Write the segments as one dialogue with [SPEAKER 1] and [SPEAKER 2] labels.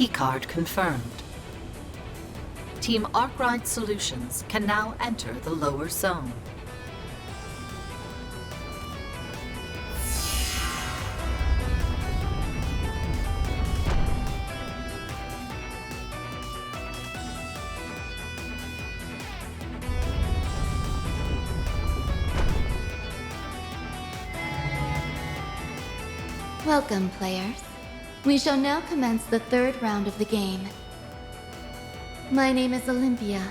[SPEAKER 1] Keycard confirmed. Team Arkwright Solutions can now enter the lower zone.
[SPEAKER 2] Welcome, players. We shall now commence the third round of the game. My name is Olympia.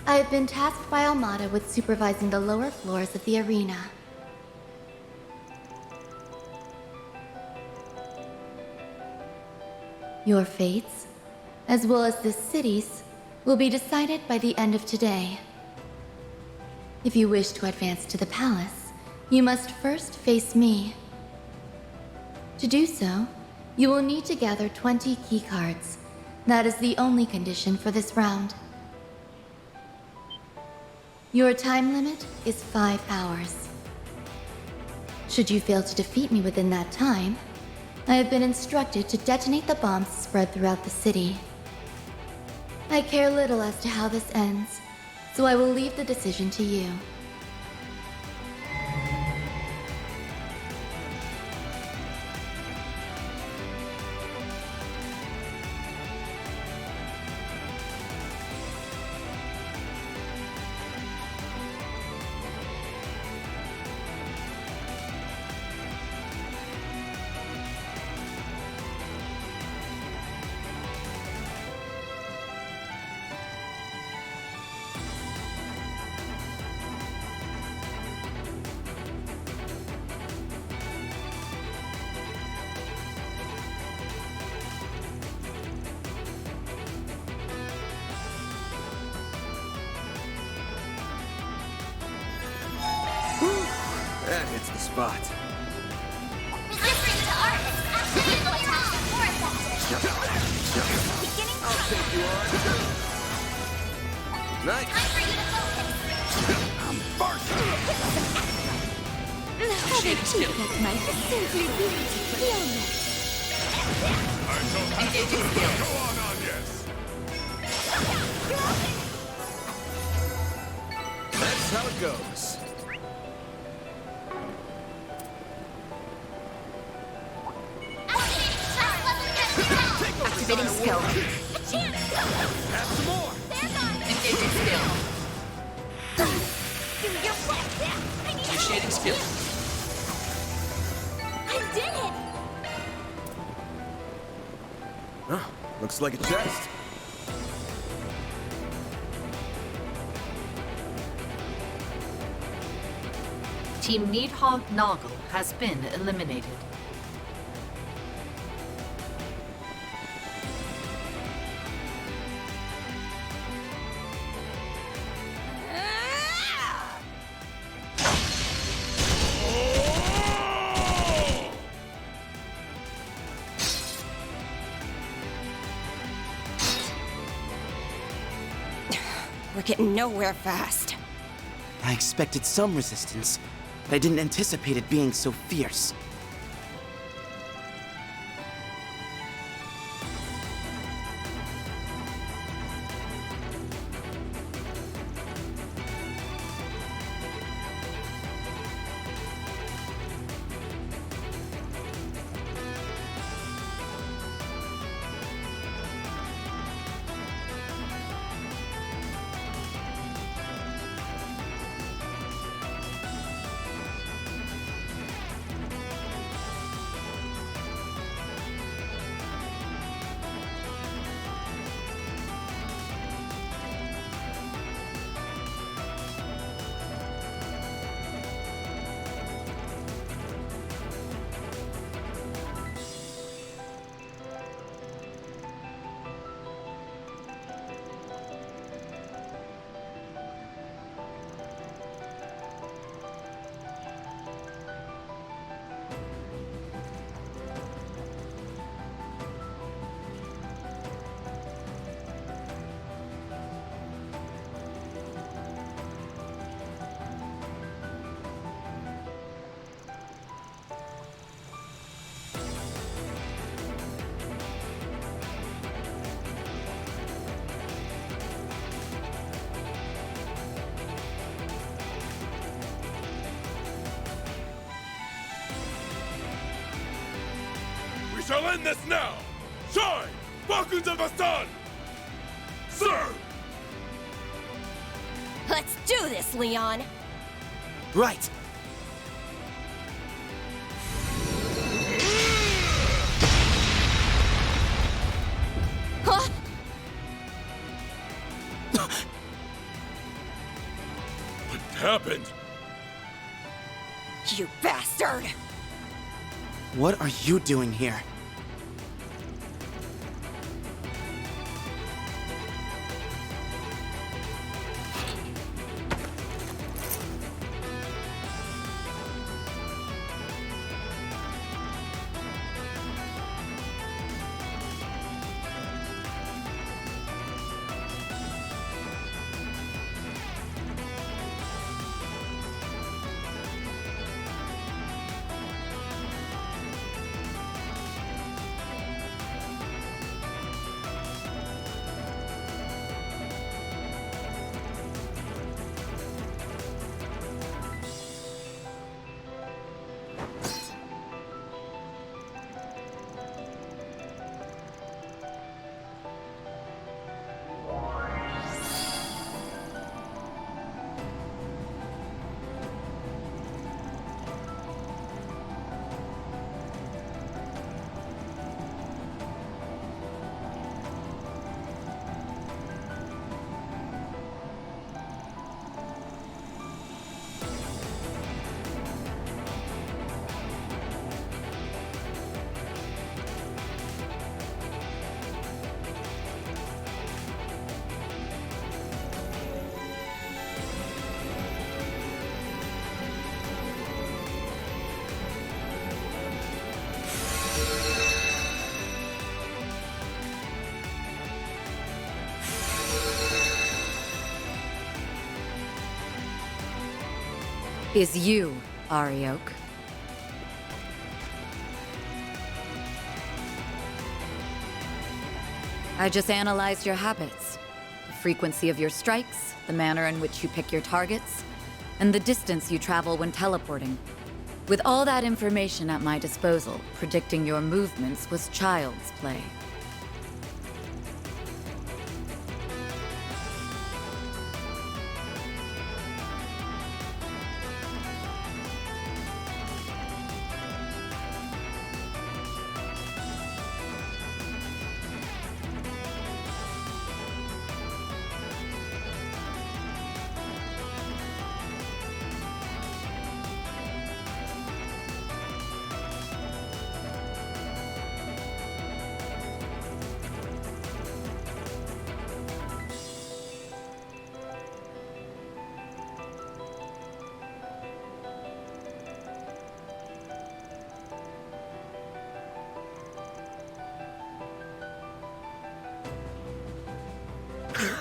[SPEAKER 2] I have been tasked by Almada with supervising the lower floors of the arena. Your fates, as well as this city's, will be decided by the end of today. If you wish to advance to the palace, you must first face me. To do so, you will need to gather 20 keycards. That is the only condition for this round. Your time limit is 5 hours. Should you fail to defeat me within that time, I have been instructed to detonate the bombs spread throughout the city. I care little as to how this ends, so I will leave the decision to you.
[SPEAKER 3] That hits the spot. I'll take you on. Nice. I'm barking.
[SPEAKER 2] That might simply be illness.
[SPEAKER 4] Engaging skills. Go on, yes.
[SPEAKER 3] That's how it goes.
[SPEAKER 1] Activating skill.
[SPEAKER 3] Have some more.
[SPEAKER 1] Engaging skill.
[SPEAKER 4] Initiating skill.
[SPEAKER 2] I did it!
[SPEAKER 3] Oh, looks like a chest.
[SPEAKER 1] Team Needhog Noggle has been eliminated.
[SPEAKER 5] We're getting nowhere fast.
[SPEAKER 6] I expected some resistance, but I didn't anticipate it being so fierce.
[SPEAKER 3] shall end this now! Shine, Falcons of the Sun! Sir!
[SPEAKER 5] Let's do this, Leon!
[SPEAKER 6] Right.
[SPEAKER 5] Huh?
[SPEAKER 3] What happened?
[SPEAKER 5] You bastard!
[SPEAKER 6] What are you doing here?
[SPEAKER 7] Is you, Ariok. I just analyzed your habits. The frequency of your strikes, the manner in which you pick your targets, and the distance you travel when teleporting. With all that information at my disposal, predicting your movements was child's play.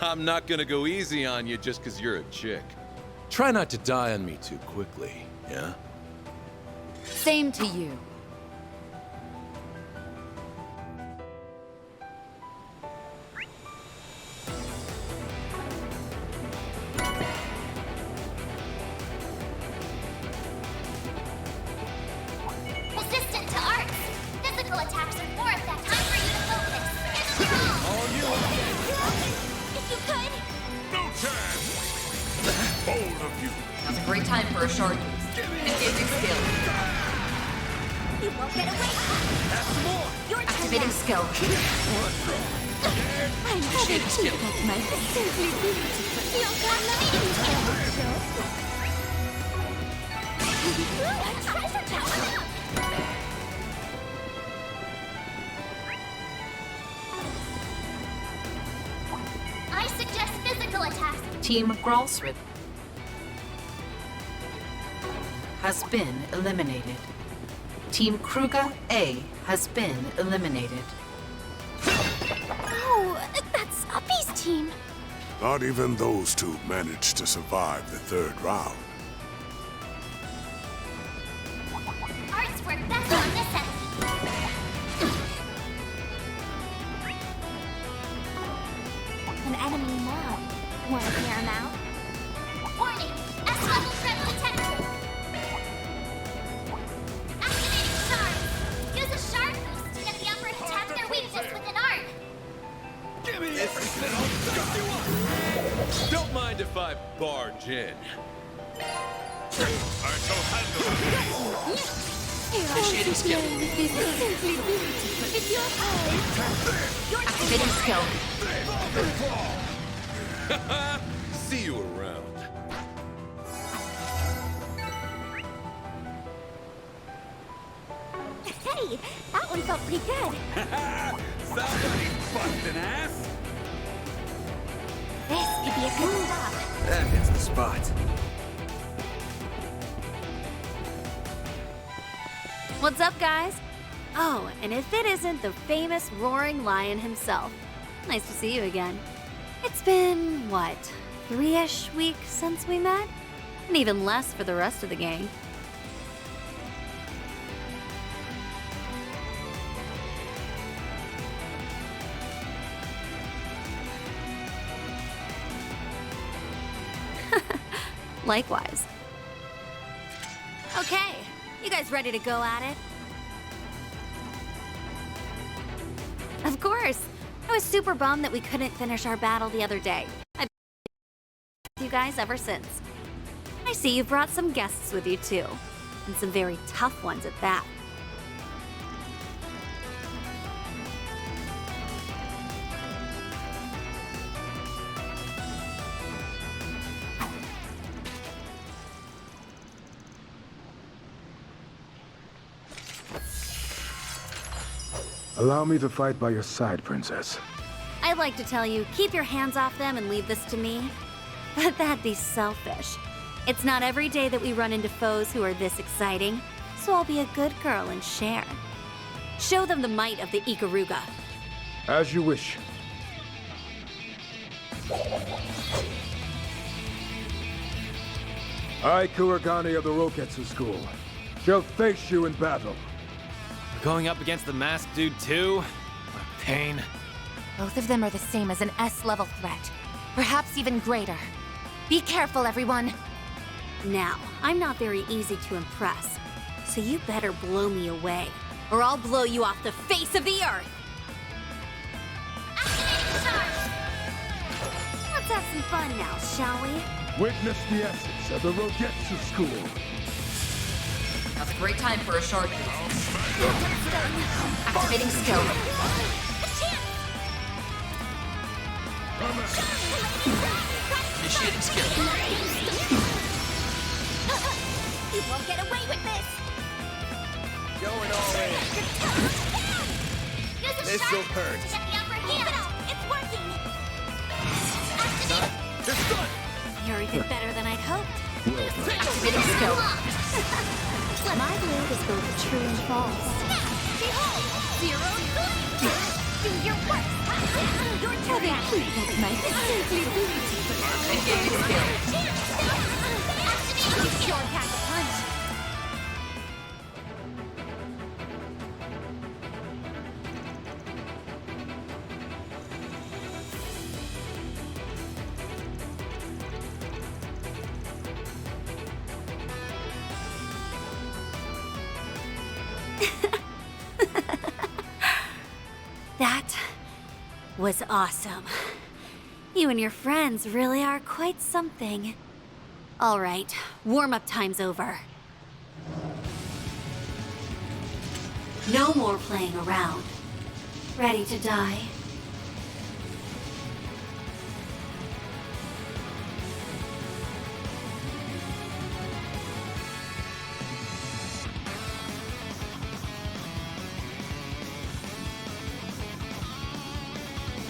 [SPEAKER 3] I'm not gonna go easy on you just 'cause you're a chick.
[SPEAKER 8] Try not to die on me too quickly, yeah?
[SPEAKER 7] Same to you.
[SPEAKER 9] Resistant to arts. Physical attacks are more effective. Time for you to focus.
[SPEAKER 3] All you!
[SPEAKER 9] If you could.
[SPEAKER 3] No chance! Bold of you!
[SPEAKER 1] Now's a great time for a short boost. Engaging skill.
[SPEAKER 9] You won't get away.
[SPEAKER 3] Have some more!
[SPEAKER 9] Your turn
[SPEAKER 1] Activating
[SPEAKER 9] now.
[SPEAKER 1] skill.
[SPEAKER 9] I'm
[SPEAKER 4] Initiating skill.
[SPEAKER 9] my simply beautiful. You'll come treasure tower. I suggest physical attacks.
[SPEAKER 1] Team Gralsrid has been eliminated. Team Kruger A has been eliminated.
[SPEAKER 9] Oh, that's Uppy's team.
[SPEAKER 10] Not even those two managed to survive the third round.
[SPEAKER 9] Arts work best on this end. An enemy mob. Want to hear him out? Warning! S-level treble detected. Activating shard. Use a shard boost to get the
[SPEAKER 8] Don't mind if I barge in.
[SPEAKER 3] I shall handle it.
[SPEAKER 4] Initiating skill.
[SPEAKER 9] It's your turn.
[SPEAKER 7] Activating skill.
[SPEAKER 8] See you around.
[SPEAKER 9] Hey, that one felt pretty good.
[SPEAKER 3] Somebody's busting ass.
[SPEAKER 9] This could be a good stop.
[SPEAKER 6] That hits the spot.
[SPEAKER 11] What's up, guys? Oh, and if it isn't the famous roaring lion himself. Nice to see you again. It's been, what, 3-ish weeks since we met? And even less for the rest of the gang. Likewise. Okay, you guys ready to go at it? Of course. I was super bummed that we couldn't finish our battle the other day. I've been with you guys ever since. I see you brought some guests with you too, and some very tough ones at that.
[SPEAKER 12] Allow me to fight by your side, Princess.
[SPEAKER 11] I'd like to tell you, keep your hands off them and leave this to me. But that'd be selfish. It's not every day that we run into foes who are this exciting, so I'll be a good girl and share. Show them the might of the Ikaruga.
[SPEAKER 12] As you wish. I, Kuragane of the Roketsu School, shall face you in battle.
[SPEAKER 13] Going up against the masked dude too? What a pain.
[SPEAKER 5] Both of them are the same as an S-level threat. Perhaps even greater. Be careful, everyone.
[SPEAKER 11] Now, I'm not very easy to impress, so you better blow me away, or I'll blow you off the face of the earth! Let's have some fun now, shall we?
[SPEAKER 12] Witness the essence of the Roketsu School.
[SPEAKER 7] That's a great time for a shard. Activating skill.
[SPEAKER 4] Initiating skill.
[SPEAKER 9] You won't get away with this.
[SPEAKER 3] Going all in.
[SPEAKER 9] Use a
[SPEAKER 3] This'll
[SPEAKER 9] sharp
[SPEAKER 3] hurt.
[SPEAKER 9] to get the upper hand. It's working. Activate.
[SPEAKER 3] It's done.
[SPEAKER 11] You're even better than I'd hoped.
[SPEAKER 7] Activating skill.
[SPEAKER 9] My blade is both true and false. Behold, zero good. Do your worst. Your turn.
[SPEAKER 5] That's my simply
[SPEAKER 7] Engaging skill.
[SPEAKER 9] Activate your pack a punch.
[SPEAKER 11] That was awesome. You and your friends really are quite something. All right, warm-up time's over. No more playing around. Ready to die?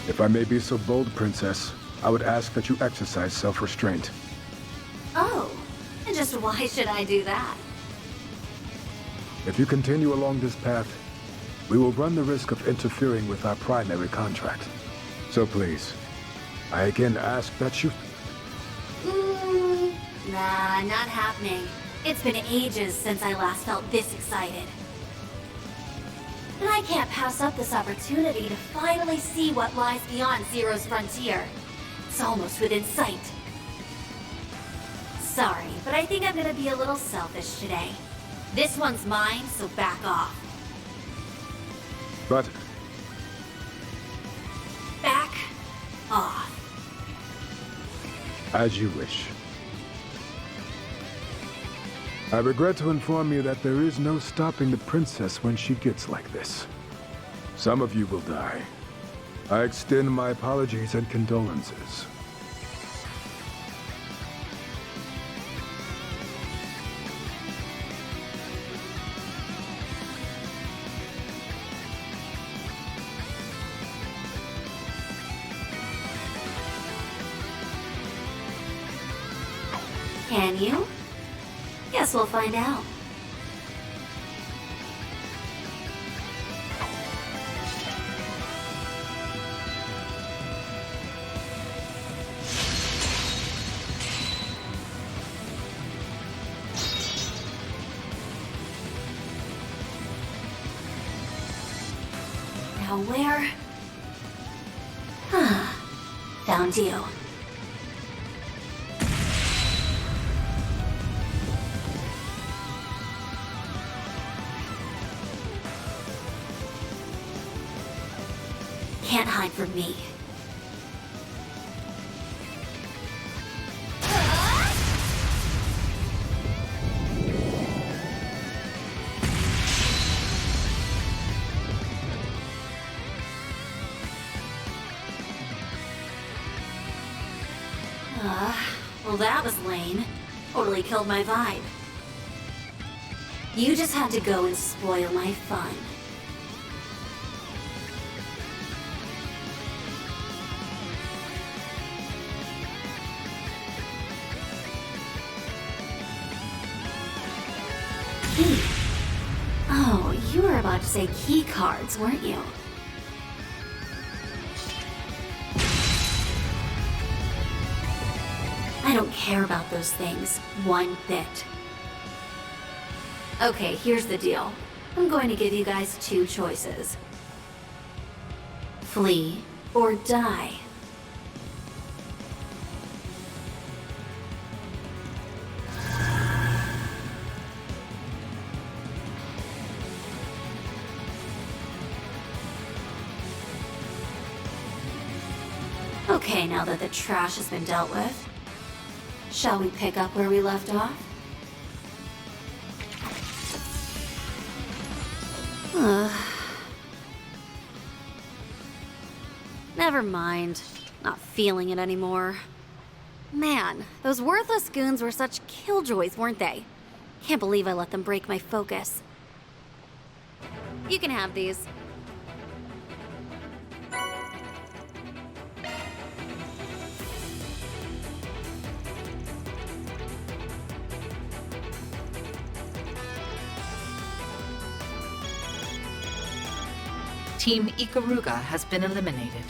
[SPEAKER 12] If I may be so bold, Princess, I would ask that you exercise self-restraint.
[SPEAKER 11] Oh, and just why should I do that?
[SPEAKER 12] If you continue along this path, we will run the risk of interfering with our primary contract. So please, I again ask that you...
[SPEAKER 11] Nah, not happening. It's been ages since I last felt this excited. And I can't pass up this opportunity to finally see what lies beyond Zero's frontier. It's almost within sight. Sorry, but I think I'm gonna be a little selfish today. This one's mine, so back off.
[SPEAKER 12] But
[SPEAKER 11] Back off.
[SPEAKER 12] As you wish. I regret to inform you that there is no stopping the princess when she gets like this. Some of you will die. I extend my apologies and condolences.
[SPEAKER 11] Can you? Guess we'll find out. Now where? Found you. Can't hide from me. Well, that was lame. Totally killed my vibe. You just had to go and spoil my fun. Oh, you were about to say key cards, weren't you? I don't care about those things one bit. Okay, here's the deal. I'm going to give you guys two choices. Flee or die. Okay, now that the trash has been dealt with, shall we pick up where we left off? Never mind. Not feeling it anymore. Man, those worthless goons were such killjoys, weren't they? Can't believe I let them break my focus. You can have these.
[SPEAKER 1] Team Ikaruga has been eliminated.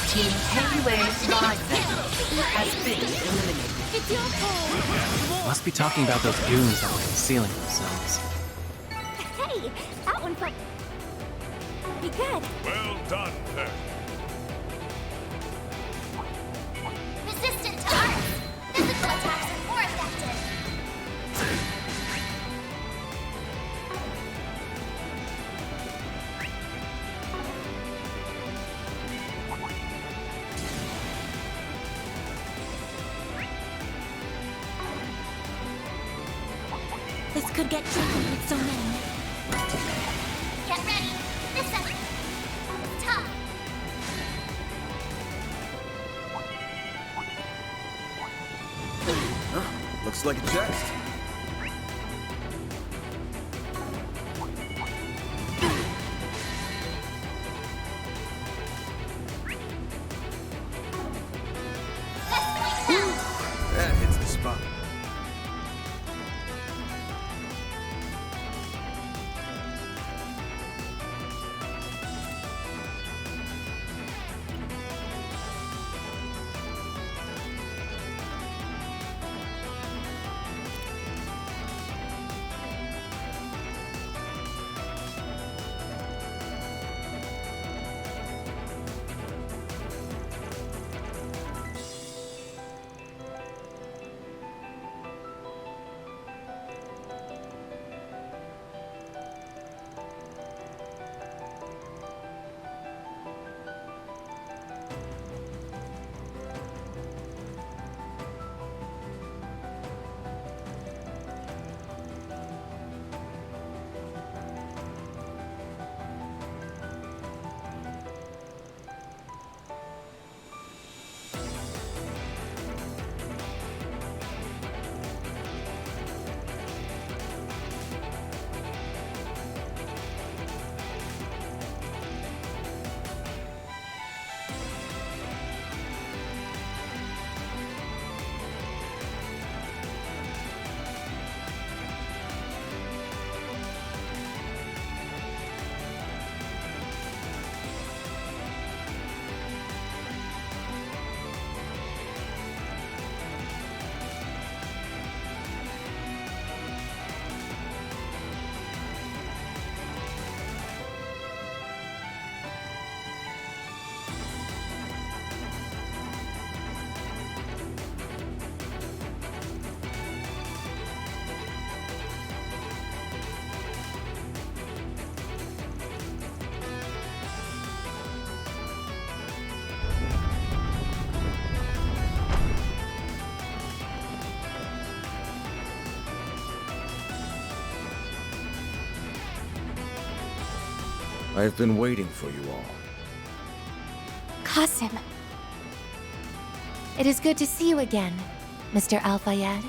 [SPEAKER 1] Team Heavyweight Live has been eliminated.
[SPEAKER 9] It's your call.
[SPEAKER 6] Must be talking about those goons that were concealing themselves.
[SPEAKER 9] Hey, that one felt... be good.
[SPEAKER 3] Well done, Perk.
[SPEAKER 9] Resistant to arts. Physical attacks are more effective. This could get tricky with so many. Get ready. Listen. It's tough.
[SPEAKER 14] Huh, looks like a chest. That hits the spot.
[SPEAKER 8] I have been waiting for you all.
[SPEAKER 5] Qasim. It is good to see you again, Mr. Al-Fayed.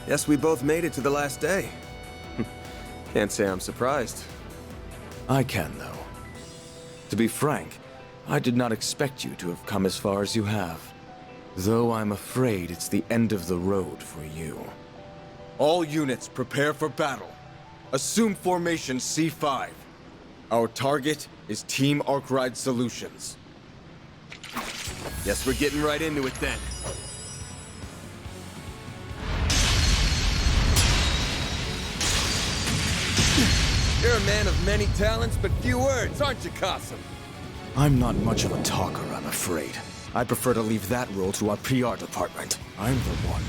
[SPEAKER 14] Yes, we both made it to the last day. Can't say I'm surprised.
[SPEAKER 8] I can, though. To be frank, I did not expect you to have come as far as you have. Though I'm afraid it's the end of the road for you. All units prepare for battle. Assume formation C5. Our target is Team Arkwright Solutions.
[SPEAKER 14] Guess we're getting right into it then. You're a man of many talents but few words, aren't you, Qasim?
[SPEAKER 8] I'm not much of a talker, I'm afraid. I prefer to leave that role to our PR department. I'm the one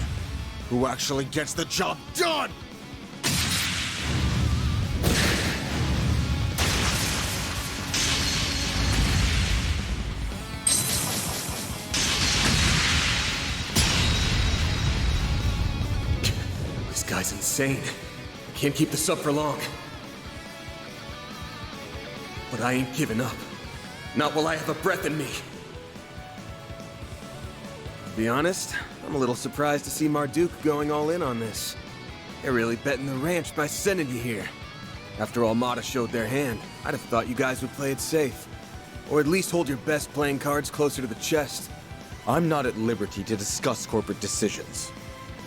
[SPEAKER 8] who actually gets the job done!
[SPEAKER 14] This guy's insane. I can't keep this up for long. But I ain't giving up. Not while I have a breath in me. To be honest, I'm a little surprised to see Marduk going all in on this. They're really betting the ranch by sending you here. After Almada showed their hand, I'd have thought you guys would play it safe. Or at least hold your best playing cards closer to the chest.
[SPEAKER 8] I'm not at liberty to discuss corporate decisions.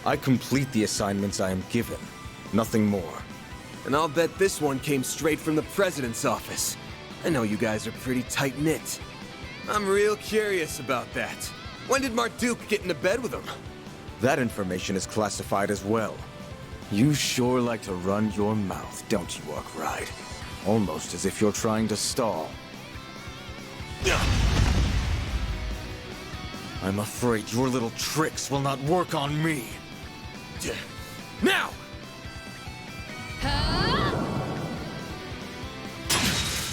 [SPEAKER 8] I complete the assignments I am given, nothing more.
[SPEAKER 14] And I'll bet this one came straight from the President's office. I know you guys are pretty tight-knit. I'm real curious about that. When did Marduk get into bed with him?
[SPEAKER 8] That information is classified as well. You sure like to run your mouth, don't you, Arkwright? Almost as if you're trying to stall. I'm afraid your little tricks will not work on me.
[SPEAKER 14] Now!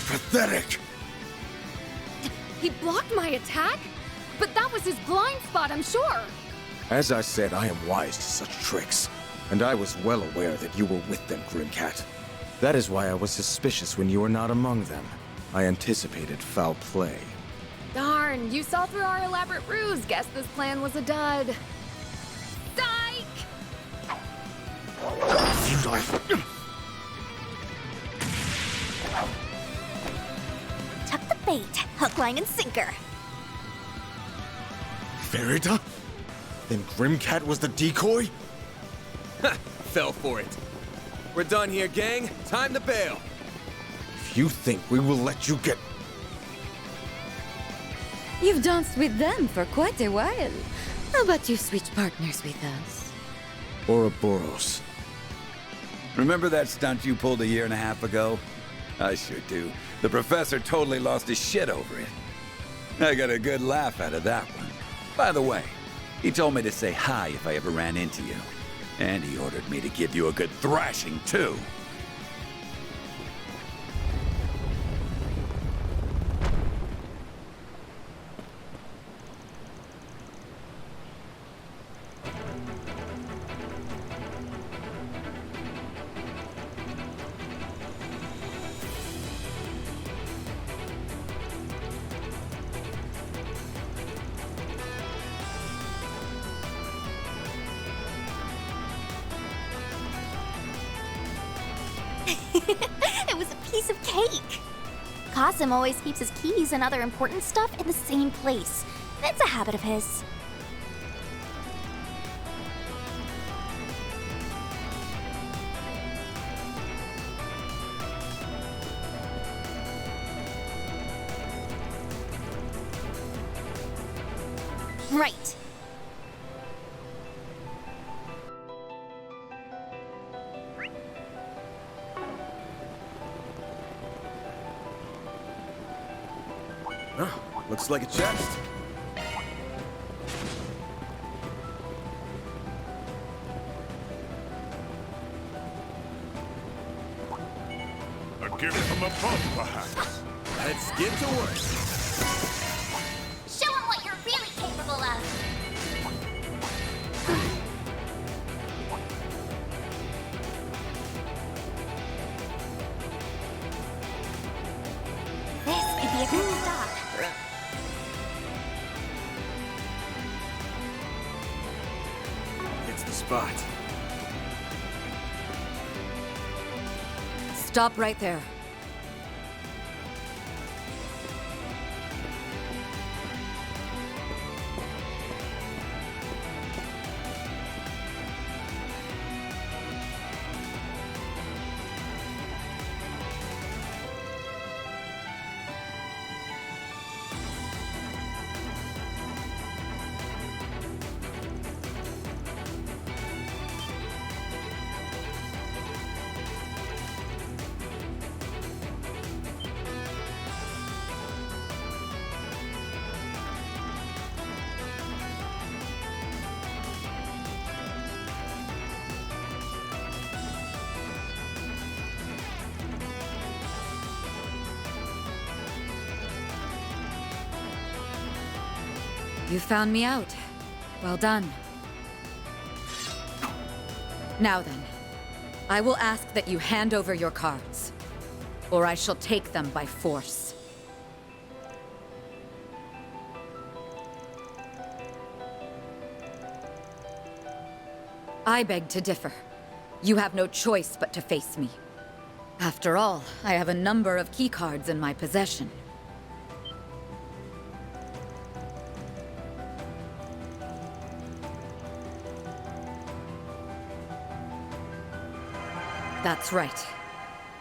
[SPEAKER 8] Pathetic!
[SPEAKER 4] He blocked my attack? But that was his blind spot, I'm sure.
[SPEAKER 8] As I said, I am wise to such tricks. And I was well aware that you were with them, Grimcat. That is why I was suspicious when you were not among them. I anticipated foul play.
[SPEAKER 4] Darn, you saw through our elaborate ruse. Guess this plan was a dud. Psych!
[SPEAKER 9] Tuck the bait. Hook, line, and sinker.
[SPEAKER 3] Verita? Then Grimcat was the decoy?
[SPEAKER 14] Ha! Fell for it. We're done here, gang. Time to bail.
[SPEAKER 3] If you think we will let you get...
[SPEAKER 7] You've danced with them for quite a while. How about you switch partners with us?
[SPEAKER 8] Ouroboros.
[SPEAKER 15] Remember that stunt you pulled a year and a half ago? I sure do. The professor totally lost his shit over it. I got a good laugh out of that one. By the way, he told me to say hi if I ever ran into you. And he ordered me to give you a good thrashing, too.
[SPEAKER 9] It was a piece of cake. Qasim always keeps his keys and other important stuff in the same place. It's a habit of his. Right.
[SPEAKER 14] Oh, looks like a chest.
[SPEAKER 3] A gift from above, perhaps.
[SPEAKER 14] Let's get to work.
[SPEAKER 9] Show him what you're really capable of. This could be a good stop.
[SPEAKER 14] It's the spot.
[SPEAKER 7] Stop right there. You found me out. Well done. Now then, I will ask that you hand over your cards, or I shall take them by force. I beg to differ. You have no choice but to face me. After all, I have a number of keycards in my possession. That's right.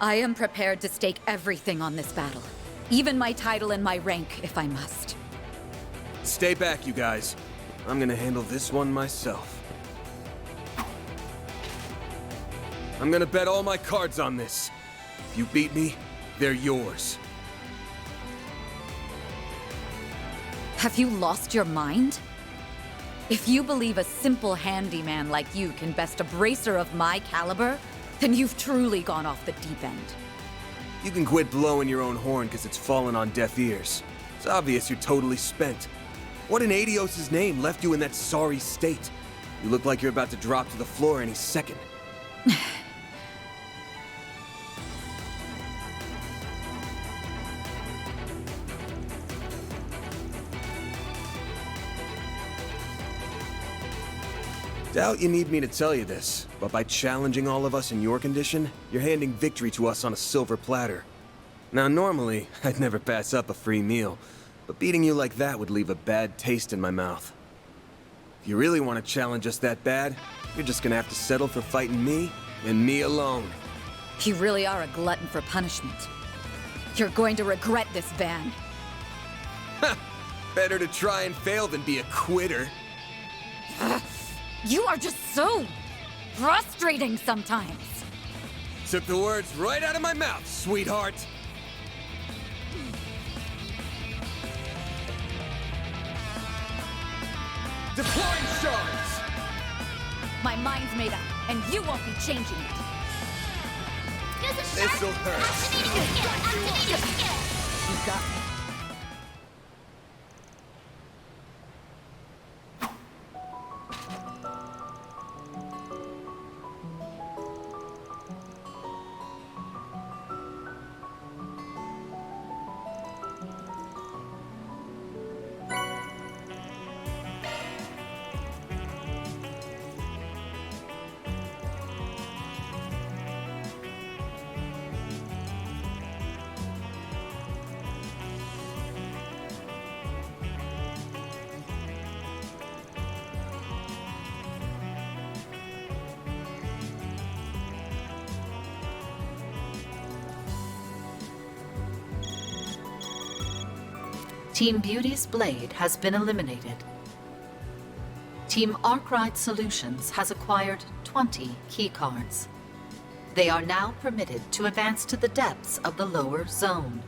[SPEAKER 7] I am prepared to stake everything on this battle. Even my title and my rank, if I must.
[SPEAKER 14] Stay back, you guys. I'm gonna handle this one myself. I'm gonna bet all my cards on this. If you beat me, they're yours.
[SPEAKER 7] Have you lost your mind? If you believe a simple handyman like you can best a bracer of my caliber, then you've truly gone off the deep end.
[SPEAKER 14] You can quit blowing your own horn because it's fallen on deaf ears. It's obvious you're totally spent. What in Adios' name left you in that sorry state? You look like you're about to drop to the floor any second. Doubt you need me to tell you this, but by challenging all of us in your condition, you're handing victory to us on a silver platter. Now normally, I'd never pass up a free meal, but beating you like that would leave a bad taste in my mouth. If you really want to challenge us that bad, you're just gonna have to settle for fighting me, and me alone.
[SPEAKER 7] You really are a glutton for punishment. You're going to regret this ban.
[SPEAKER 14] Ha! Better to try and fail than be a quitter.
[SPEAKER 7] You are just so frustrating sometimes.
[SPEAKER 14] Took the words right out of my mouth, sweetheart. Deploying shards!
[SPEAKER 7] My mind's made up, and you won't be changing it.
[SPEAKER 14] This'll hurt.
[SPEAKER 9] Activating skill!
[SPEAKER 7] You got me.
[SPEAKER 1] Team Beauty's blade has been eliminated. Team Arkwright Solutions has acquired 20 keycards. They are now permitted to advance to the depths of the lower zone.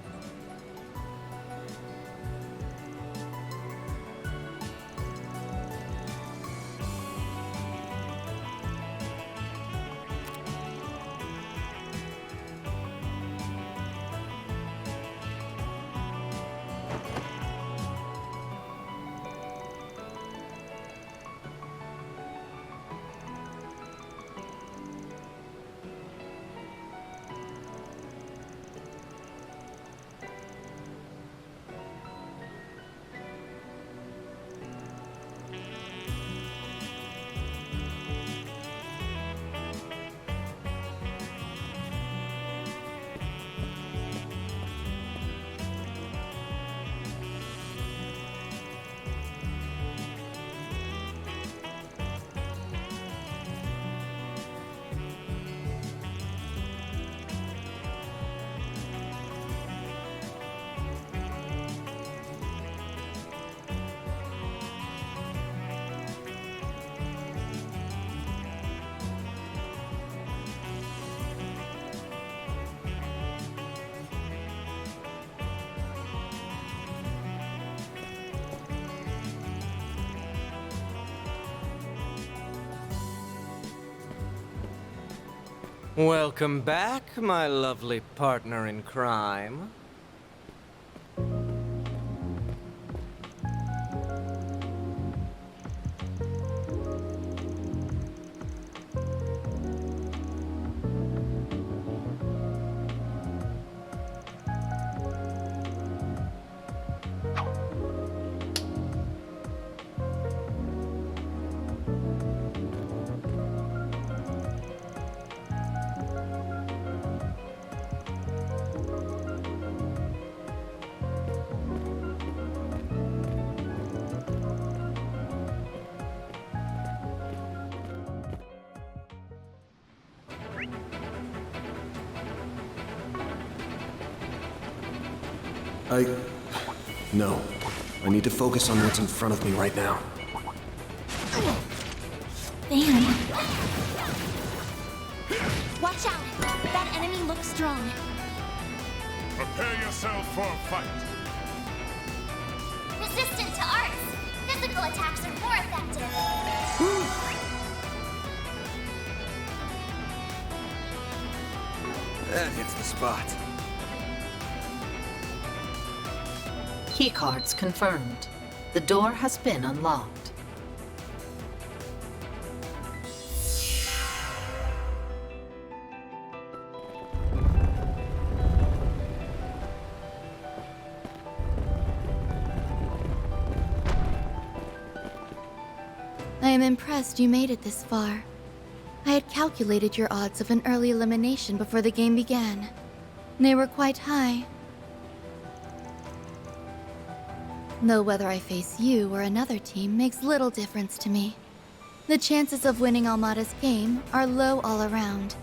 [SPEAKER 13] Welcome back, my lovely partner in crime.
[SPEAKER 14] No. I need to focus on what's in front of me right now.
[SPEAKER 9] Damn. Watch out! That enemy looks strong.
[SPEAKER 3] Prepare yourself for a fight.
[SPEAKER 9] Resistant to arts. Physical attacks are more effective.
[SPEAKER 14] That hits the spot.
[SPEAKER 1] Keycards confirmed. The door has been unlocked.
[SPEAKER 2] am impressed you made it this far. I had calculated your odds of an early elimination before the game began. They were quite high. Though whether I face you or another team makes little difference to me. The chances of winning Almada's game are low all around.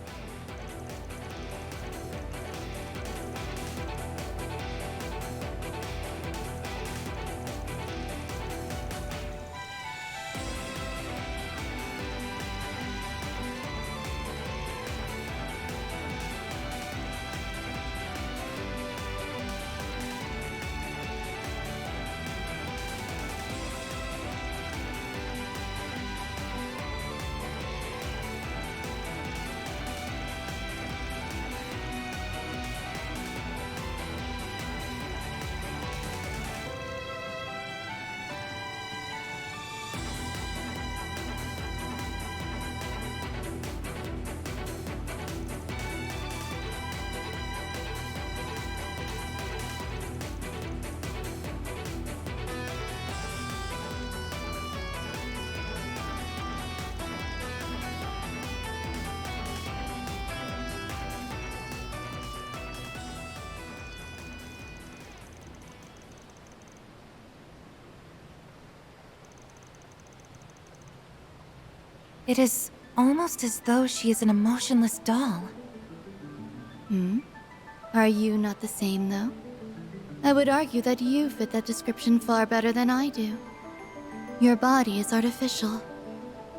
[SPEAKER 5] It is almost as though she is an emotionless doll.
[SPEAKER 2] Are you not the same, though? I would argue that you fit that description far better than I do. Your body is artificial.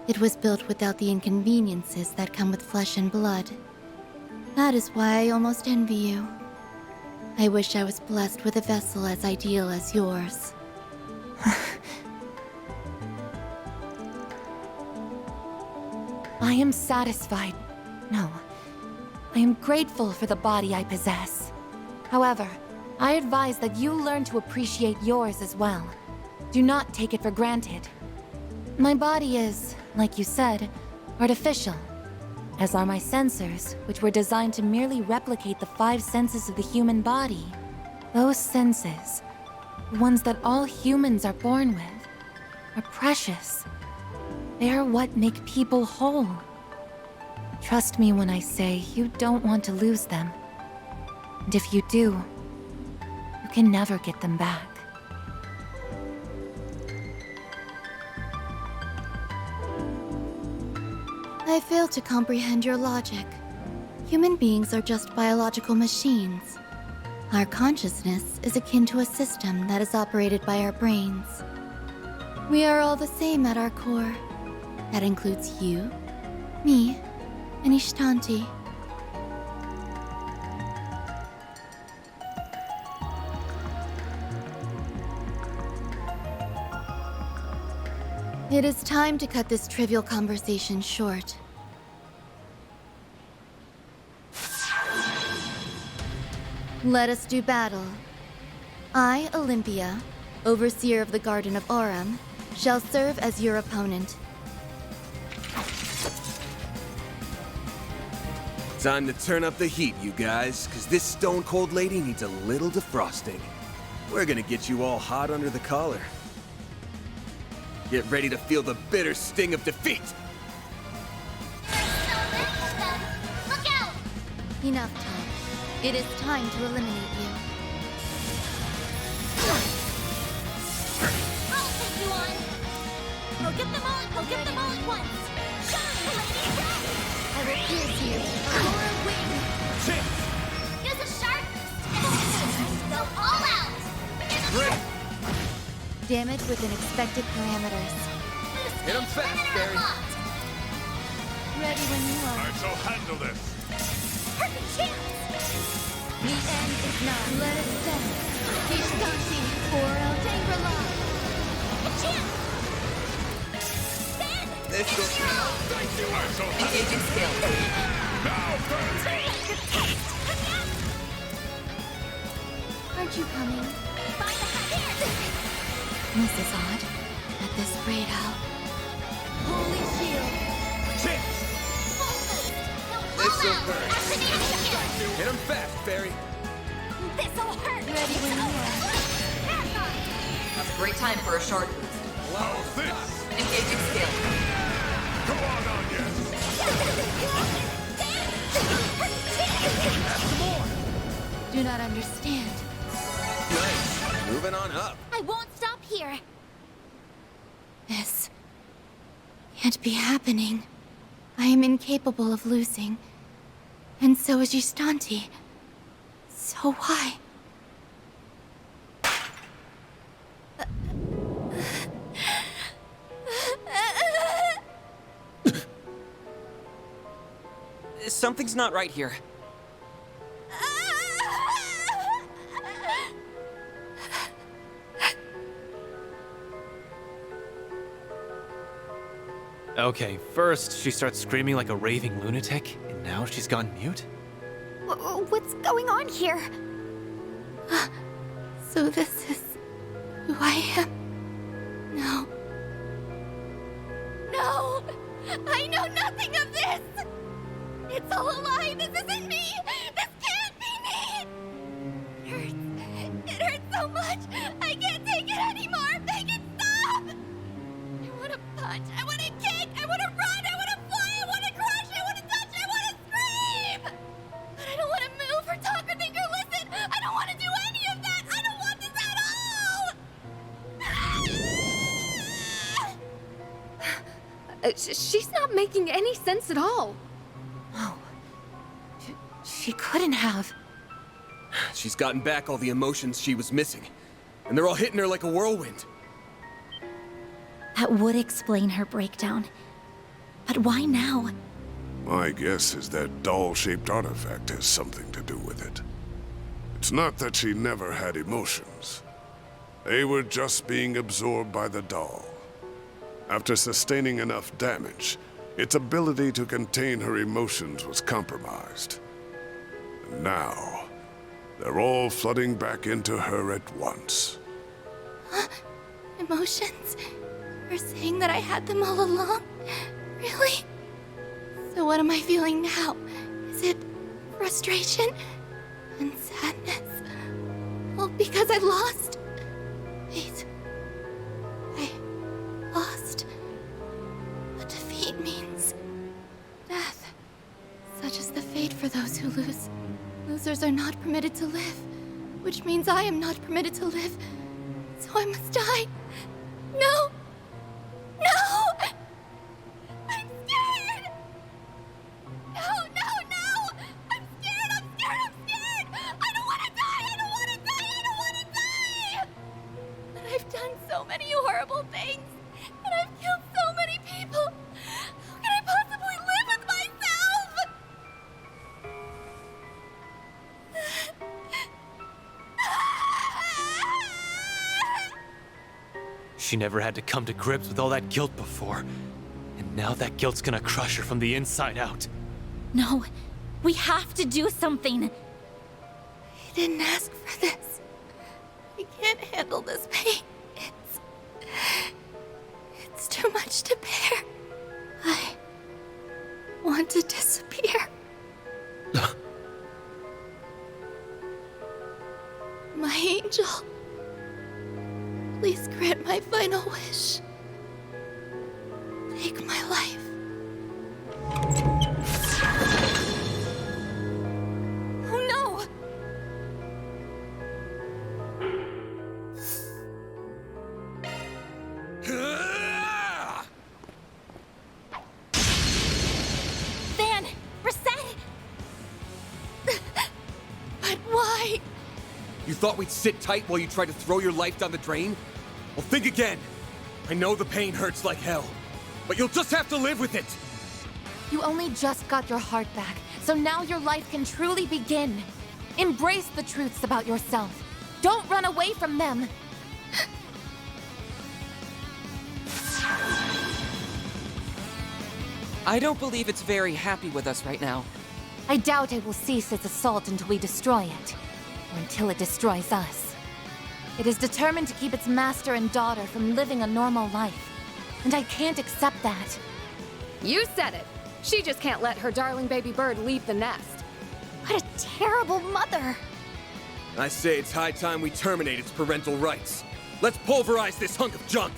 [SPEAKER 2] It was built without the inconveniences that come with flesh and blood. That is why I almost envy you. I wish I was blessed with a vessel as ideal as yours.
[SPEAKER 5] I am satisfied. No. I am grateful for the body I possess. However, I advise that you learn to appreciate yours as well. Do not take it for granted. My body is, like you said, artificial, as are my sensors, which were designed to merely replicate the 5 senses of the human body. Those senses, the ones that all humans are born with, are precious. They are what make people whole. Trust me when I say you don't want to lose them. And if you do, you can never get them back.
[SPEAKER 2] I fail to comprehend your logic. Human beings are just biological machines. Our consciousness is akin to a system that is operated by our brains. We are all the same at our core. That includes you, me, and Ishtanti. It is time to cut this trivial conversation short. Let us do battle. I, Olympia, Overseer of the Garden of Aurum, shall serve as your opponent.
[SPEAKER 14] Time to turn up the heat, you guys, because this stone-cold lady needs a little defrosting. We're gonna get you all hot under the collar. Get ready to feel the bitter sting of defeat!
[SPEAKER 9] Look out!
[SPEAKER 2] Enough talk. It is time to eliminate you.
[SPEAKER 9] I'll take you on! Go get them all! Go get them all at once! Shine, lady!
[SPEAKER 2] I will pierce you. Aurora wing!
[SPEAKER 9] Use a sharp... Go all out!
[SPEAKER 14] Great!
[SPEAKER 2] Damage within expected parameters.
[SPEAKER 14] Hit him fast, Barry!
[SPEAKER 2] Ready when you are.
[SPEAKER 3] I shall handle this!
[SPEAKER 9] Perfect chance!
[SPEAKER 2] The end is not. Let us stand. Ishtanti, or El Tangrala.
[SPEAKER 9] A chance! Stand!
[SPEAKER 14] This will...
[SPEAKER 3] Thank you! I shall handle
[SPEAKER 5] Engaging skill.
[SPEAKER 3] now, Barry!
[SPEAKER 2] Aren't you coming?
[SPEAKER 9] Find the here!
[SPEAKER 2] This is odd. At this rate, how... Holy shield!
[SPEAKER 14] This'll hurt. Hit him fast, Barry!
[SPEAKER 9] This'll hurt!
[SPEAKER 2] Ready when you are.
[SPEAKER 5] That's a great time for a short boost.
[SPEAKER 3] How's this?
[SPEAKER 1] Engaging skill.
[SPEAKER 3] Come on, Anya! Add some more!
[SPEAKER 2] Do not understand.
[SPEAKER 14] Nice. Moving on up.
[SPEAKER 9] I won't stop here.
[SPEAKER 2] This can't be happening. I am incapable of losing. And so is Dante. So why?
[SPEAKER 16] Something's not right here.
[SPEAKER 13] Okay, first she starts screaming like a raving lunatic, and now she's gone mute?
[SPEAKER 9] What's going on here?
[SPEAKER 2] So this is who I am? No.
[SPEAKER 9] No! I know nothing of this! It's all a lie! This isn't me! This can't be me! It hurts. It hurts so much! I can't take it anymore! Make it stop! I want to punch! I want to kick! I want to run! I want to fly! I want to crush! I want to touch! I want to scream! But I don't want to move or talk or think or listen! I don't want to do any of that! I don't want this at all!
[SPEAKER 4] She's not making any sense at all.
[SPEAKER 5] No. She couldn't have.
[SPEAKER 14] She's gotten back all the emotions she was missing, and they're all hitting her like a whirlwind.
[SPEAKER 9] That would explain her breakdown. But why now?
[SPEAKER 10] My guess is that doll-shaped artifact has something to do with it. It's not that she never had emotions. They were just being absorbed by the doll. After sustaining enough damage, its ability to contain her emotions was compromised. And now, they're all flooding back into her at once.
[SPEAKER 2] Huh? Emotions? You're saying that I had them all along? Really? So what am I feeling now? Is it frustration and sadness? All because I lost? Wait. I lost. What defeat means? Death. Such is the fate for those who lose. Losers are not permitted to live, which means I am not permitted to live. So I must die. No! No! I'm scared! No, no, no! I'm scared, I'm scared, I'm scared! I don't want to die! I don't want to die! I don't want to die! But I've done so many horrible things, and I've killed so many people. How can I possibly live with myself?
[SPEAKER 13] She never had to come to grips with all that guilt before. And now that guilt's gonna crush her from the inside out.
[SPEAKER 9] No, we have to do something.
[SPEAKER 2] I didn't ask for this. I can't handle this pain. It's too much to bear. I want to disappear. My angel. Please grant my final wish. Take my life.
[SPEAKER 9] Oh no! Van! Reset!
[SPEAKER 2] But why?
[SPEAKER 14] You thought we'd sit tight while you tried to throw your life down the drain? Well, think again. I know the pain hurts like hell, but you'll just have to live with it.
[SPEAKER 5] You only just got your heart back, so now your life can truly begin. Embrace the truths about yourself. Don't run away from them.
[SPEAKER 16] I don't believe it's very happy with us right now.
[SPEAKER 5] I doubt it will cease its assault until we destroy it, or until it destroys us. It is determined to keep its master and daughter from living a normal life, and I can't accept that.
[SPEAKER 4] You said it. She just can't let her darling baby bird leave the nest.
[SPEAKER 9] What a terrible mother!
[SPEAKER 14] I say it's high time we terminate its parental rights. Let's pulverize this hunk of junk!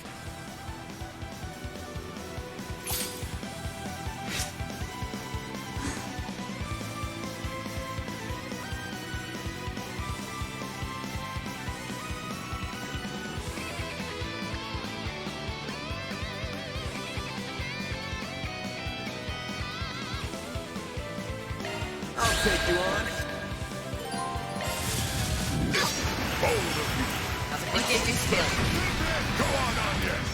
[SPEAKER 14] take you on.
[SPEAKER 3] Bold of you.
[SPEAKER 1] Engaging skill.
[SPEAKER 3] Go on, yes.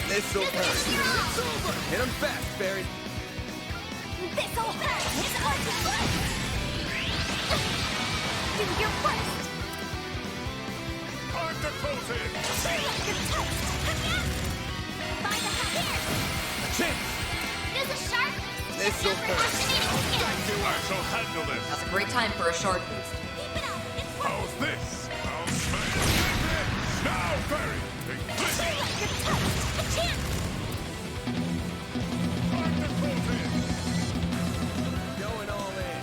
[SPEAKER 14] This'll hurt. Hit him fast, Barry.
[SPEAKER 9] This'll hurt. It's ultimate. Do your worst.
[SPEAKER 3] Time to close in.
[SPEAKER 9] Find the hat here.
[SPEAKER 14] A chance.
[SPEAKER 9] Use a sharp.
[SPEAKER 14] This'll hurt.
[SPEAKER 3] I shall handle this.
[SPEAKER 1] That's a great time for a shard boost.
[SPEAKER 9] Keep it up. It's
[SPEAKER 3] How's this? I'll smash it. Now, Barry. Take this.
[SPEAKER 9] a chance.
[SPEAKER 3] Time to close in.
[SPEAKER 14] Going all in.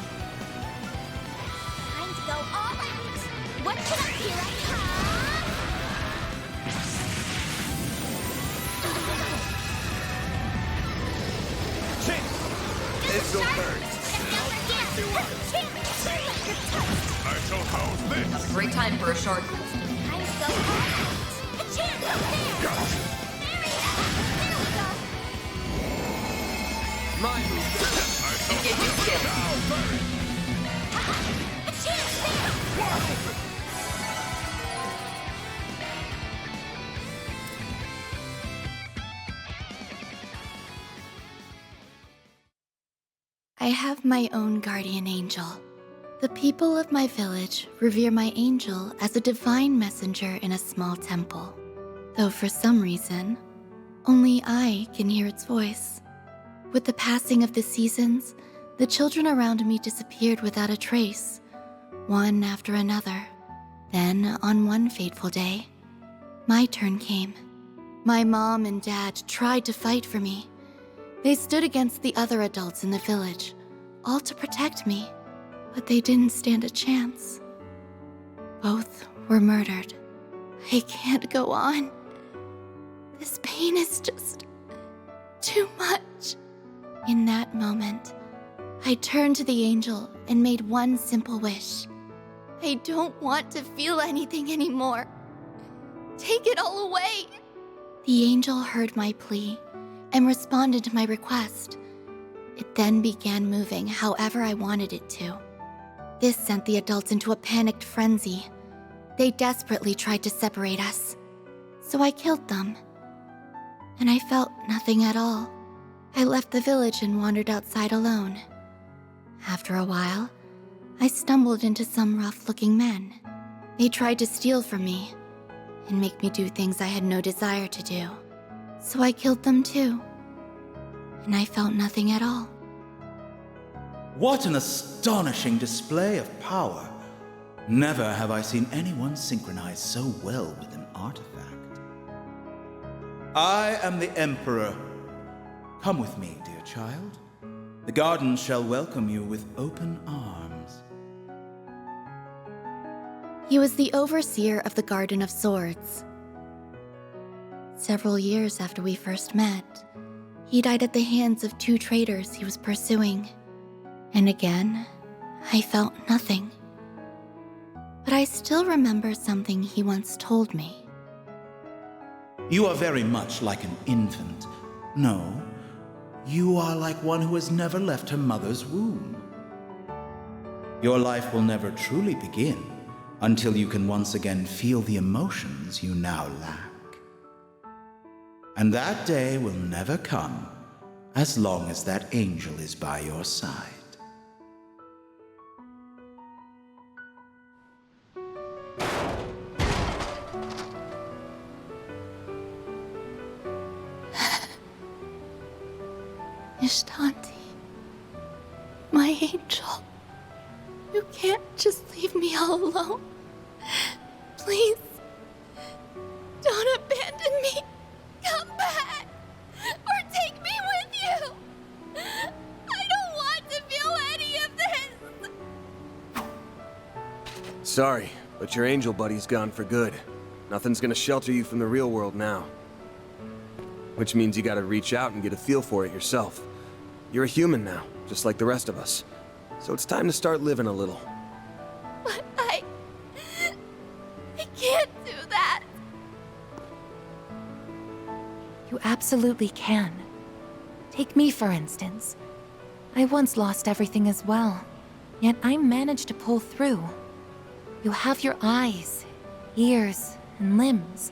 [SPEAKER 9] Time to go all out. What should I do right now?
[SPEAKER 14] Chance. This'll hurt.
[SPEAKER 3] I shall house this.
[SPEAKER 1] That's a great time for a shard boost.
[SPEAKER 9] Time to go all out. A chance up there.
[SPEAKER 3] Gotcha.
[SPEAKER 9] There we go.
[SPEAKER 14] My move.
[SPEAKER 1] Engaging skill.
[SPEAKER 3] Now, Barry.
[SPEAKER 9] A chance there.
[SPEAKER 3] Wide open.
[SPEAKER 2] I have my own guardian angel. The people of my village revere my angel as a divine messenger in a small temple, though for some reason, only I can hear its voice. With the passing of the seasons, the children around me disappeared without a trace, one after another. Then, on one fateful day, my turn came. My mom and dad tried to fight for me. They stood against the other adults in the village, all to protect me, but they didn't stand a chance. Both were murdered. I can't go on. This pain is just too much. In that moment, I turned to the angel and made one simple wish. I don't want to feel anything anymore. Take it all away. The angel heard my plea and responded to my request. It then began moving however I wanted it to. This sent the adults into a panicked frenzy. They desperately tried to separate us, so I killed them. And I felt nothing at all. I left the village and wandered outside alone. After a while, I stumbled into some rough-looking men. They tried to steal from me and make me do things I had no desire to do. So I killed them too. And I felt nothing at all.
[SPEAKER 17] What an astonishing display of power. Never have I seen anyone synchronize so well with an artifact. I am the Emperor. Come with me, dear child. The garden shall welcome you with open arms.
[SPEAKER 2] He was the overseer of the Garden of Swords. Several years after we first met, he died at the hands of 2 traitors he was pursuing. And again, I felt nothing. But I still remember something he once told me.
[SPEAKER 17] You are very much like an infant. No, you are like one who has never left her mother's womb. Your life will never truly begin until you can once again feel the emotions you now lack. And that day will never come as long as that angel is by your side.
[SPEAKER 2] Miss Dante, my angel, you can't just leave me all alone. Please, don't abandon me. Come back, or take me with you. I don't want to feel any of this.
[SPEAKER 14] Sorry, but your angel buddy's gone for good. Nothing's gonna shelter you from the real world now. Which means you gotta reach out and get a feel for it yourself. You're a human now, just like the rest of us. So it's time to start living a little.
[SPEAKER 2] But I can't do that.
[SPEAKER 5] You absolutely can. Take me, for instance. I once lost everything as well, yet I managed to pull through. You have your eyes, ears, and limbs,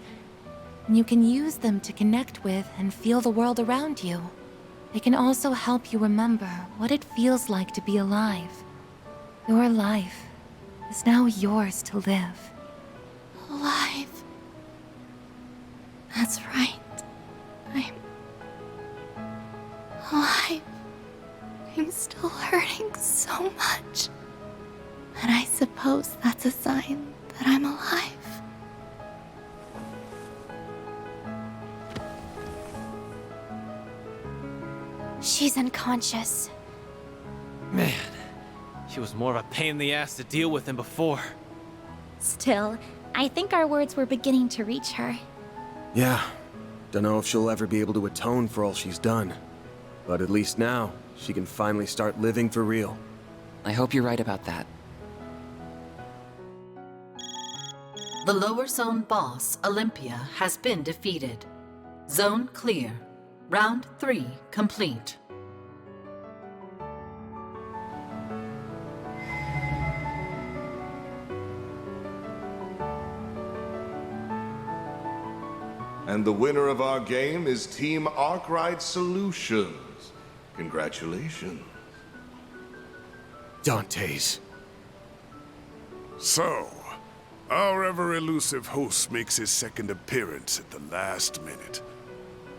[SPEAKER 5] and you can use them to connect with and feel the world around you. They can also help you remember what it feels like to be alive. Your life is now yours to live.
[SPEAKER 2] Alive. That's right. I'm alive. I'm still hurting so much. But I suppose that's a sign that I'm alive.
[SPEAKER 9] She's unconscious.
[SPEAKER 13] Man, she was more of a pain in the ass to deal with than before.
[SPEAKER 9] Still, I think our words were beginning to reach her.
[SPEAKER 14] Yeah. Don't know if she'll ever be able to atone for all she's done. But at least now, she can finally start living for real.
[SPEAKER 16] I hope you're right about that.
[SPEAKER 1] The lower zone boss, Olympia, has been defeated. Zone clear. Round 3 complete.
[SPEAKER 18] And the winner of our game is Team Arkwright Solutions. Congratulations.
[SPEAKER 14] Dante's.
[SPEAKER 10] So, our ever-elusive host makes his second appearance at the last minute.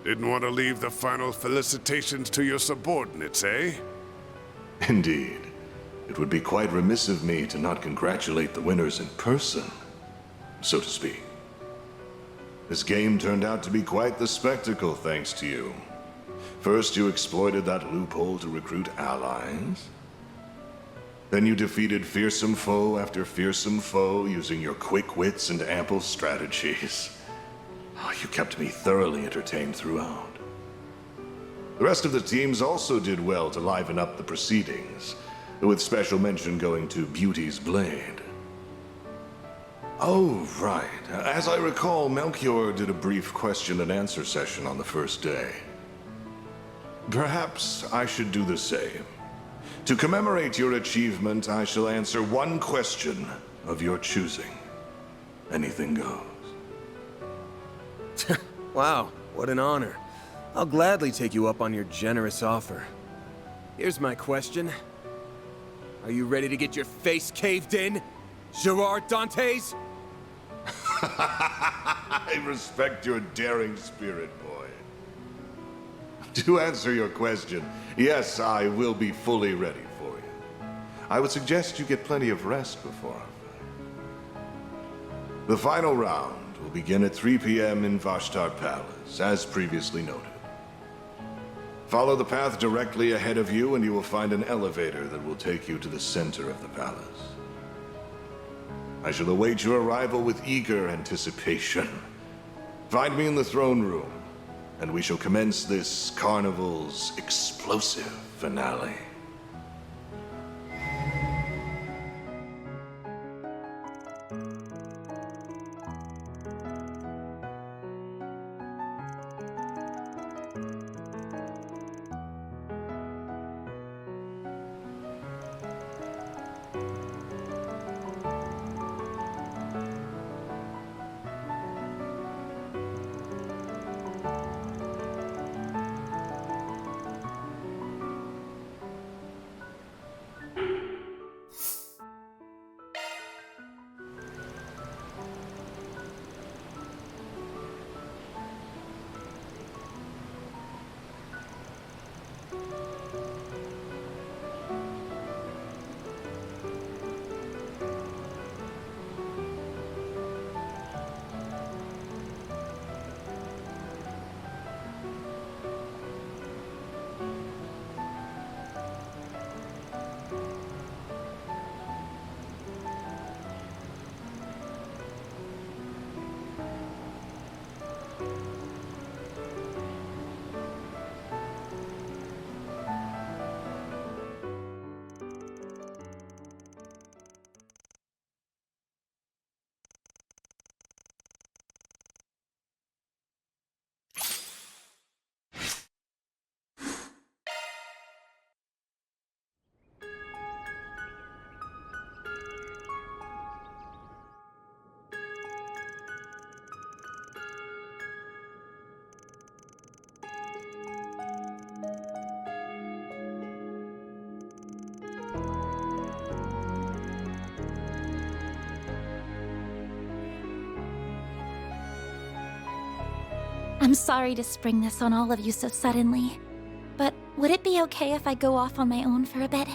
[SPEAKER 10] Didn't want to leave the final felicitations to your subordinates, eh?
[SPEAKER 18] Indeed. It would be quite remiss of me to not congratulate the winners in person, so to speak. This game turned out to be quite the spectacle thanks to you. First, you exploited that loophole to recruit allies. Then you defeated fearsome foe after fearsome foe using your quick wits and ample strategies. Oh, you kept me thoroughly entertained throughout. The rest of the teams also did well to liven up the proceedings, with special mention going to Beauty's Blade. Oh, right. As I recall, Melchior did a brief question and answer session on the first day. Perhaps I should do the same. To commemorate your achievement, I shall answer one question of your choosing. Anything goes.
[SPEAKER 14] Wow, what an honor. I'll gladly take you up on your generous offer. Here's my question. Are you ready to get your face caved in, Gerard Dantes?
[SPEAKER 18] I respect your daring spirit, boy. To answer your question, yes, I will be fully ready for you. I would suggest you get plenty of rest before our fight. The final round will begin at 3 p.m. in Vashtar Palace, as previously noted. Follow the path directly ahead of you and you will find an elevator that will take you to the center of the palace. I shall await your arrival with eager anticipation. Find me in the throne room, and we shall commence this Carnival's explosive finale.
[SPEAKER 9] I'm sorry to spring this on all of you so suddenly, but would it be okay if I go off on my own for a bit?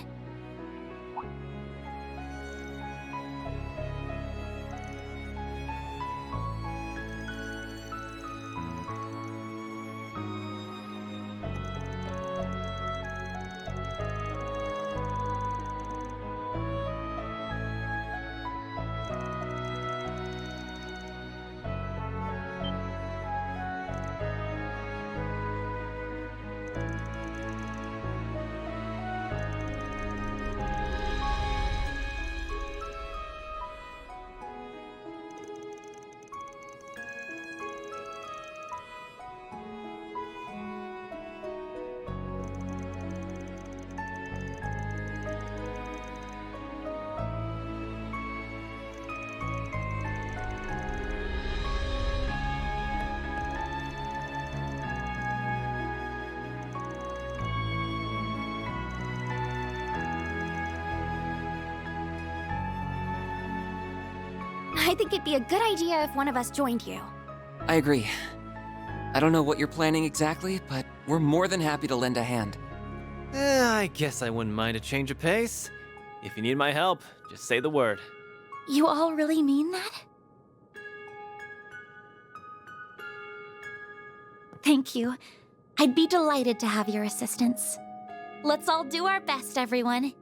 [SPEAKER 9] I think it'd be a good idea if one of us joined you.
[SPEAKER 16] I agree. I don't know what you're planning exactly, but we're more than happy to lend a hand.
[SPEAKER 13] I guess I wouldn't mind a change of pace. If you need my help, just say the word.
[SPEAKER 9] You all really mean that? Thank you. I'd be delighted to have your assistance. Let's all do our best, everyone.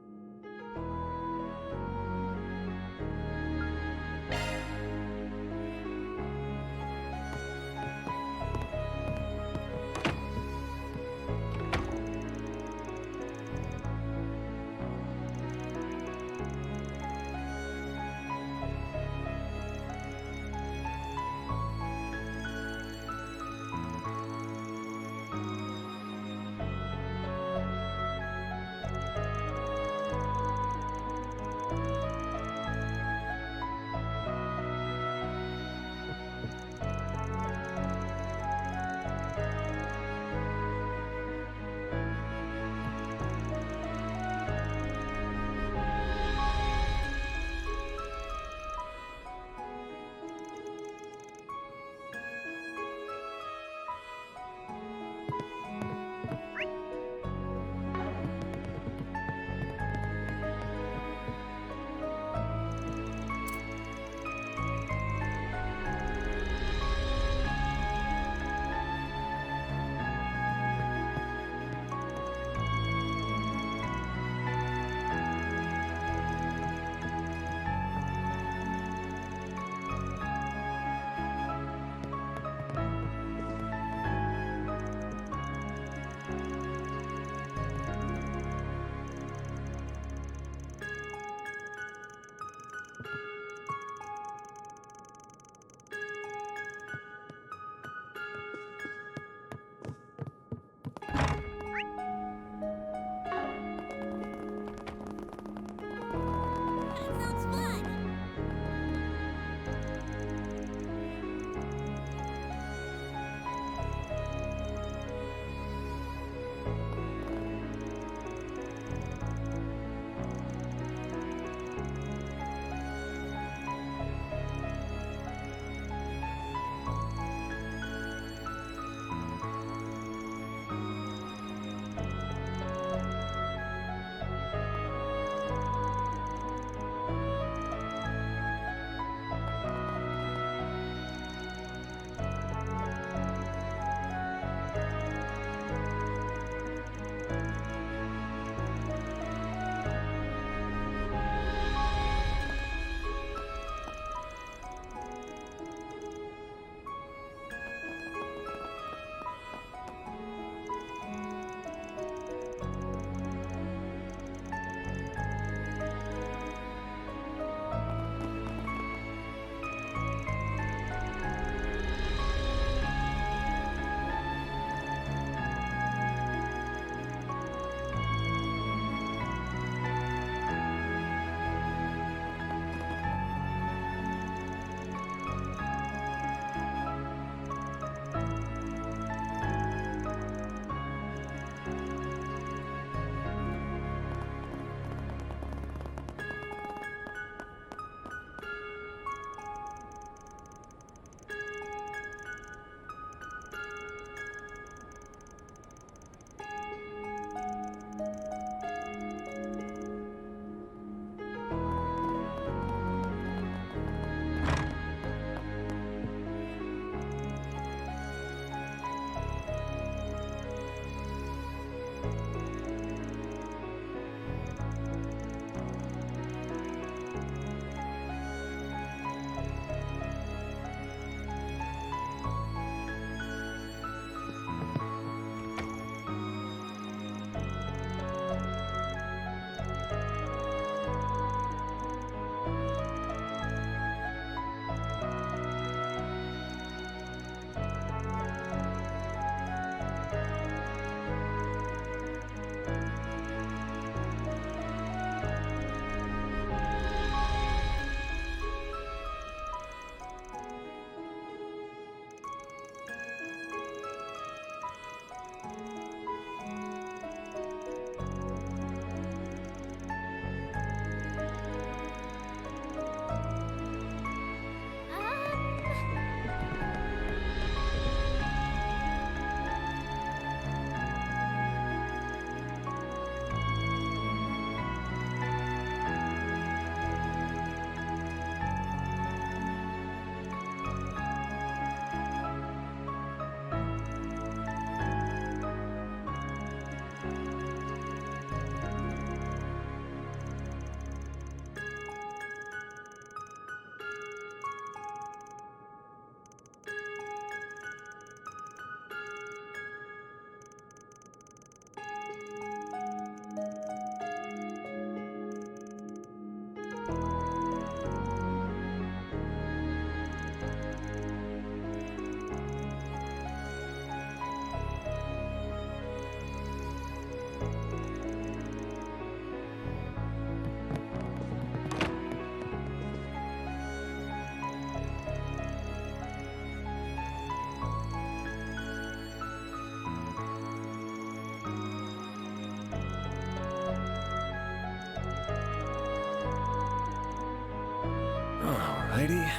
[SPEAKER 14] Alrighty.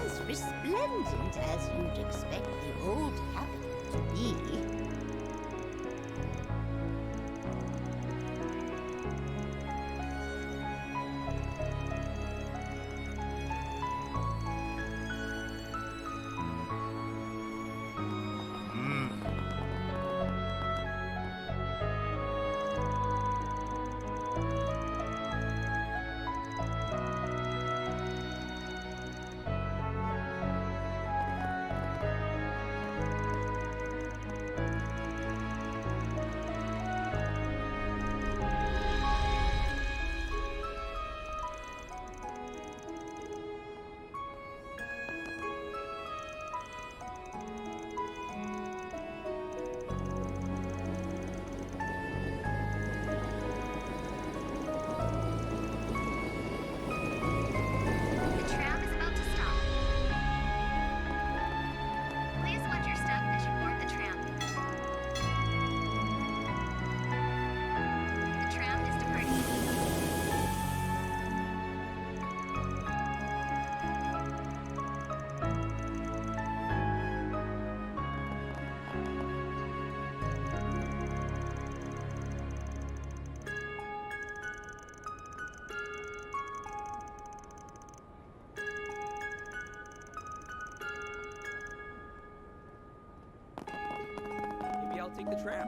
[SPEAKER 19] As resplendent as you'd expect the old capital to be.
[SPEAKER 14] Maybe I'll take the tram.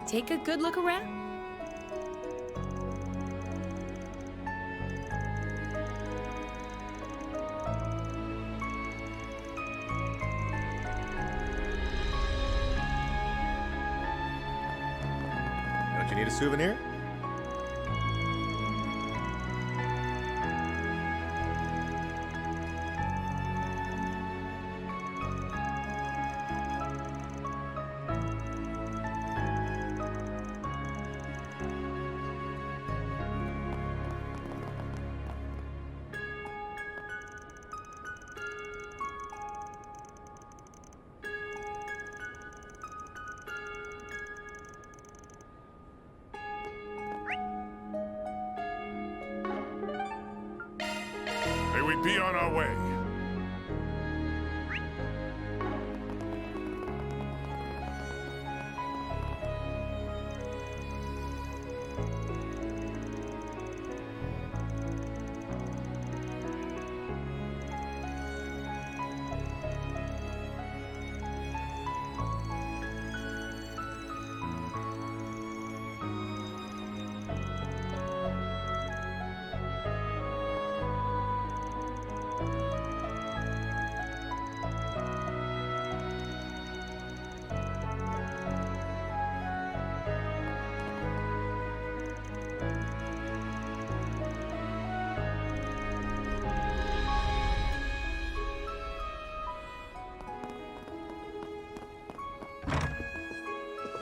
[SPEAKER 5] Take a good look around.
[SPEAKER 20] Don't you need a souvenir?
[SPEAKER 10] we be on our way?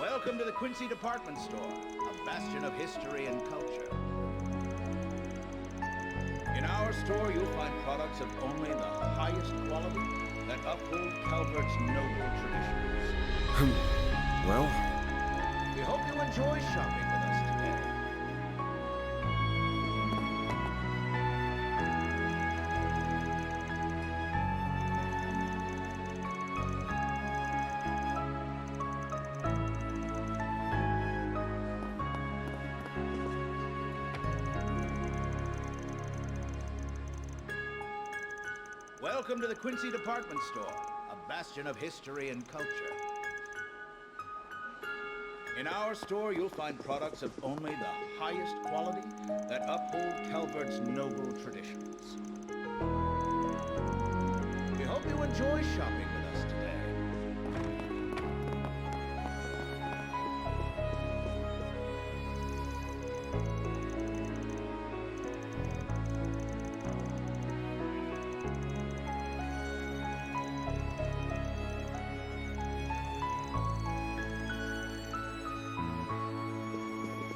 [SPEAKER 21] Welcome to the Quincy Department Store, a bastion of history and culture. In our store, you'll find products of only the highest quality that uphold Calvert's noble traditions.
[SPEAKER 14] Well,
[SPEAKER 21] We hope you enjoy shopping with us today. Welcome to the Quincy Department Store, a bastion of history and culture. In our store, you'll find products of only the highest quality that uphold Calvert's noble traditions. We hope you enjoy shopping with us today.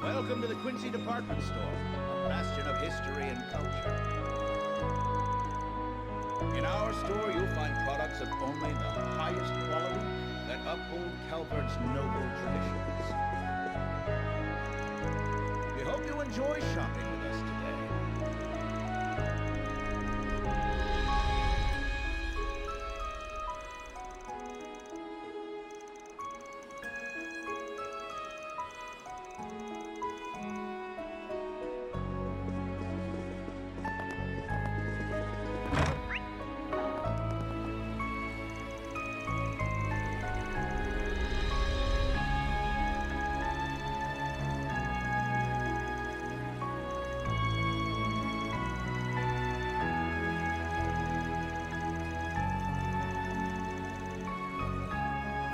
[SPEAKER 21] Welcome to the Quincy Department Store, a bastion of history and culture. In our store, you'll find products of only the highest quality that uphold Calvert's noble traditions. We hope you enjoy shopping with us today.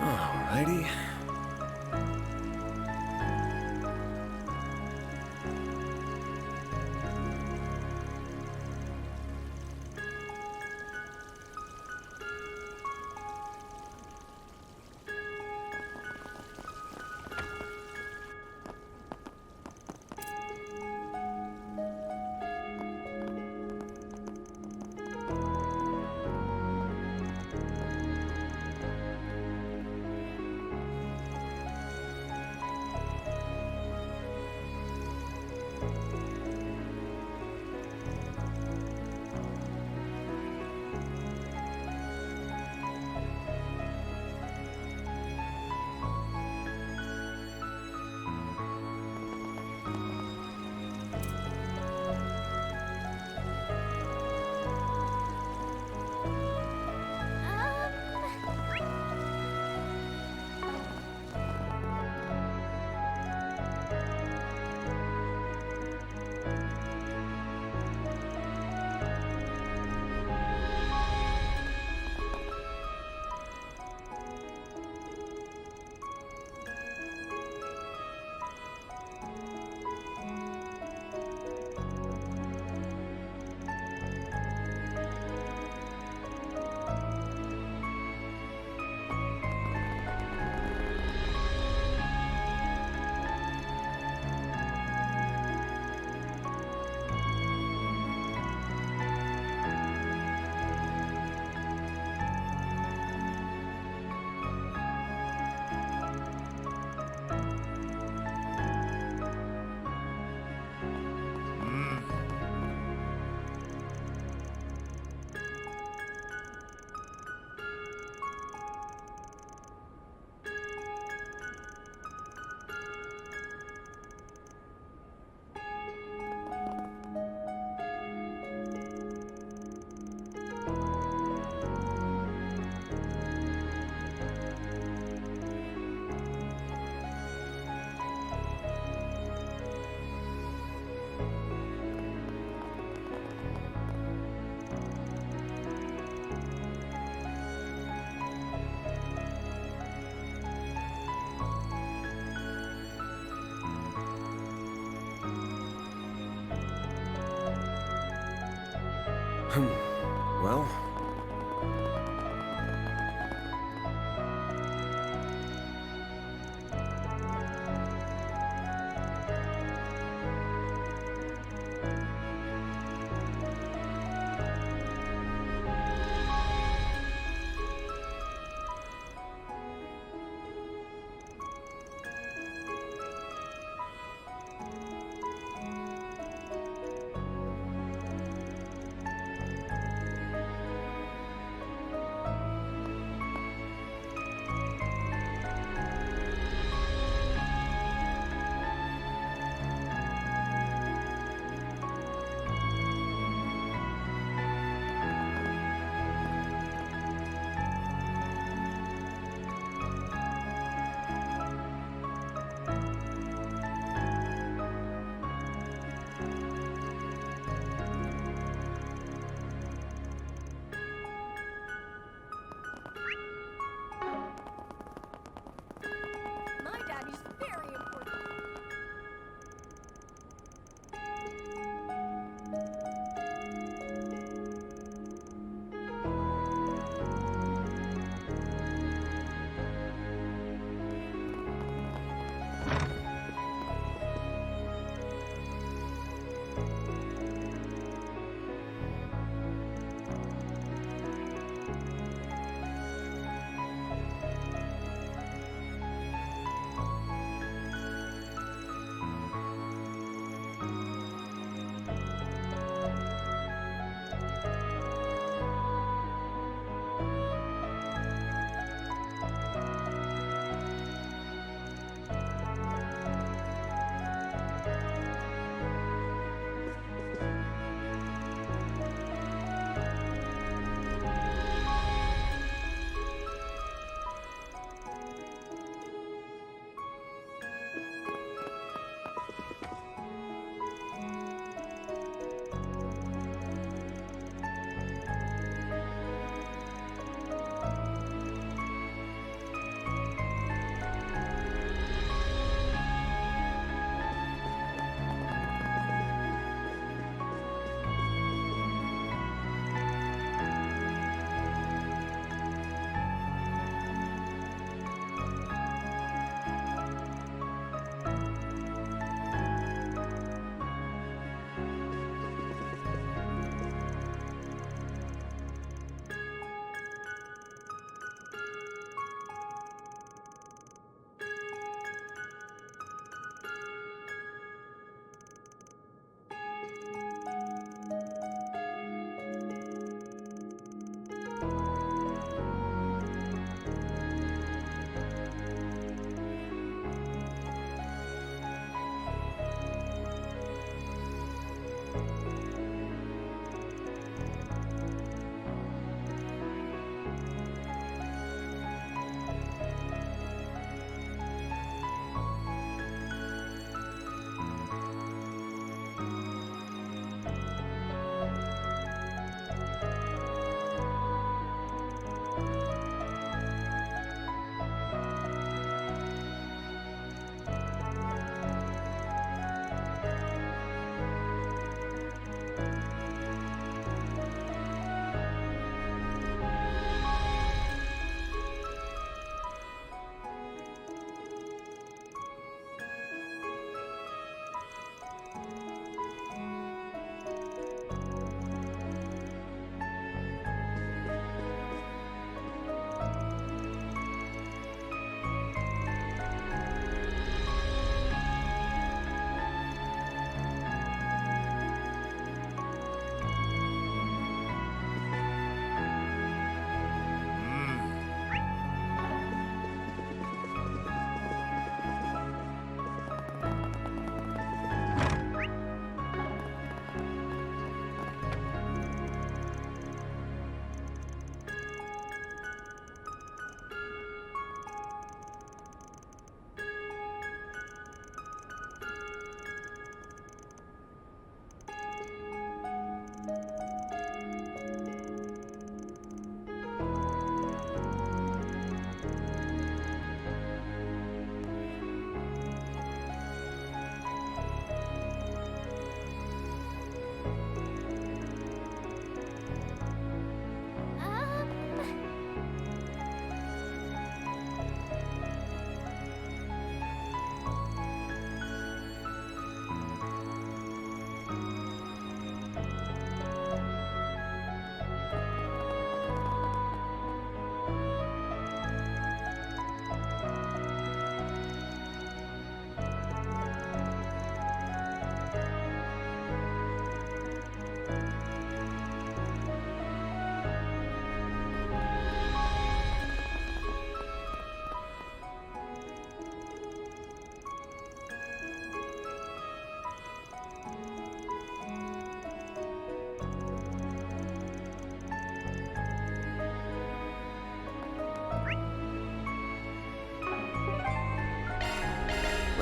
[SPEAKER 14] Alrighty. Well...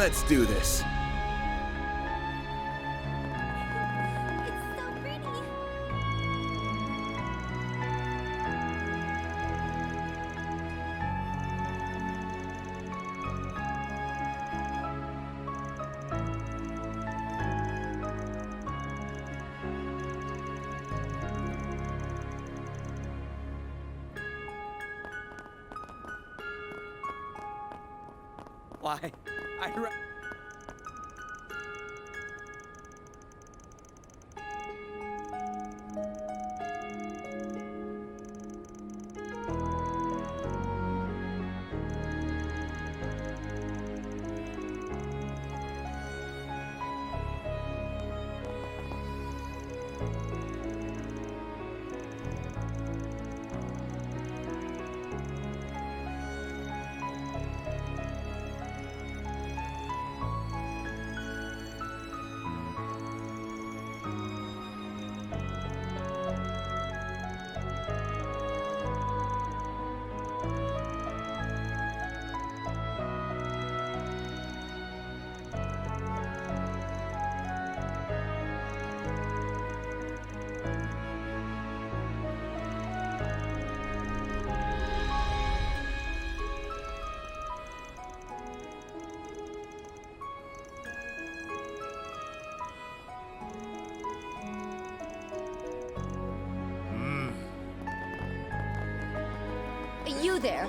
[SPEAKER 14] Let's do this.
[SPEAKER 6] Why,
[SPEAKER 4] You there.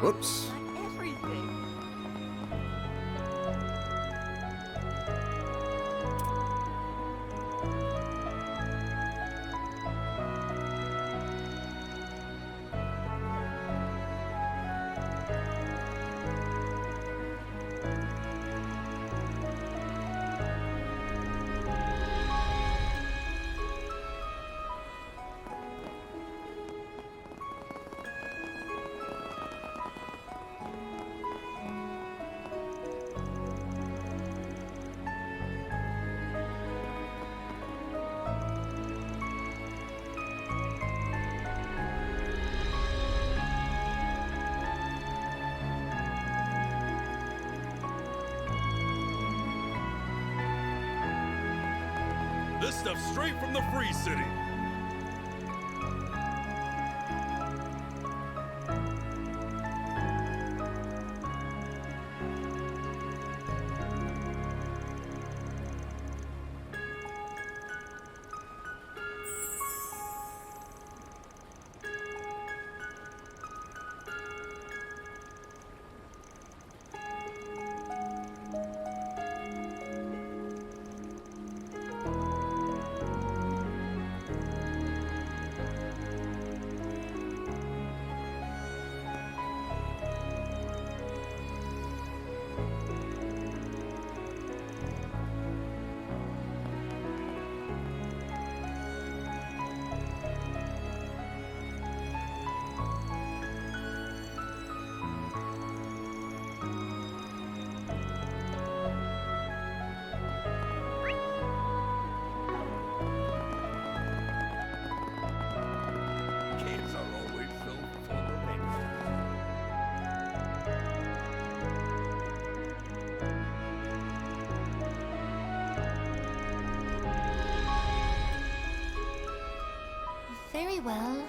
[SPEAKER 14] Whoops.
[SPEAKER 3] This stuff's straight from the Free City.
[SPEAKER 2] Very well.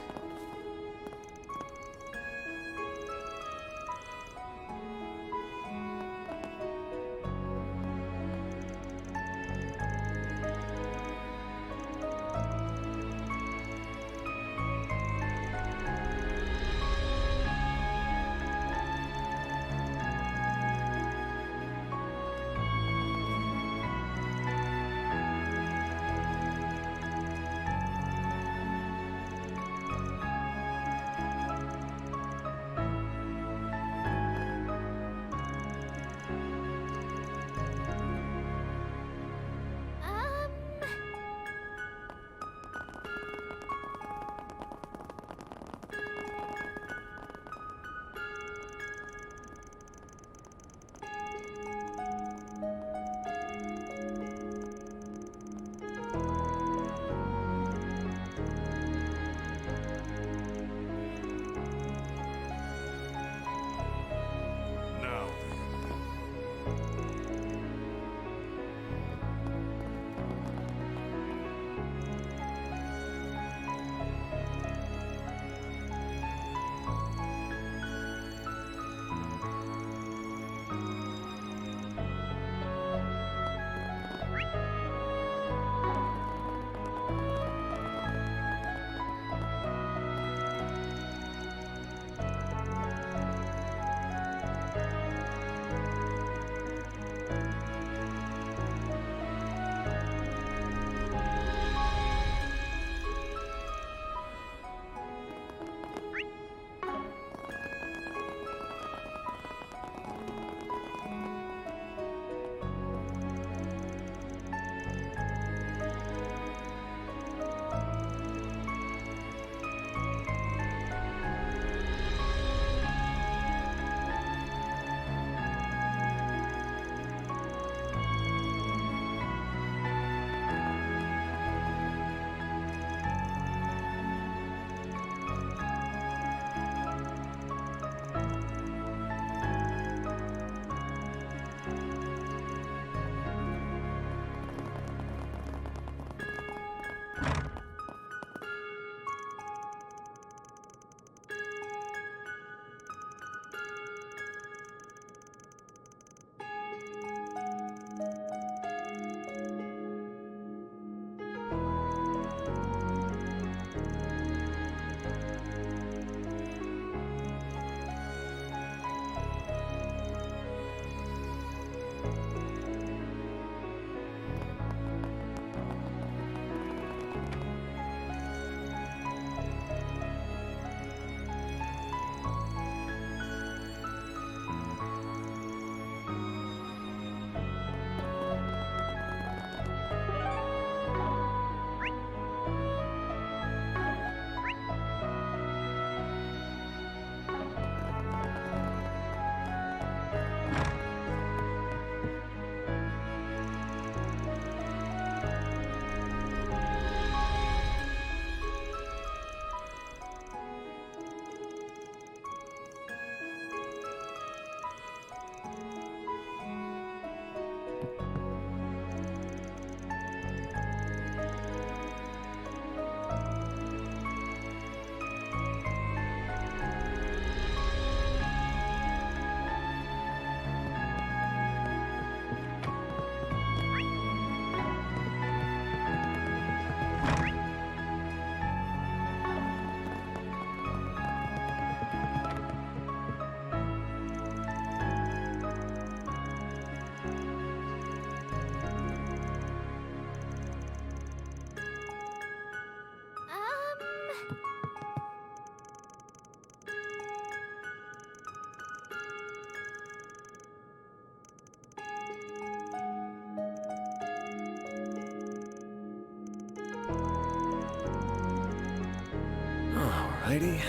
[SPEAKER 14] Alrighty.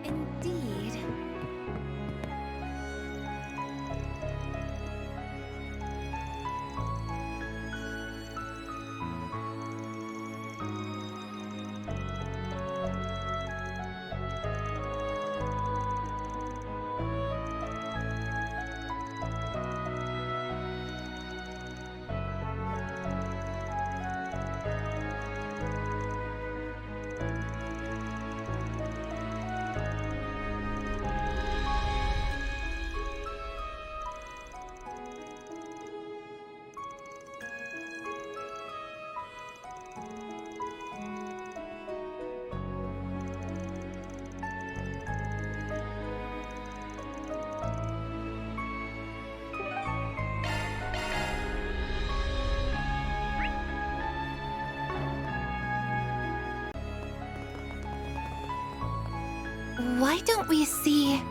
[SPEAKER 11] Indeed.
[SPEAKER 5] Why don't we see...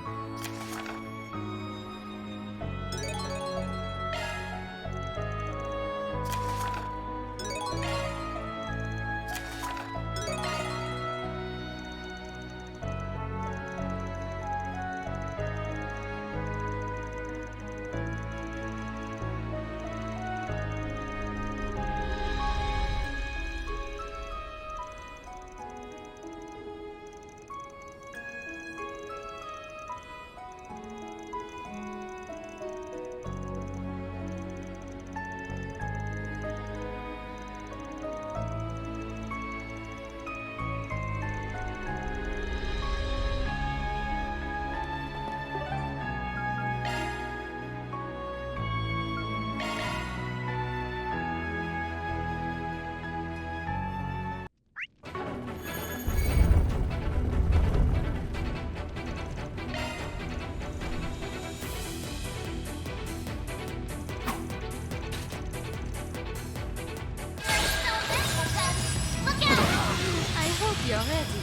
[SPEAKER 9] You're ready.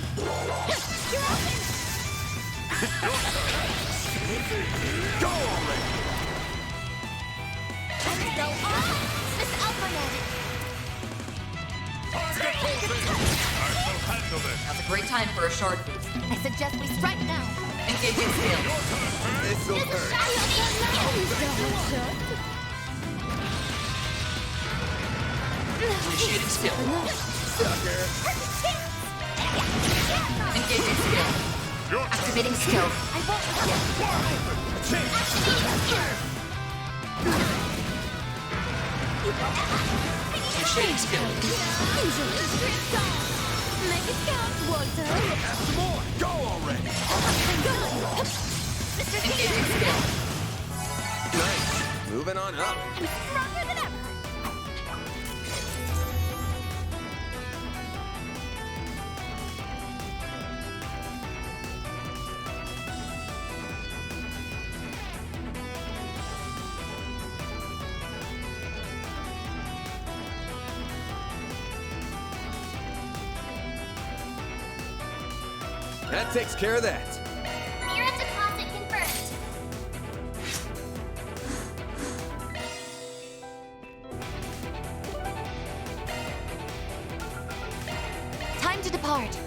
[SPEAKER 3] Go already!
[SPEAKER 9] Let's go on! This Alphanet!
[SPEAKER 3] I shall handle this!
[SPEAKER 1] Now's a great time for a short boost.
[SPEAKER 9] I suggest we strike now.
[SPEAKER 1] Engaging skill.
[SPEAKER 14] This'll hurt.
[SPEAKER 1] Initiating skill.
[SPEAKER 14] Sucker.
[SPEAKER 1] Engaging skill. Activating skill. Initiating skill.
[SPEAKER 9] Make it count, Walter.
[SPEAKER 3] Some more! Go already!
[SPEAKER 1] Engaging skill.
[SPEAKER 14] Nice. Moving on up.
[SPEAKER 9] Stronger than ever.
[SPEAKER 14] That takes care of that.
[SPEAKER 9] Mirror deposit confirmed.
[SPEAKER 5] Time to depart.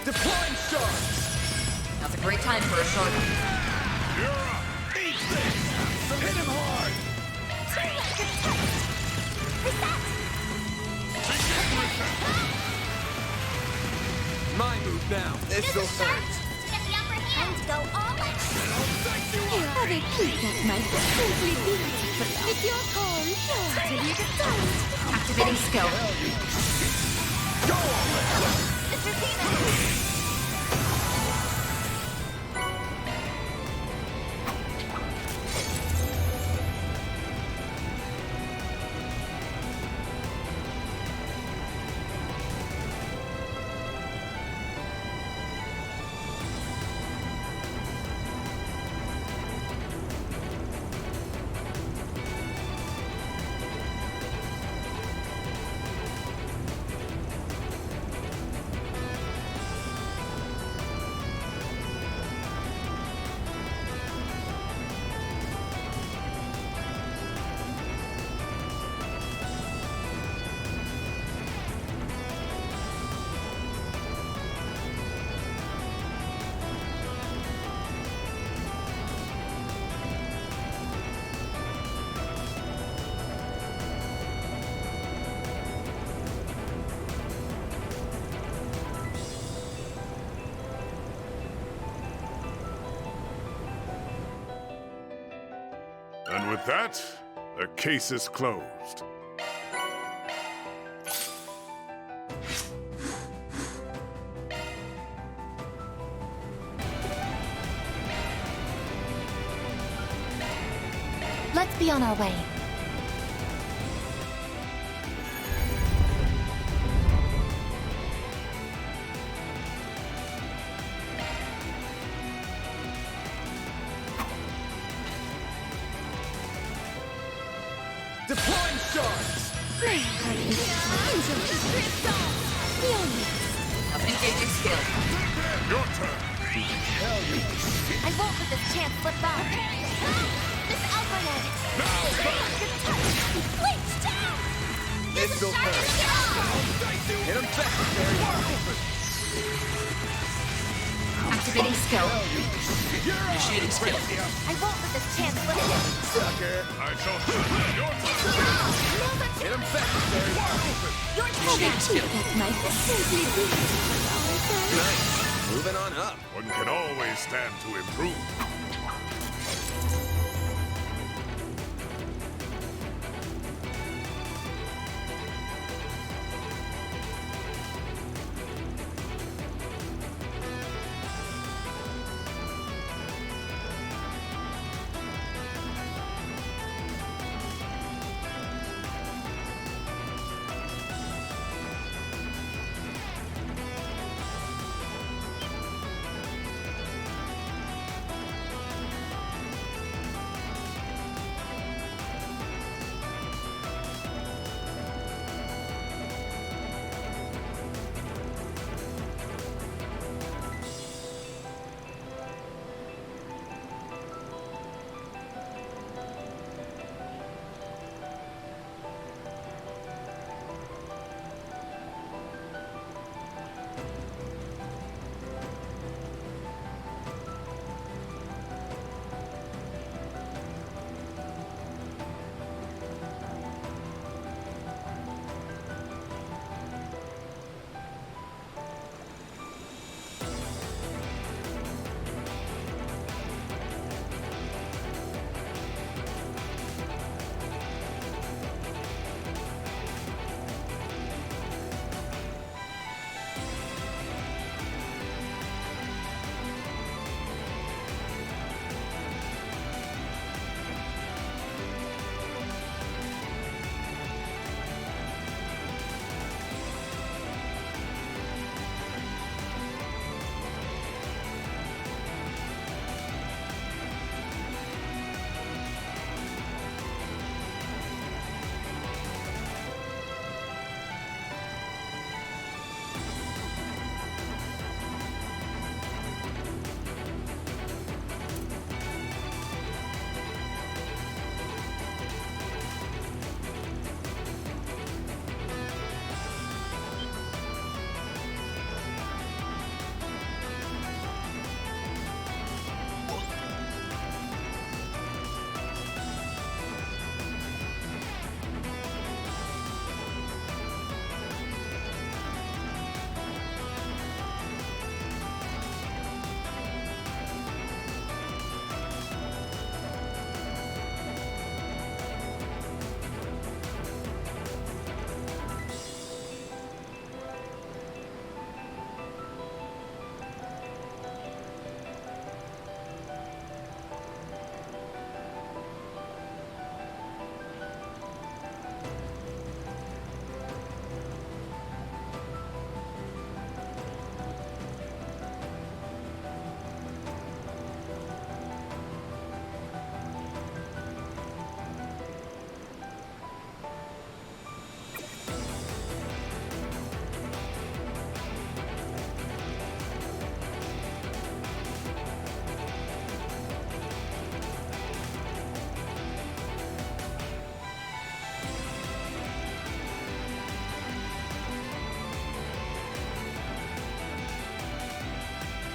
[SPEAKER 14] Deploying sharks!
[SPEAKER 1] Now's a great time for a short boost.
[SPEAKER 3] You're up! Eat this! Hit him hard!
[SPEAKER 14] My move now. This'll hurt.
[SPEAKER 9] Get the upper hand. And go all in.
[SPEAKER 4] You have a peek at my simply beautiful. With your calm, till you get done.
[SPEAKER 1] Activating skill.
[SPEAKER 3] Go already!
[SPEAKER 9] Mr. Peanut.
[SPEAKER 10] And with that, the case is closed.
[SPEAKER 5] Let's be on our way.
[SPEAKER 3] Deploying shards!
[SPEAKER 1] Engaging skill.
[SPEAKER 10] Your turn.
[SPEAKER 9] I won't let this chance slip by. This Alphanet! Bleach down! Use a shining
[SPEAKER 14] Hit him back,
[SPEAKER 1] Activating skill. Initiating skill.
[SPEAKER 9] I won't let this chance slip by.
[SPEAKER 3] Sucker!
[SPEAKER 10] I shall shoot your turn.
[SPEAKER 14] Hit him back,
[SPEAKER 9] Your turn!
[SPEAKER 14] Nice. Moving on up.
[SPEAKER 10] One can always stand to improve.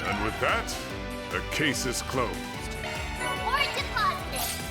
[SPEAKER 10] And with that, the case is closed.
[SPEAKER 9] Or deposited.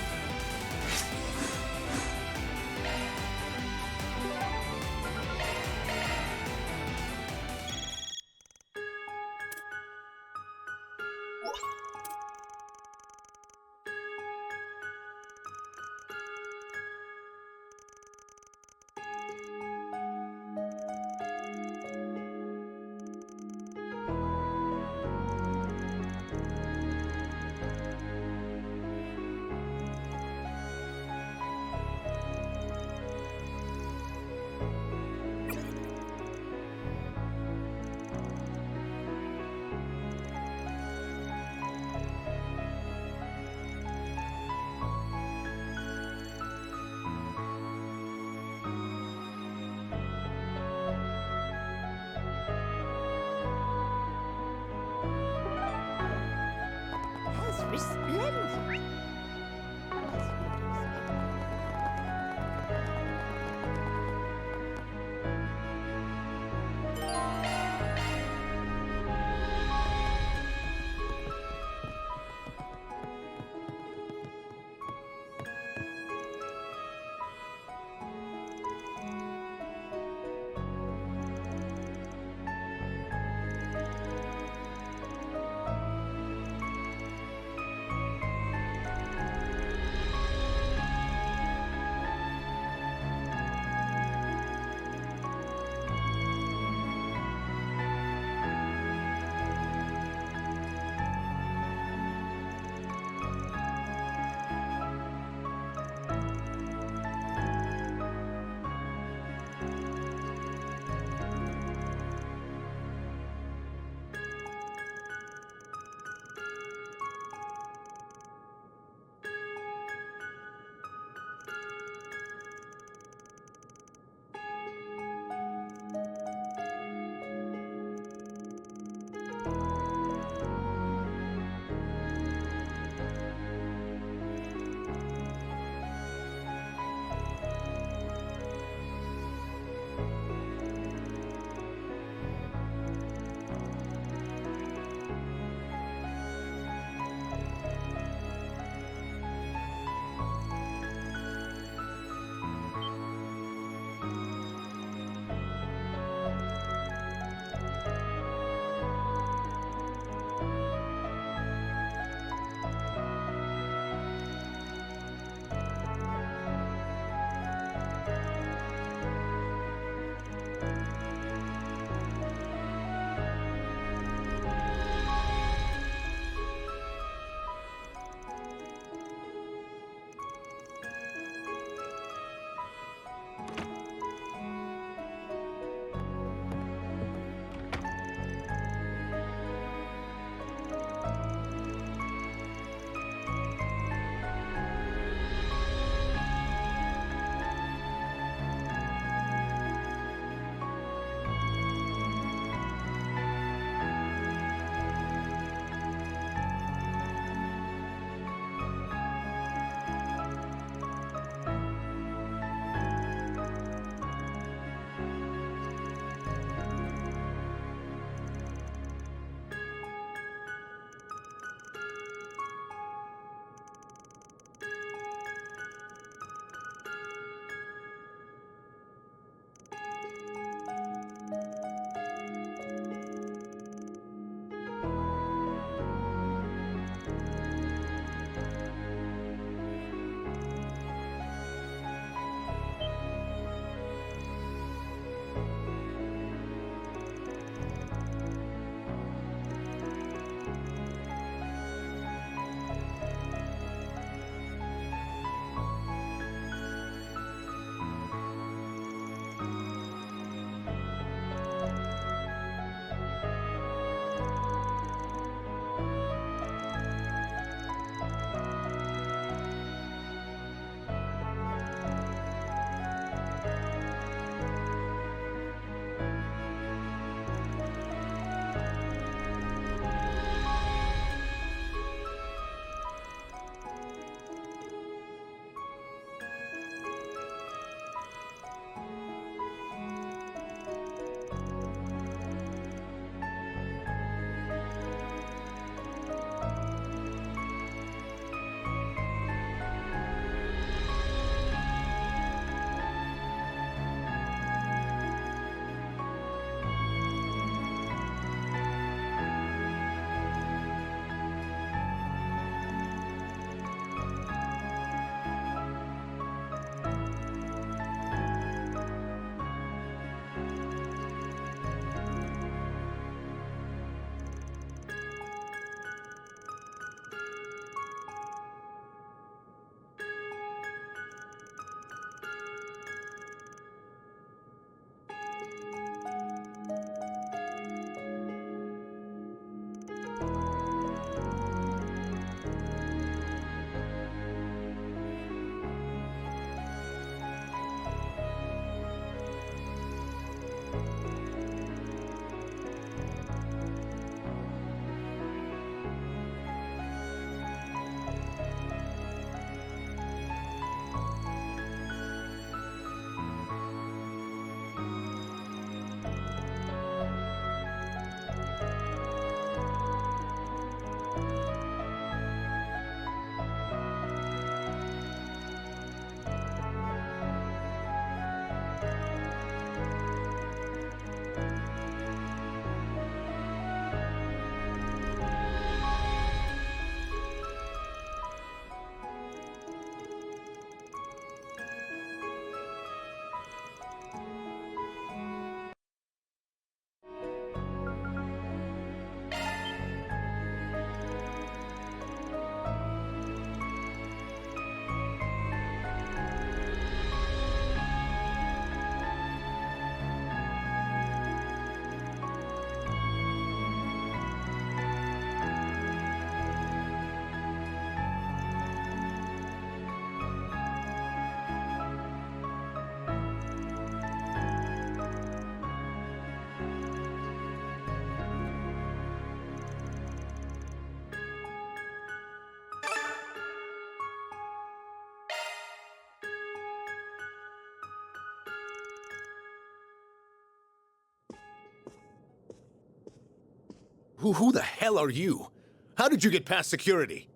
[SPEAKER 3] Who the hell are you? How did you get past security?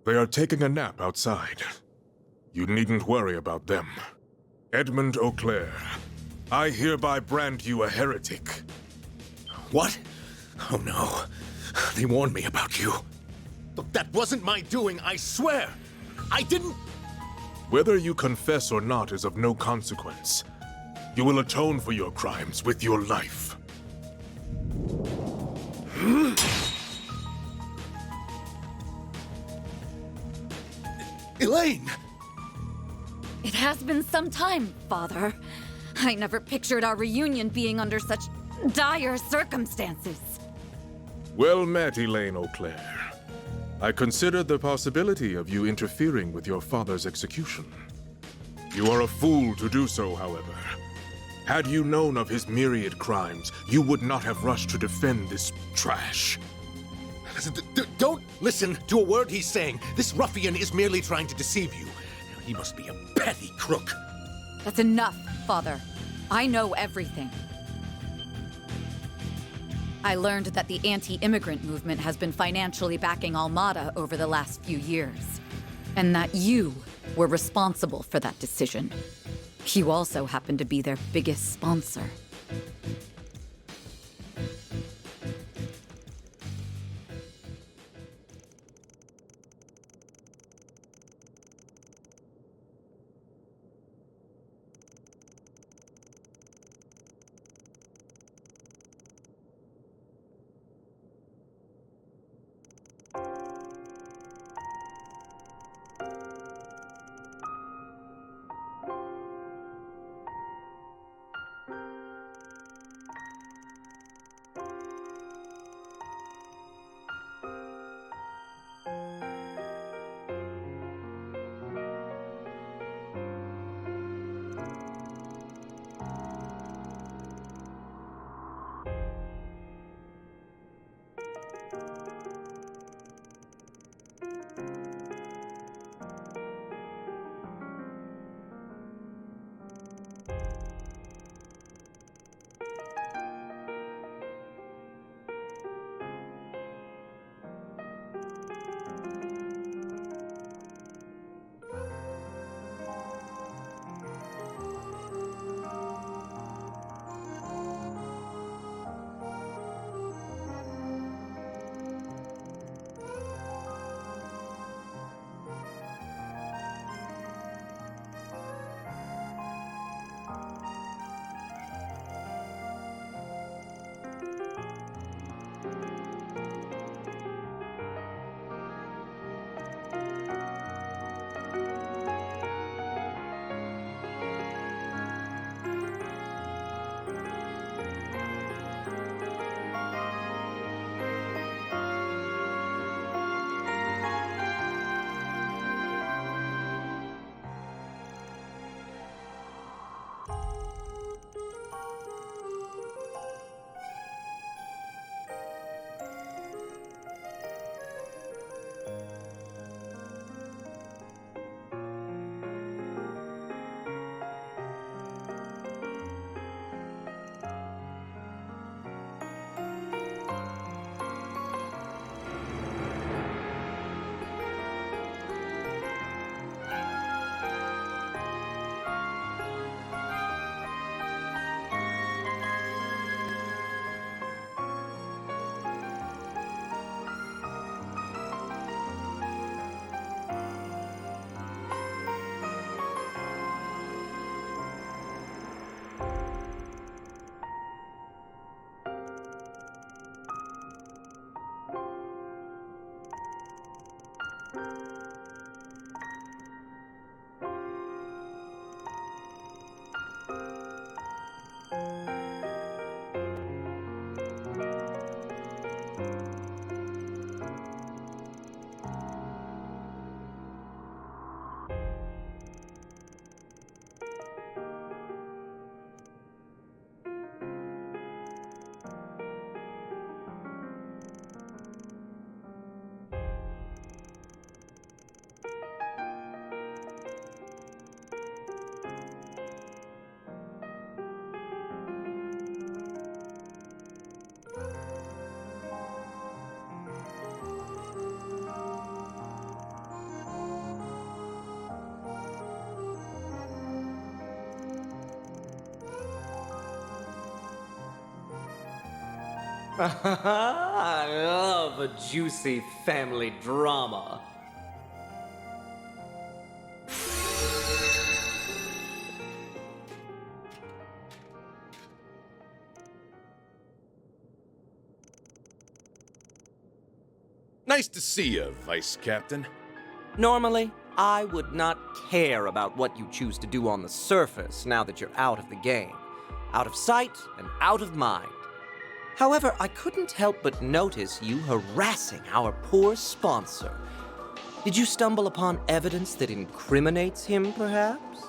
[SPEAKER 10] They are taking a nap outside. You needn't worry about them. Edmund Auclair, I hereby brand you a heretic.
[SPEAKER 3] What? Oh no. They warned me about you. Look, that wasn't my doing, I swear! I didn't...
[SPEAKER 10] Whether you confess or not is of no consequence. You will atone for your crimes with your life.
[SPEAKER 3] Elaine!
[SPEAKER 7] It has been some time, Father. I never pictured our reunion being under such dire circumstances.
[SPEAKER 10] Well met, Elaine Auclair. I considered the possibility of you interfering with your father's execution. You are a fool to do so, however. Had you known of his myriad crimes, you would not have rushed to defend this trash.
[SPEAKER 3] Don't listen to a word he's saying. This ruffian is merely trying to deceive you. He must be a petty crook.
[SPEAKER 7] That's enough, Father. I know everything. I learned that the anti-immigrant movement has been financially backing Almada over the last few years, and that you were responsible for that decision. You also happen to be their biggest sponsor.
[SPEAKER 12] I love a juicy family drama.
[SPEAKER 22] Nice to see you, Vice Captain.
[SPEAKER 12] Normally, I would not care about what you choose to do on the surface now that you're out of the game. Out of sight and out of mind. However, I couldn't help but notice you harassing our poor sponsor. Did you stumble upon evidence that incriminates him, perhaps?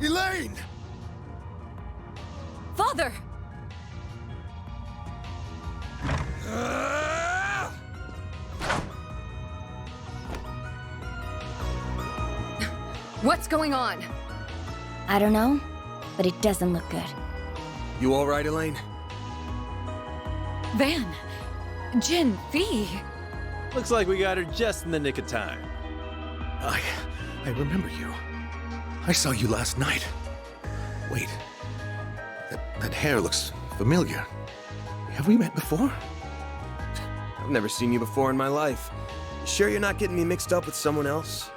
[SPEAKER 3] Elaine!
[SPEAKER 5] Father!
[SPEAKER 4] What's going on?
[SPEAKER 11] I don't know, but it doesn't look good.
[SPEAKER 14] You all right, Elaine?
[SPEAKER 5] Van! Jin, V!
[SPEAKER 13] Looks like we got her just in the nick of time.
[SPEAKER 3] I remember you. I saw you last night. Wait. That hair looks familiar. Have we met before?
[SPEAKER 14] I've never seen you before in my life. You sure you're not getting me mixed up with someone else?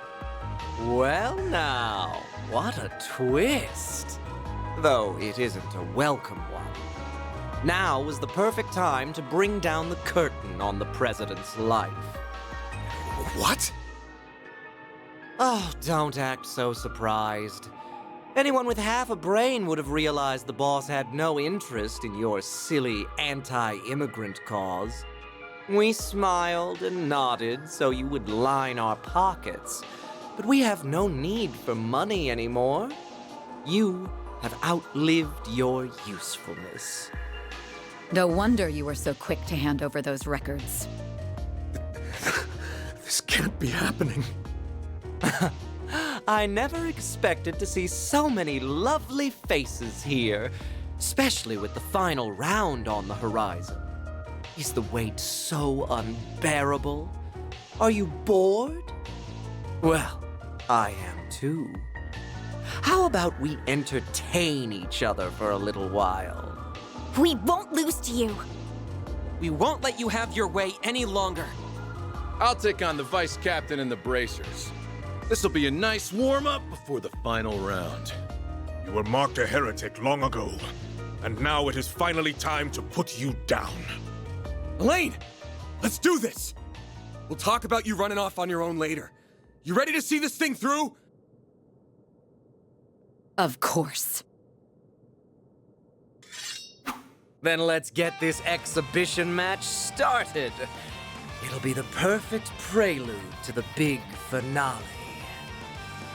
[SPEAKER 12] Well now, what a twist. Though it isn't a welcome one. Now is the perfect time to bring down the curtain on the President's life.
[SPEAKER 3] What?
[SPEAKER 12] Oh, don't act so surprised. Anyone with half a brain would have realized the boss had no interest in your silly anti-immigrant cause. We smiled and nodded so you would line our pockets, but we have no need for money anymore. You have outlived your usefulness.
[SPEAKER 7] No wonder you were so quick to hand over those records.
[SPEAKER 3] This can't be happening.
[SPEAKER 12] I never expected to see so many lovely faces here, especially with the final round on the horizon. Is the wait so unbearable? Are you bored? Well, I am too. How about we entertain each other for a little while?
[SPEAKER 11] We won't lose to you.
[SPEAKER 16] We won't let you have your way any longer.
[SPEAKER 22] I'll take on the Vice Captain and the Bracers. This'll be a nice warm-up before the final round.
[SPEAKER 23] You were marked a heretic long ago, and now it is finally time to put you down.
[SPEAKER 14] Elaine! Let's do this! We'll talk about you running off on your own later. You ready to see this thing through?
[SPEAKER 7] Of course.
[SPEAKER 12] Then let's get this exhibition match started. It'll be the perfect prelude to the big finale.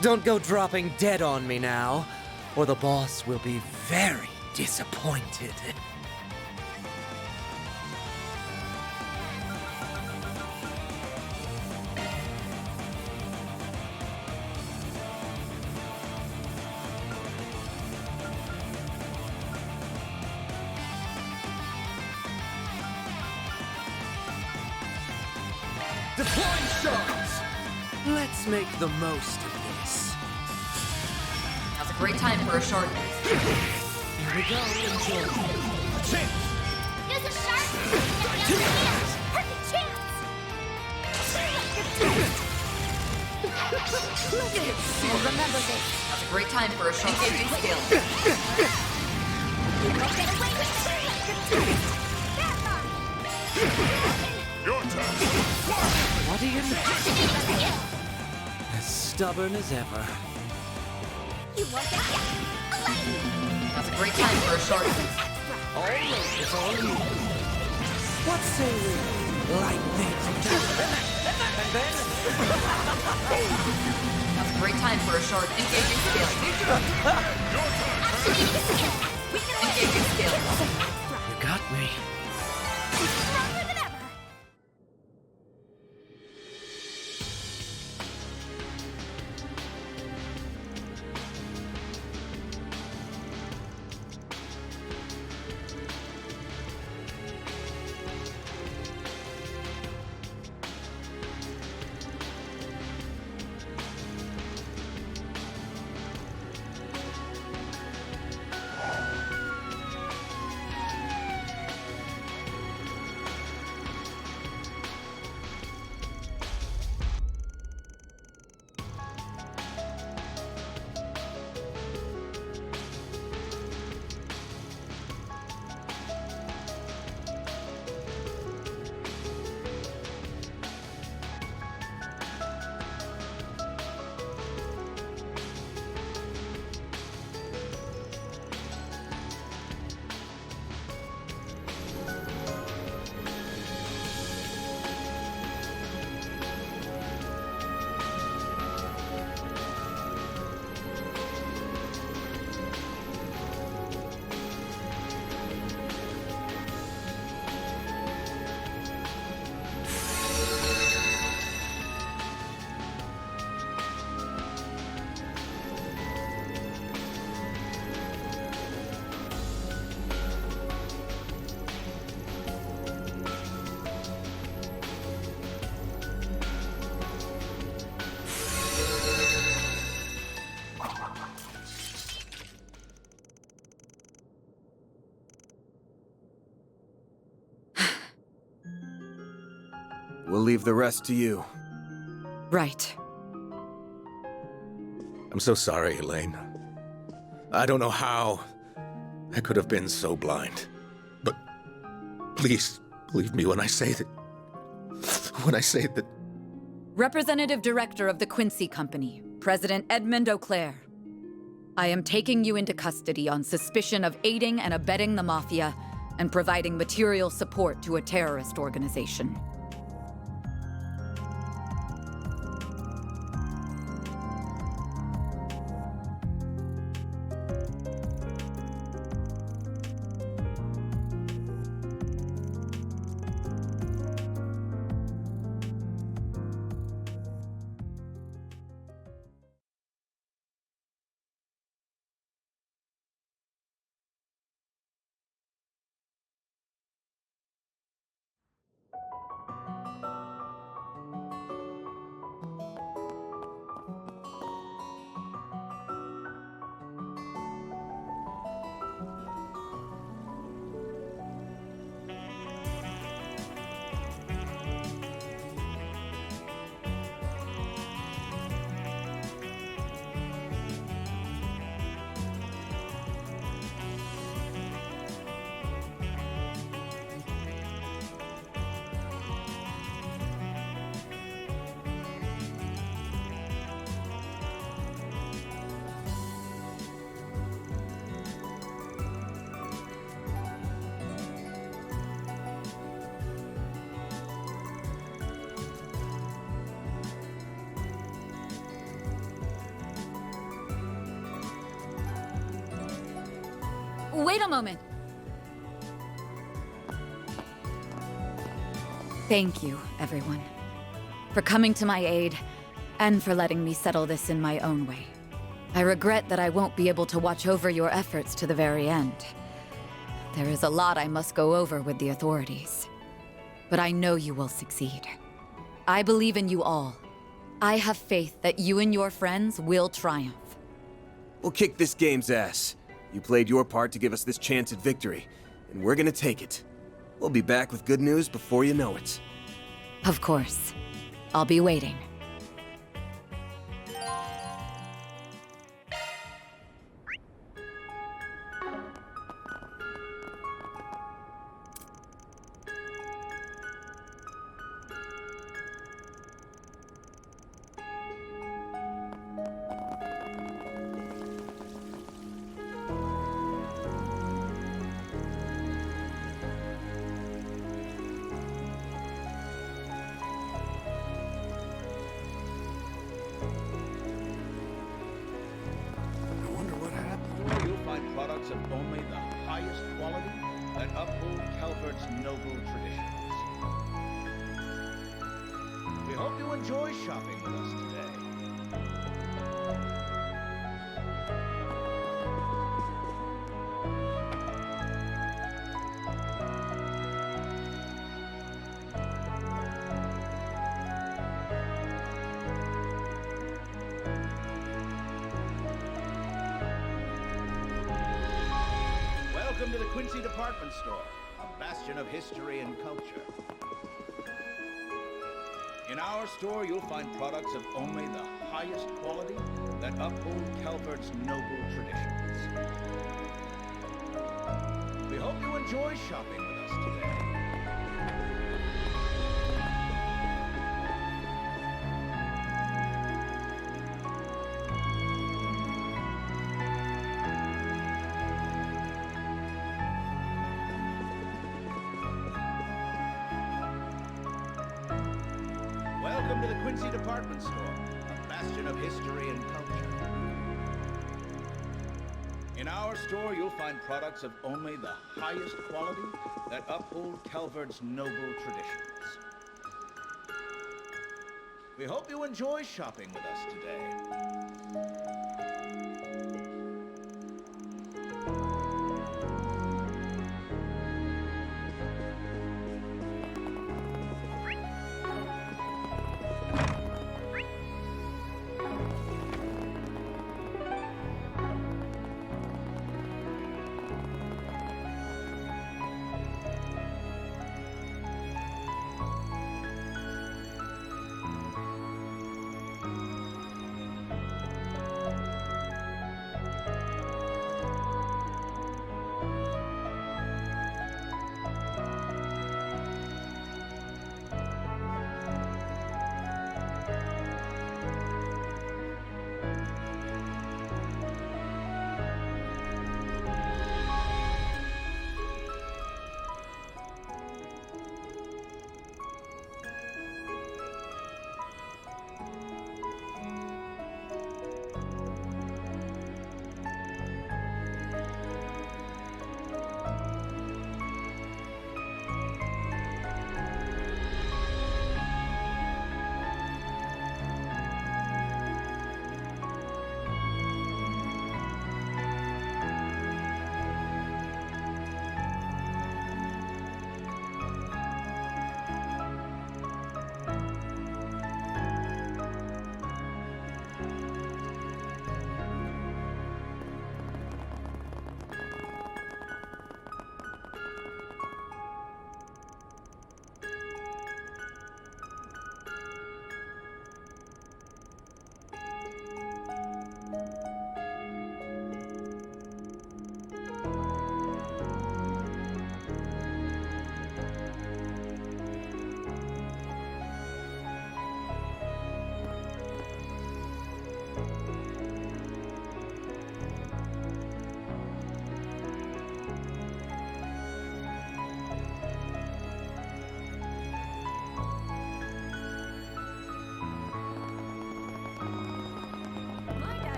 [SPEAKER 12] Don't go dropping dead on me now, or the boss will be very disappointed.
[SPEAKER 14] Deploying shards!
[SPEAKER 12] Let's make the most of this.
[SPEAKER 7] That's a great time for a short.
[SPEAKER 12] Here we go, enjoy.
[SPEAKER 9] Use a shark! Perfect chance!
[SPEAKER 7] And remember this. Now's a great time for a short engaging skill.
[SPEAKER 9] You won't get away with it!
[SPEAKER 10] Your turn!
[SPEAKER 12] What do you know? As stubborn as ever.
[SPEAKER 9] You won't get away!
[SPEAKER 7] Now's a great time for a short.
[SPEAKER 12] It's all you. What say we light things and then...
[SPEAKER 7] Now's a great time for a short engaging skill. Engaging skill.
[SPEAKER 12] You got me.
[SPEAKER 9] Stronger than ever!
[SPEAKER 14] We'll leave the rest to you.
[SPEAKER 7] Right.
[SPEAKER 3] I'm so sorry, Elaine. I don't know how I could have been so blind. But please believe me when I say that...
[SPEAKER 7] Representative Director of the Quincy Company, President Edmund Auclair. I am taking you into custody on suspicion of aiding and abetting the Mafia and providing material support to a terrorist organization. Wait a moment. Thank you, everyone, for coming to my aid and for letting me settle this in my own way. I regret that I won't be able to watch over your efforts to the very end. There is a lot I must go over with the authorities, but I know you will succeed. I believe in you all. I have faith that you and your friends will triumph.
[SPEAKER 14] We'll kick this game's ass. You played your part to give us this chance at victory, and we're gonna take it. We'll be back with good news before you know it.
[SPEAKER 7] Of course. I'll be waiting.
[SPEAKER 21] Calvert's noble traditions. We hope you enjoy shopping with us today. Welcome to the Quincy Department Store, a bastion of history and culture. In our store, you'll find products of only the highest quality that uphold Calvert's noble traditions. We hope you enjoy shopping with us today. Welcome to the Quincy Department Store, a bastion of history and culture. In our store, you'll find products of only the highest quality that uphold Calvert's noble traditions. We hope you enjoy shopping with us today.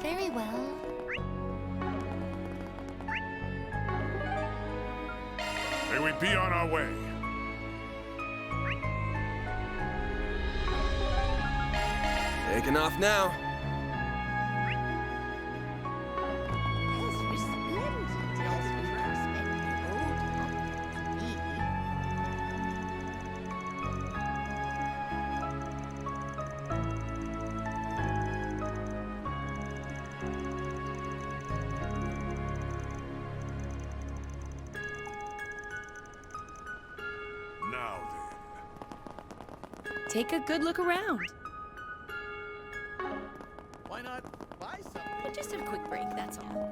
[SPEAKER 2] Very well.
[SPEAKER 10] May we be on our way.
[SPEAKER 14] Taking off now.
[SPEAKER 19] As resplendent as you expect the old habit to be.
[SPEAKER 10] Now
[SPEAKER 4] Take a good look around.
[SPEAKER 21] Why not buy something?
[SPEAKER 4] Just a quick break, that's all.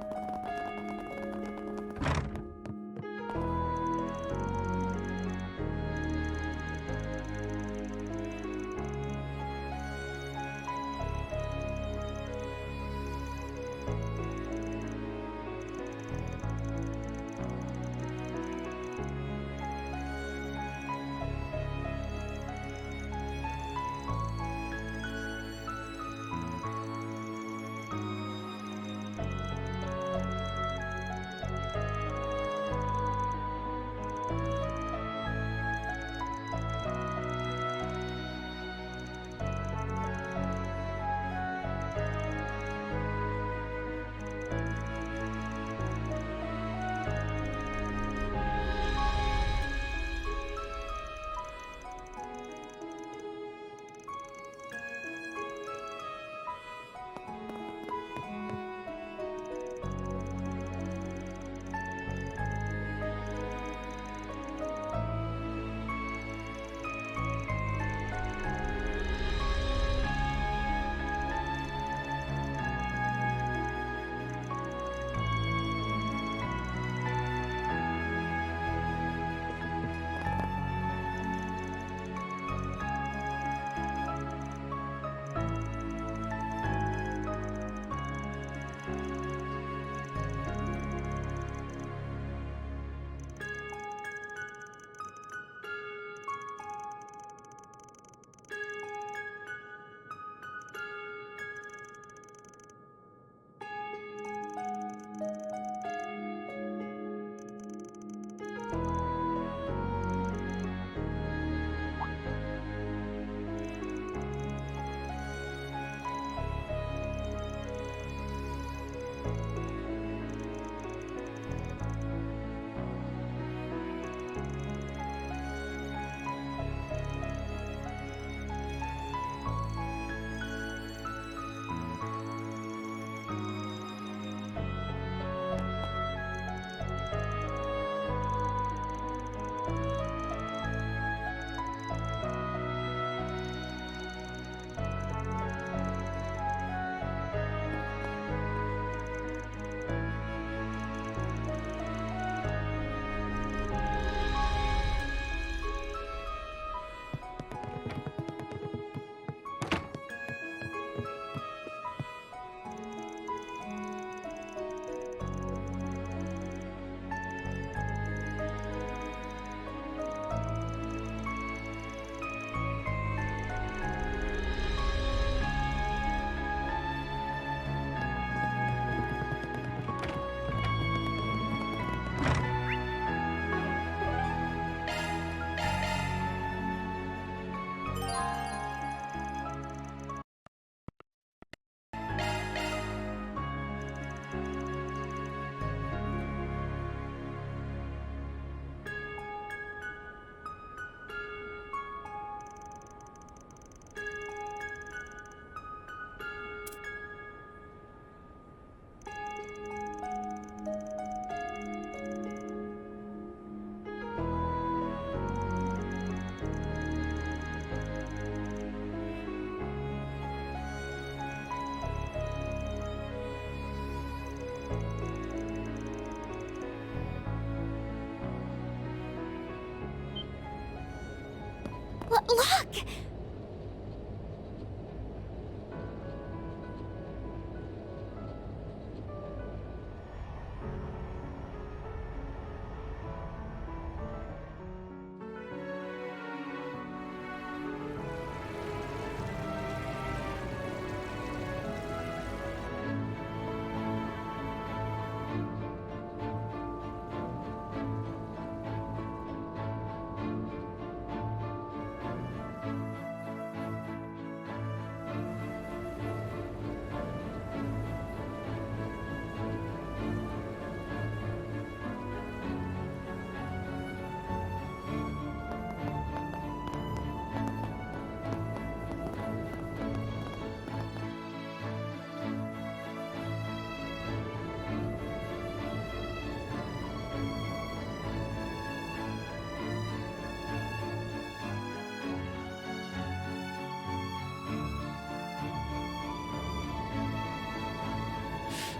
[SPEAKER 9] Look!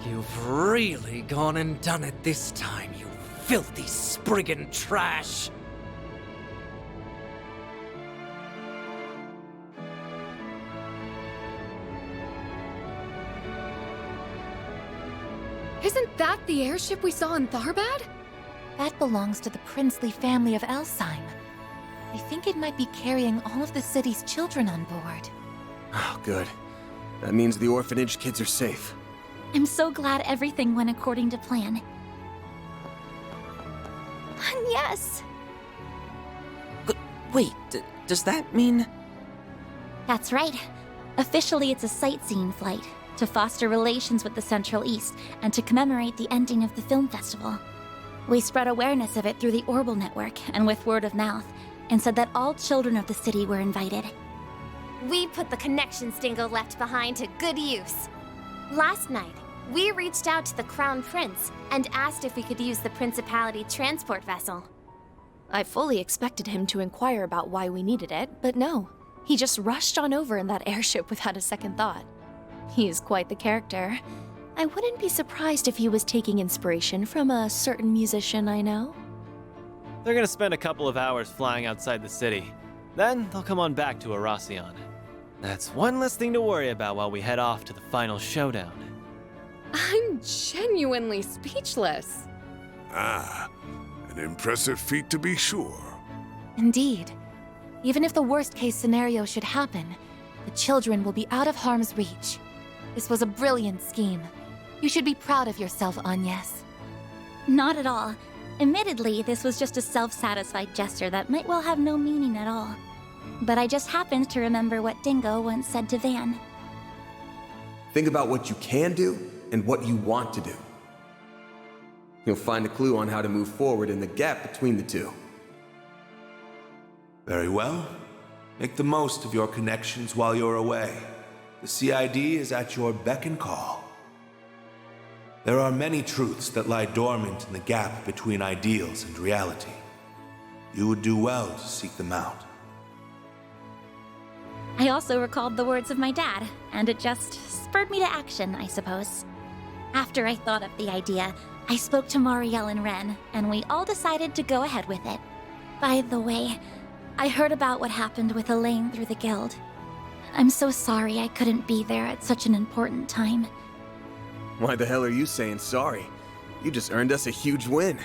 [SPEAKER 12] You've really gone and done it this time, you filthy Spriggan trash!
[SPEAKER 4] Isn't that the airship we saw in Tharbad?
[SPEAKER 5] That belongs to the princely family of Elsheim. I think it might be carrying all of the city's children on board.
[SPEAKER 14] Oh, good. That means the orphanage kids are safe.
[SPEAKER 9] I'm so glad everything went according to plan. And yes!
[SPEAKER 6] Wait, does that mean...
[SPEAKER 9] That's right. Officially, it's a sightseeing flight to foster relations with the Central East and to commemorate the ending of the film festival. We spread awareness of it through the Orbital Network and with word of mouth, and said that all children of the city were invited.
[SPEAKER 8] We put the connections Dingo left behind to good use. Last night, we reached out to the Crown Prince and asked if we could use the Principality transport vessel.
[SPEAKER 15] I fully expected him to inquire about why we needed it, but no. He just rushed on over in that airship without a second thought. He is quite the character. I wouldn't be surprised if he was taking inspiration from a certain musician I know.
[SPEAKER 13] They're gonna spend a couple of hours flying outside the city. Then they'll come on back to Erasion. That's one less thing to worry about while we head off to the final showdown.
[SPEAKER 4] I'm genuinely speechless.
[SPEAKER 10] Ah, an impressive feat to be sure.
[SPEAKER 5] Indeed. Even if the worst-case scenario should happen, the children will be out of harm's reach. This was a brilliant scheme. You should be proud of yourself, Agnes.
[SPEAKER 9] Not at all. Admittedly, this was just a self-satisfied gesture that might well have no meaning at all. But I just happened to remember what Dingo once said to Van.
[SPEAKER 14] Think about what you can do and what you want to do. You'll find a clue on how to move forward in the gap between the two.
[SPEAKER 17] Very well. Make the most of your connections while you're away. The CID is at your beck and call. There are many truths that lie dormant in the gap between ideals and reality. You would do well to seek them out.
[SPEAKER 9] I also recalled the words of my dad, and it just spurred me to action, I suppose. After I thought up the idea, I spoke to Marielle and Ren, and we all decided to go ahead with it. By the way, I heard about what happened with Elaine through the guild. I'm so sorry I couldn't be there at such an important time.
[SPEAKER 14] Why the hell are you saying sorry? You just earned us a huge win.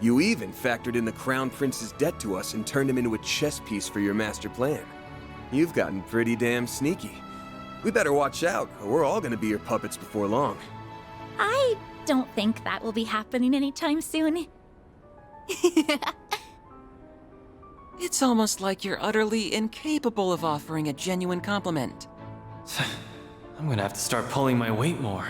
[SPEAKER 14] You even factored in the Crown Prince's debt to us and turned him into a chess piece for your master plan. You've gotten pretty damn sneaky. We better watch out, or we're all gonna be your puppets before long.
[SPEAKER 9] I don't think that will be happening anytime soon.
[SPEAKER 16] It's almost like you're utterly incapable of offering a genuine compliment.
[SPEAKER 13] I'm gonna have to start pulling my weight more.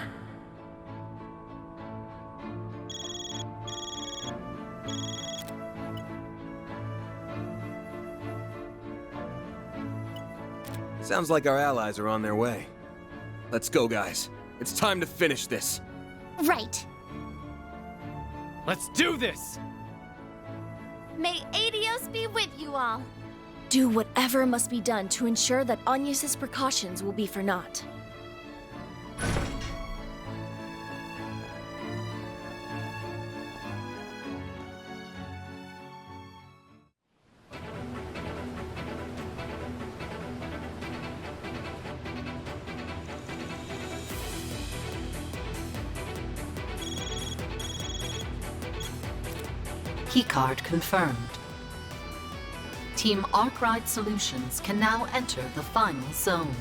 [SPEAKER 14] Sounds like our allies are on their way. Let's go, guys. It's time to finish this.
[SPEAKER 9] Right.
[SPEAKER 13] Let's do this!
[SPEAKER 8] May Adios be with you all.
[SPEAKER 15] Do whatever must be done to ensure that Agnes' precautions will be for naught.
[SPEAKER 1] Keycard confirmed. Team Arkwright Solutions can now enter the final zone.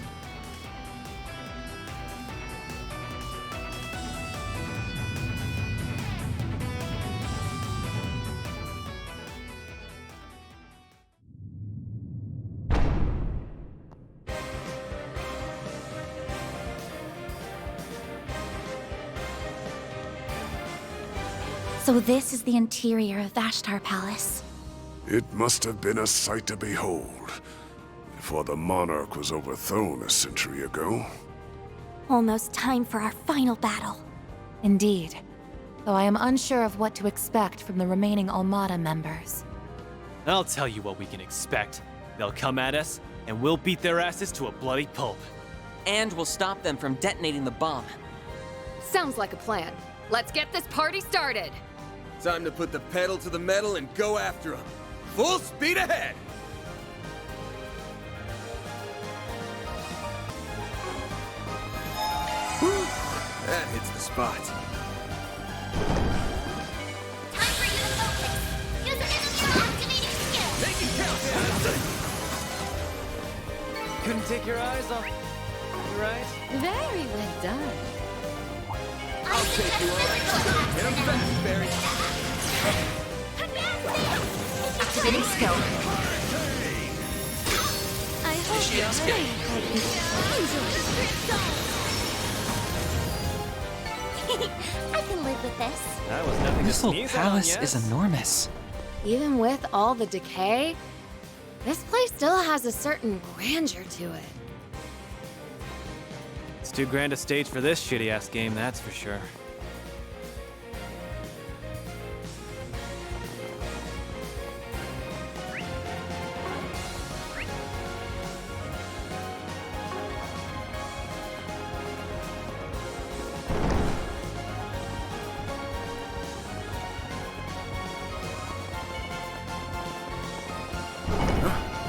[SPEAKER 9] So this is the interior of Vashtar Palace.
[SPEAKER 10] It must have been a sight to behold, before the monarch was overthrown a century ago.
[SPEAKER 9] Almost time for our final battle.
[SPEAKER 5] Indeed. Though I am unsure of what to expect from the remaining Armada members.
[SPEAKER 13] I'll tell you what we can expect. They'll come at us, and we'll beat their asses to a bloody pulp.
[SPEAKER 16] And we'll stop them from detonating the bomb.
[SPEAKER 4] Sounds like a plan. Let's get this party started.
[SPEAKER 14] Time to put the pedal to the metal and go after them. Full speed ahead! Whew, that hits the spot.
[SPEAKER 9] Time for you to focus. Use an your activating skill.
[SPEAKER 14] Make it count,
[SPEAKER 13] Couldn't take your eyes off, right?
[SPEAKER 4] Very well done.
[SPEAKER 14] I'll take you on. Hit him fast, Barry.
[SPEAKER 1] Activating skill.
[SPEAKER 9] I hope
[SPEAKER 16] She escaped.
[SPEAKER 9] I can live with this.
[SPEAKER 13] That was nothing
[SPEAKER 16] This
[SPEAKER 13] to
[SPEAKER 16] little
[SPEAKER 13] sneeze at,
[SPEAKER 16] palace
[SPEAKER 13] yes?
[SPEAKER 16] is enormous.
[SPEAKER 4] Even with all the decay, this place still has a certain grandeur to it.
[SPEAKER 13] It's too grand a stage for this shitty-ass game, that's for sure.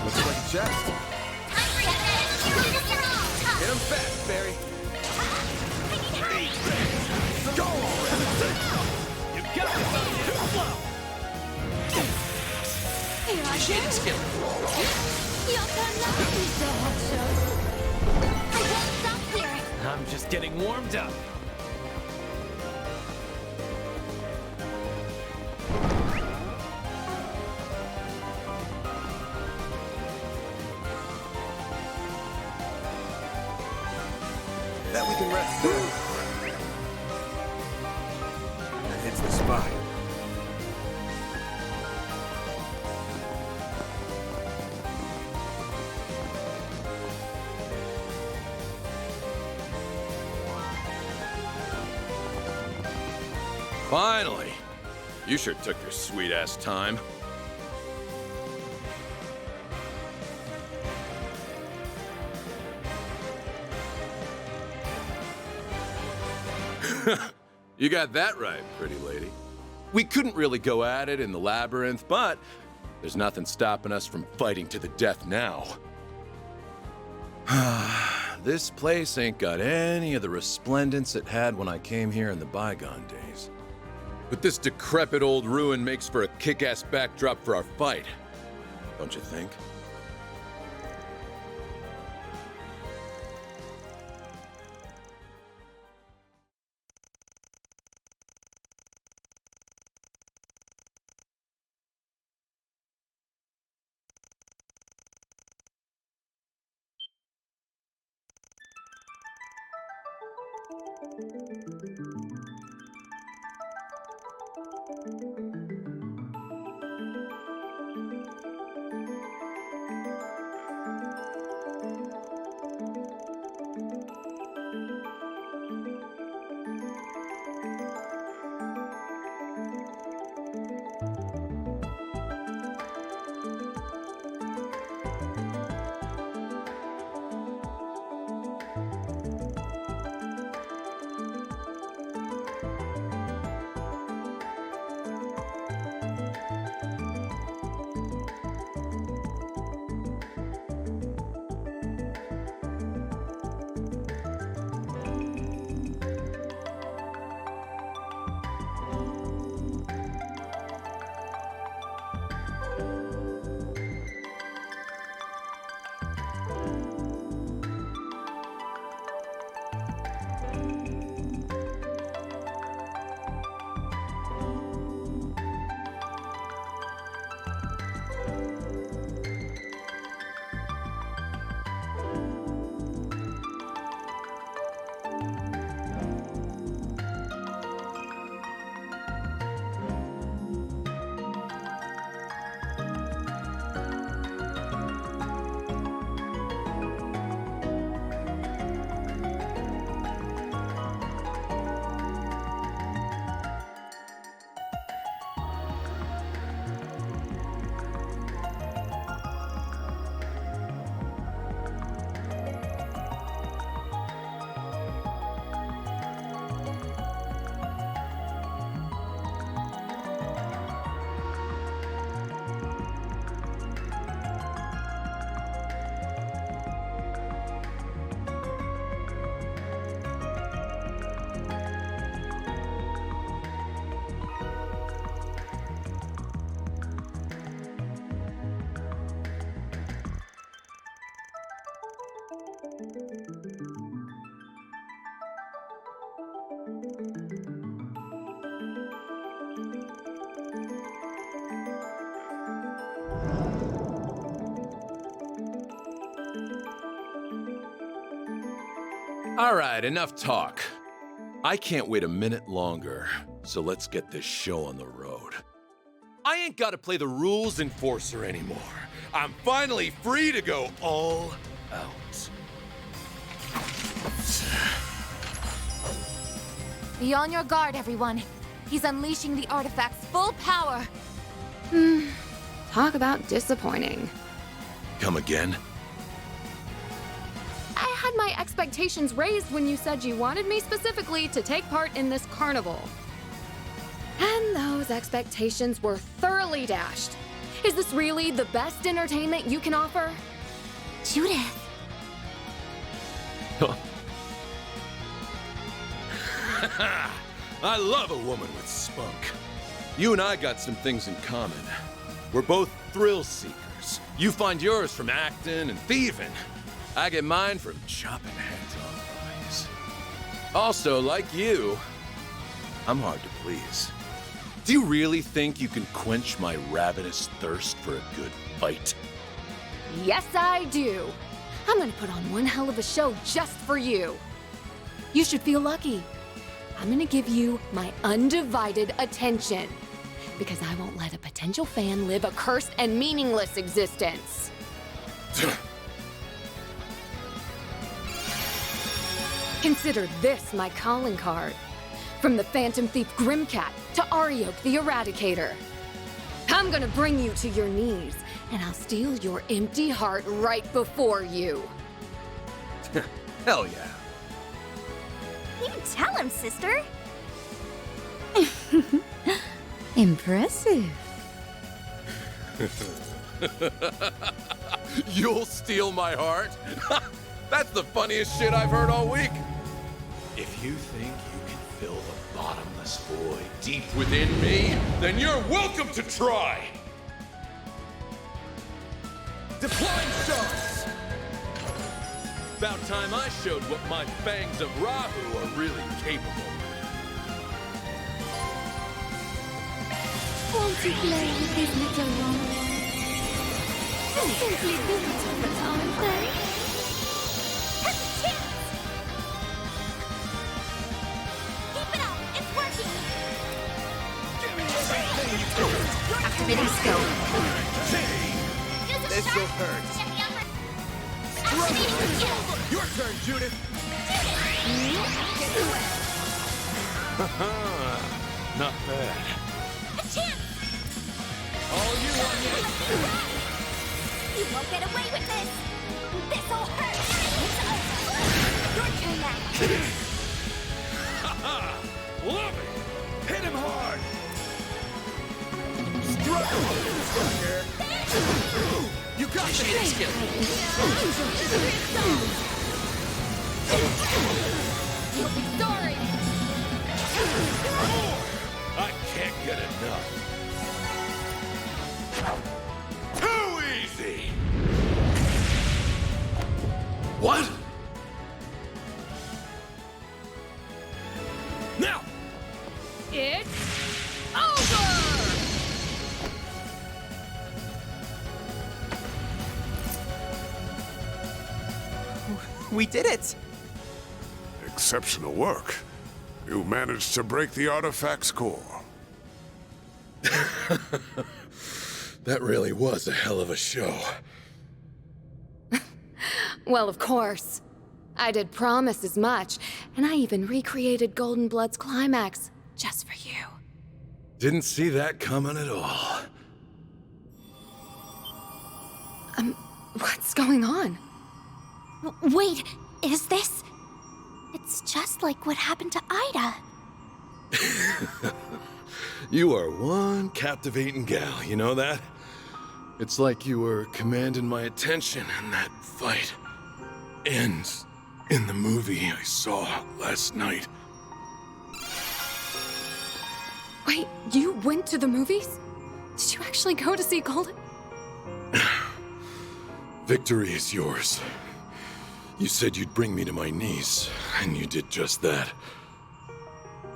[SPEAKER 14] Looks like a chest. Hit him fast, Barry. Go already!
[SPEAKER 13] You got it, buddy!
[SPEAKER 9] Here I
[SPEAKER 16] Shading
[SPEAKER 9] go.
[SPEAKER 16] skill.
[SPEAKER 9] Your turn now, Mr. Hotshot. I won't stop clearing.
[SPEAKER 13] I'm just getting warmed up.
[SPEAKER 14] That we can rest there. That hits the spot.
[SPEAKER 22] Finally! You sure took your sweet-ass time. You got that right, pretty lady. We couldn't really go at it in the labyrinth, but there's nothing stopping us from fighting to the death now. This place ain't got any of the resplendence it had when I came here in the bygone days. But this decrepit old ruin makes for a kick-ass backdrop for our fight. Don't you think? All right, enough talk. I can't wait a minute longer, so let's get this show on the road. I ain't gotta play the rules enforcer anymore. I'm finally free to go all out.
[SPEAKER 5] Be on your guard, everyone. He's unleashing the artifact's full power.
[SPEAKER 4] Talk about disappointing.
[SPEAKER 22] Come again?
[SPEAKER 4] I had my expectations raised when you said you wanted me specifically to take part in this carnival. And those expectations were thoroughly dashed. Is this really the best entertainment you can offer?
[SPEAKER 8] Judith.
[SPEAKER 22] I love a woman with spunk. You and I got some things in common. We're both thrill seekers. You find yours from acting and thieving. I get mine from chopping heads off eyes. Also, like you, I'm hard to please. Do you really think you can quench my ravenous thirst for a good fight?
[SPEAKER 4] Yes, I do. I'm gonna put on one hell of a show just for you. You should feel lucky. I'm gonna give you my undivided attention. Because I won't let a potential fan live a cursed and meaningless existence. Consider this my calling card. From the Phantom Thief Grimcat to Ariok the Eradicator. I'm gonna bring you to your knees, and I'll steal your empty heart right before you.
[SPEAKER 22] Hell yeah.
[SPEAKER 9] You tell him, sister.
[SPEAKER 7] Impressive.
[SPEAKER 22] You'll steal my heart? That's the funniest shit I've heard all week. If you think you can fill the bottomless void deep within me, then you're welcome to try. Deploying stars! About time I showed what my fangs of Rahu are really capable of.
[SPEAKER 9] Won't you play with these little ones? They're simply beautiful, aren't they? Keep it up! It's working!
[SPEAKER 1] Activating skill.
[SPEAKER 14] This'll hurt. Your turn, Judith!
[SPEAKER 22] Not bad.
[SPEAKER 9] All you want is... You won't get away with this! This'll hurt! Your turn now!
[SPEAKER 22] Love it! Hit him hard!
[SPEAKER 14] You got this!
[SPEAKER 4] You'll be sorry!
[SPEAKER 22] I can't get enough. Too easy! What? Now!
[SPEAKER 4] It's over!
[SPEAKER 6] We did it!
[SPEAKER 10] Exceptional work. You managed to break the artifact's core.
[SPEAKER 22] That really was a hell of a show.
[SPEAKER 4] Well, of course. I did promise as much, and I even recreated Golden Blood's climax just for you.
[SPEAKER 22] Didn't see that coming at all.
[SPEAKER 4] What's going on?
[SPEAKER 8] Wait, is this... It's just like what happened to Ida.
[SPEAKER 22] You are one captivating gal, you know that? It's like you were commanding my attention in that fight. Ends in the movie I saw last night.
[SPEAKER 4] Wait, you went to the movies? Did you actually go to see Golden?
[SPEAKER 22] Victory is yours. You said you'd bring me to my knees, and you did just that.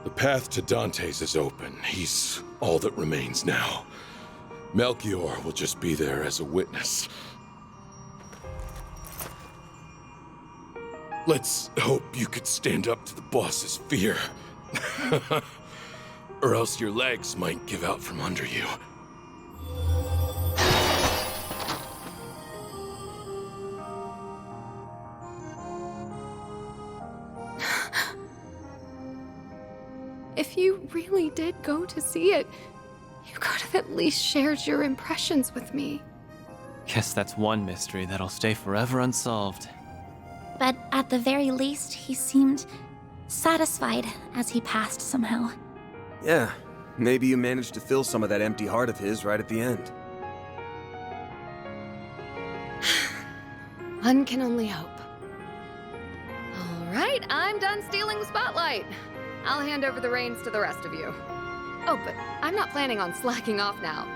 [SPEAKER 22] The path to Dante's is open. He's all that remains now. Melchior will just be there as a witness. Let's hope you could stand up to the boss's fear. Or else your legs might give out from under you.
[SPEAKER 4] If you really did go to see it, you could have at least shared your impressions with me.
[SPEAKER 13] Guess that's one mystery that'll stay forever unsolved.
[SPEAKER 9] But at the very least, he seemed satisfied as he passed somehow.
[SPEAKER 14] Yeah, maybe you managed to fill some of that empty heart of his right at the end.
[SPEAKER 4] One can only hope. All right, I'm done stealing the spotlight. I'll hand over the reins to the rest of you. Oh, but I'm not planning on slacking off now.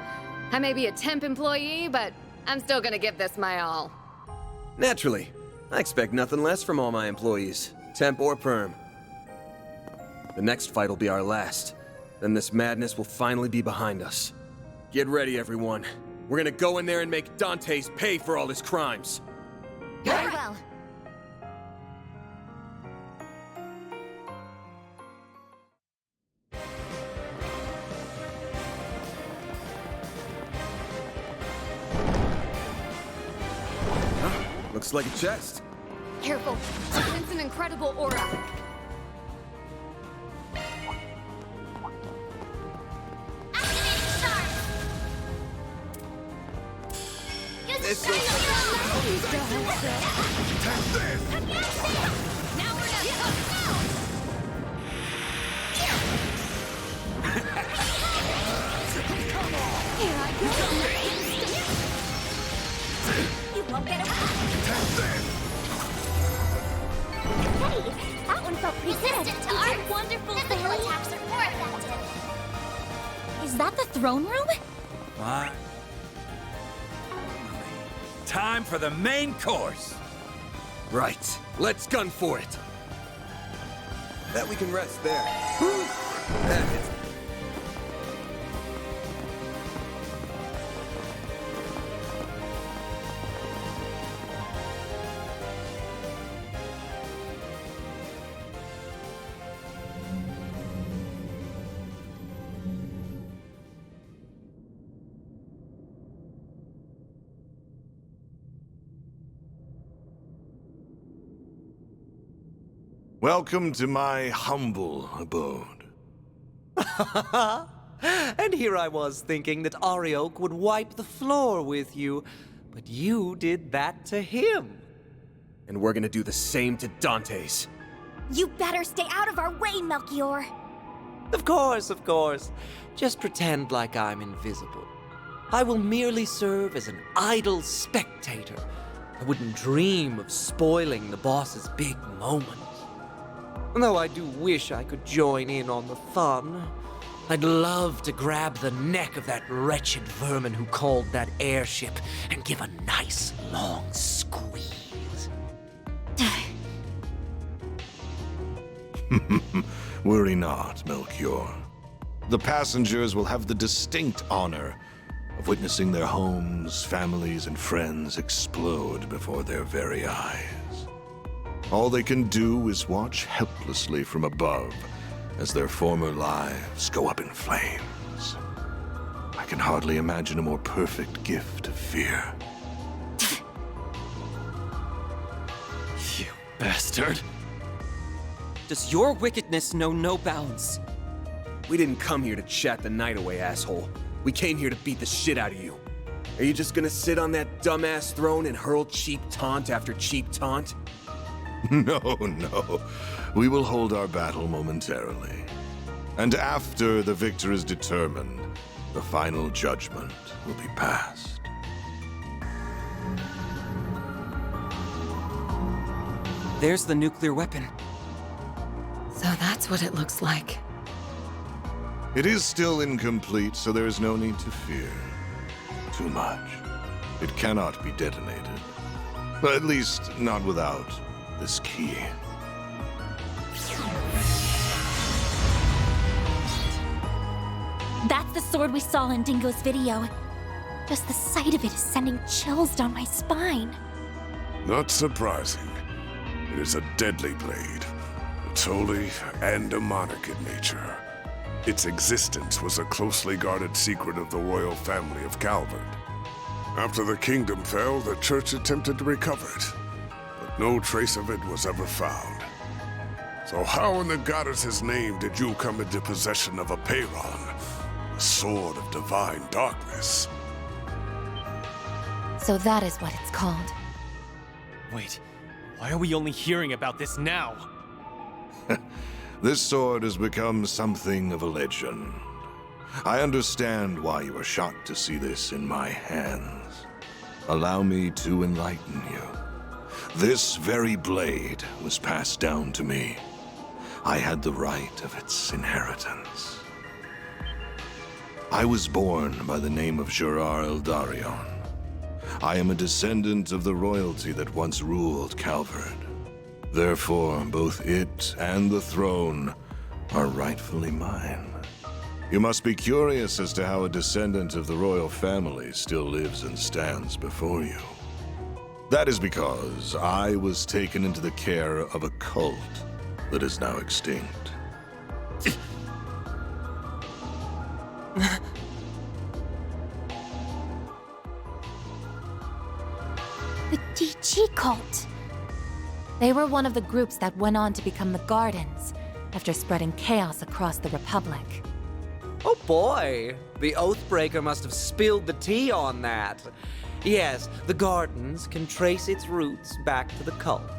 [SPEAKER 4] I may be a temp employee, but I'm still gonna give this my all.
[SPEAKER 14] Naturally. I expect nothing less from all my employees, temp or perm. The next fight will be our last. Then this madness will finally be behind us. Get ready, everyone. We're gonna go in there and make Dante's pay for all his crimes.
[SPEAKER 9] Very well.
[SPEAKER 14] Looks like a chest.
[SPEAKER 4] Careful, it's an incredible aura.
[SPEAKER 14] This
[SPEAKER 9] will...
[SPEAKER 19] Now we're done.
[SPEAKER 9] Here I go. You won't get away. Hey, that one felt pretty good. To our wonderful physical attacks are more effective. Is that the throne room?
[SPEAKER 11] What? Time for the main course.
[SPEAKER 14] Right. Let's gun for it. Bet we can rest there. That hits.
[SPEAKER 10] Welcome to my humble abode.
[SPEAKER 12] And here I was thinking that Arioch would wipe the floor with you, but you did that to him.
[SPEAKER 14] And we're gonna do the same to Dante's.
[SPEAKER 9] You better stay out of our way, Melchior.
[SPEAKER 12] Of course, of course. Just pretend like I'm invisible. I will merely serve as an idle spectator. I wouldn't dream of spoiling the boss's big moment. Though I do wish I could join in on the fun. I'd love to grab the neck of that wretched vermin who called that airship and give a nice long squeeze.
[SPEAKER 10] Worry not, Melchior. The passengers will have the distinct honor of witnessing their homes, families, and friends explode before their very eyes. All they can do is watch helplessly from above as their former lives go up in flames. I can hardly imagine a more perfect gift of fear.
[SPEAKER 12] You bastard! Does your wickedness know no bounds?
[SPEAKER 14] We didn't come here to chat the night away, asshole. We came here to beat the shit out of you. Are you just gonna sit on that dumbass throne and hurl cheap taunt after cheap taunt?
[SPEAKER 10] No, no. We will hold our battle momentarily. And after the victor is determined, the final judgment will be passed.
[SPEAKER 16] There's the nuclear weapon.
[SPEAKER 4] So that's what it looks like.
[SPEAKER 10] It is still incomplete, so there is no need to fear too much. It cannot be detonated. But at least not without this key.
[SPEAKER 9] That's the sword we saw in Dingo's video. Just the sight of it is sending chills down my spine.
[SPEAKER 10] Not surprising. It is a deadly blade. It's holy and demonic in nature. Its existence was a closely guarded secret of the royal family of Calvert. After the kingdom fell, the church attempted to recover it, but no trace of it was ever found. So how in the goddess's name did you come into possession of a Peyron, a sword of divine darkness?
[SPEAKER 5] So that is what it's called.
[SPEAKER 13] Wait, why are we only hearing about this now?
[SPEAKER 18] This sword has become something of a legend. I understand why you are shocked to see this in my hands. Allow me to enlighten you. This very blade was passed down to me. I had the right of its inheritance. I was born by the name of Gerard Eldarion. I am a descendant of the royalty that once ruled Calvert. Therefore, both it and the throne are rightfully mine. You must be curious as to how a descendant of the royal family still lives and stands before you. That is because I was taken into the care of a cult that is now extinct.
[SPEAKER 5] The DG cult. They were one of the groups that went on to become the Gardens, after spreading chaos across the Republic.
[SPEAKER 12] Oh boy, the Oathbreaker must have spilled the tea on that. Yes, the Gardens can trace its roots back to the cult,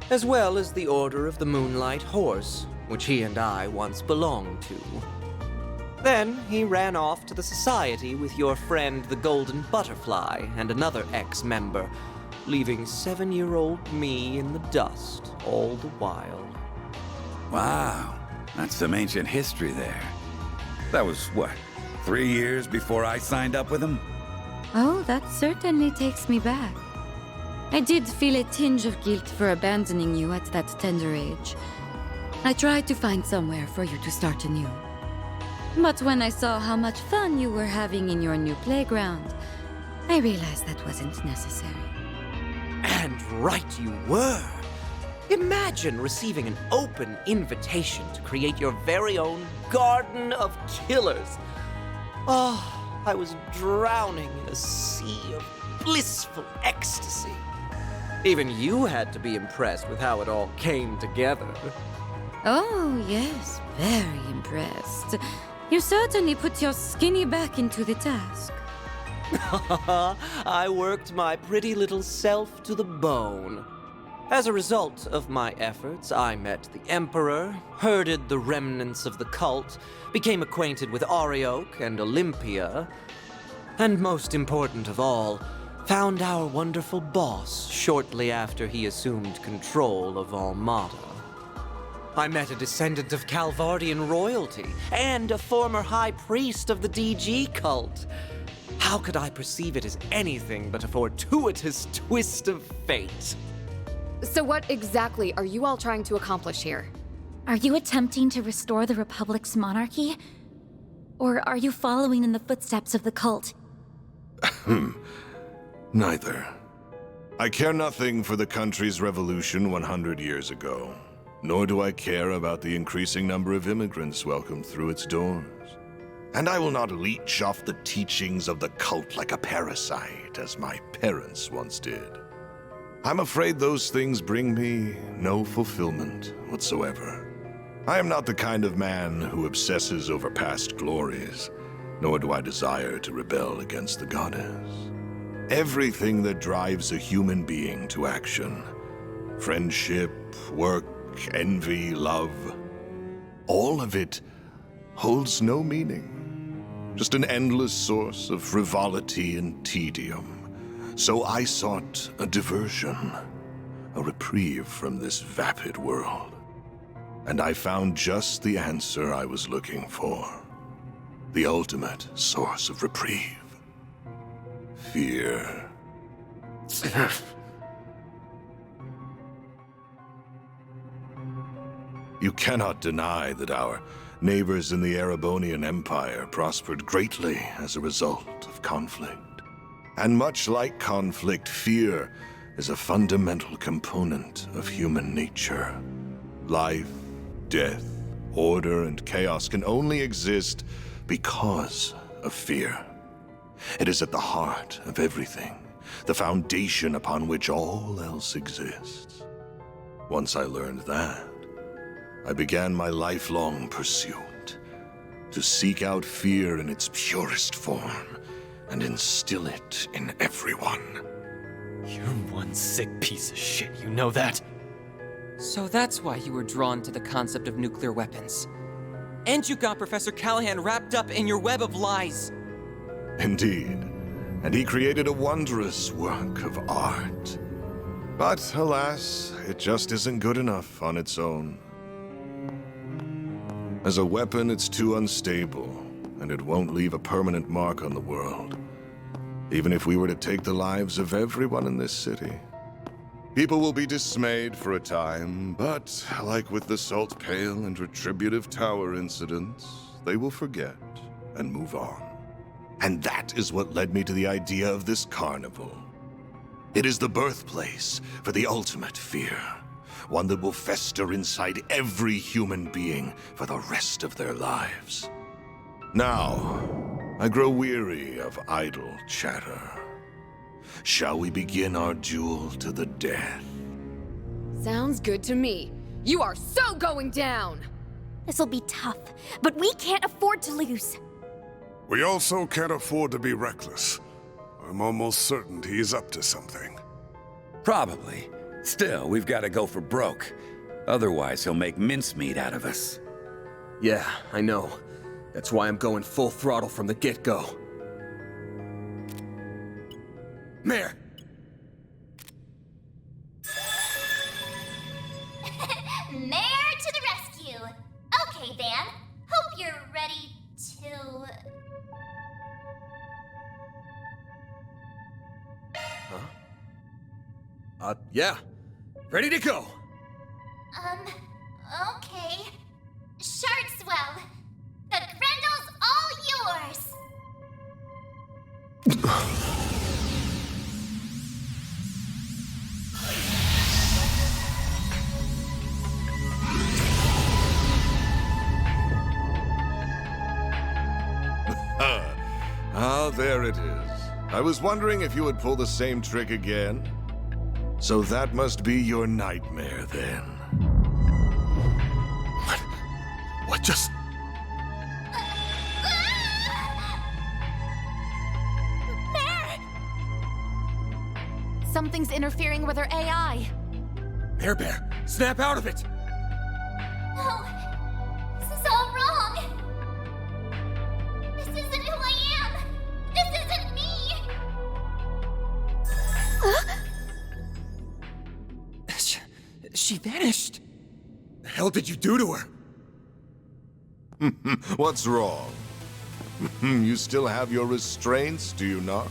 [SPEAKER 12] as well as the Order of the Moonlight Horse, which he and I once belonged to. Then he ran off to the Society with your friend the Golden Butterfly and another ex-member, leaving 7-year-old me in the dust all the while.
[SPEAKER 11] Wow, that's some ancient history there. That was, what, 3 years before I signed up with him?
[SPEAKER 20] Oh, that certainly takes me back. I did feel a tinge of guilt for abandoning you at that tender age. I tried to find somewhere for you to start anew. But when I saw how much fun you were having in your new playground, I realized that wasn't necessary.
[SPEAKER 12] And right you were. Imagine receiving an open invitation to create your very own Garden of Killers. Oh, I was drowning in a sea of blissful ecstasy. Even you had to be impressed with how it all came together.
[SPEAKER 20] Oh, yes, very impressed. You certainly put your skinny back into the task.
[SPEAKER 12] I worked my pretty little self to the bone. As a result of my efforts, I met the Emperor, herded the remnants of the cult, became acquainted with Arioch and Olympia, and most important of all, found our wonderful boss shortly after he assumed control of Armada. I met a descendant of Calvardian royalty and a former high priest of the DG cult. How could I perceive it as anything but a fortuitous twist of fate?
[SPEAKER 4] So what exactly are you all trying to accomplish here?
[SPEAKER 23] Are you attempting to restore the Republic's monarchy? Or are you following in the footsteps of the cult?
[SPEAKER 18] Neither. I care nothing for the country's revolution 100 years ago, nor do I care about the increasing number of immigrants welcomed through its doors. And I will not leech off the teachings of the cult like a parasite, as my parents once did. I'm afraid those things bring me no fulfillment whatsoever. I am not the kind of man who obsesses over past glories, nor do I desire to rebel against the goddess. Everything that drives a human being to action, friendship, work, envy, love, all of it holds no meaning. Just an endless source of frivolity and tedium. So I sought a diversion, a reprieve from this vapid world. And I found just the answer I was looking for. The ultimate source of reprieve. Fear. You cannot deny that our neighbors in the Erebonian Empire prospered greatly as a result of conflict. And much like conflict, fear is a fundamental component of human nature. Life, death, order, and chaos can only exist because of fear. It is at the heart of everything, the foundation upon which all else exists. Once I learned that, I began my lifelong pursuit to seek out fear in its purest form and instill it in everyone.
[SPEAKER 13] You're one sick piece of shit, you know that?
[SPEAKER 16] So that's why you were drawn to the concept of nuclear weapons. And you got Professor Callahan wrapped up in your web of lies.
[SPEAKER 18] Indeed. And he created a wondrous work of art. But alas, it just isn't good enough on its own. As a weapon, it's too unstable, and it won't leave a permanent mark on the world. Even if we were to take the lives of everyone in this city. People will be dismayed for a time, but like with the Salt Pail and Retributive Tower incidents, they will forget and move on. And that is what led me to the idea of this carnival. It is the birthplace for the ultimate fear, one that will fester inside every human being for the rest of their lives. Now, I grow weary of idle chatter. Shall we begin our duel to the death?
[SPEAKER 4] Sounds good to me. You are so going down!
[SPEAKER 8] This'll be tough, but we can't afford to lose.
[SPEAKER 10] We also can't afford to be reckless. I'm almost certain he's up to something.
[SPEAKER 11] Probably. Still, we've got to go for broke. Otherwise, he'll make mincemeat out of us.
[SPEAKER 14] Yeah, I know. That's why I'm going full throttle from the get-go. Mayor!
[SPEAKER 9] Mayor to the rescue! Okay, Van. Hope you're ready to...
[SPEAKER 14] Yeah. Ready to go!
[SPEAKER 9] Okay. Sharkswell, the Grendel's all yours!
[SPEAKER 18] Ah, there it is. I was wondering if you would pull the same trick again. So that must be your nightmare, then. What just...
[SPEAKER 15] Something's interfering with her AI.
[SPEAKER 14] Bear, snap out of it!
[SPEAKER 9] No, this is all wrong. This isn't who I am. This isn't me.
[SPEAKER 14] She vanished. The hell did you do to her?
[SPEAKER 18] What's wrong? You still have your restraints, do you not?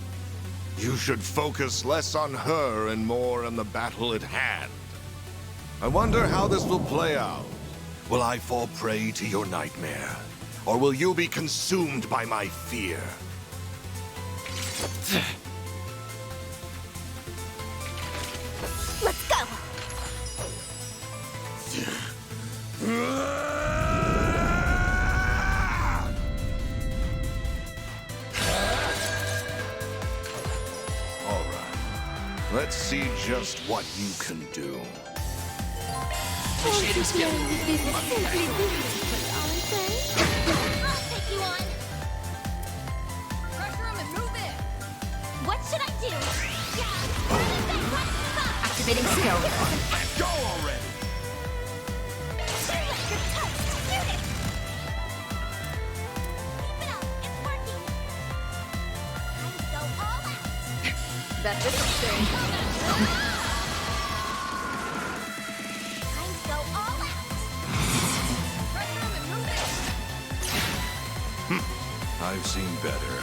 [SPEAKER 18] You should focus less on her and more on the battle at hand. I wonder how this will play out. Will I fall prey to your nightmare? Or will you be consumed by my fear?
[SPEAKER 8] Let's go!
[SPEAKER 18] All right. Let's see just what you can do.
[SPEAKER 9] I'll take you on.
[SPEAKER 4] Pressure him and move in!
[SPEAKER 9] What should I do?
[SPEAKER 1] Activating skill.
[SPEAKER 18] Let's go already!
[SPEAKER 4] That's interesting.
[SPEAKER 18] I've seen better.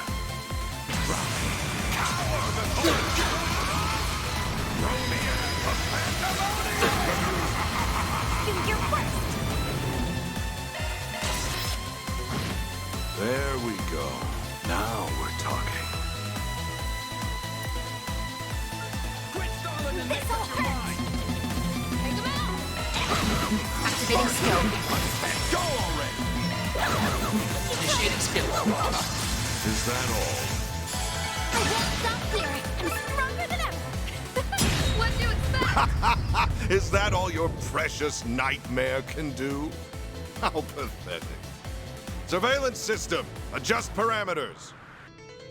[SPEAKER 18] There we go. Now we're talking.
[SPEAKER 14] Quit stalling
[SPEAKER 9] This'll hurt! Take him out!
[SPEAKER 1] Activating skill.
[SPEAKER 18] Go already!
[SPEAKER 1] Initiating skill.
[SPEAKER 18] Is that all?
[SPEAKER 9] I won't stop clearing! I'm stronger than ever! What do you expect?
[SPEAKER 18] Is that all your precious nightmare can do? How pathetic. Surveillance system, adjust parameters.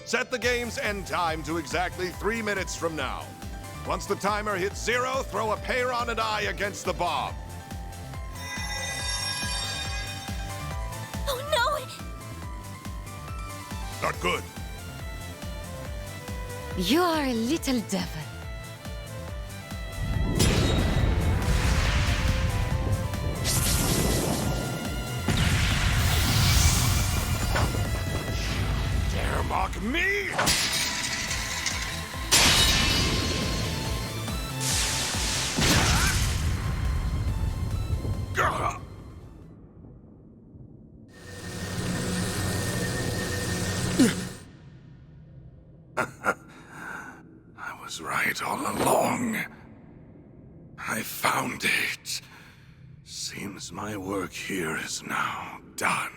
[SPEAKER 18] Set the game's end time to exactly 3 minutes from now. Once the timer hits 0, throw a Peyron eye against the bomb.
[SPEAKER 9] Oh no!
[SPEAKER 18] Not good.
[SPEAKER 20] You are a little devil.
[SPEAKER 18] Dare mock me? Gah! I was right all along. I found it. Seems my work here is now done.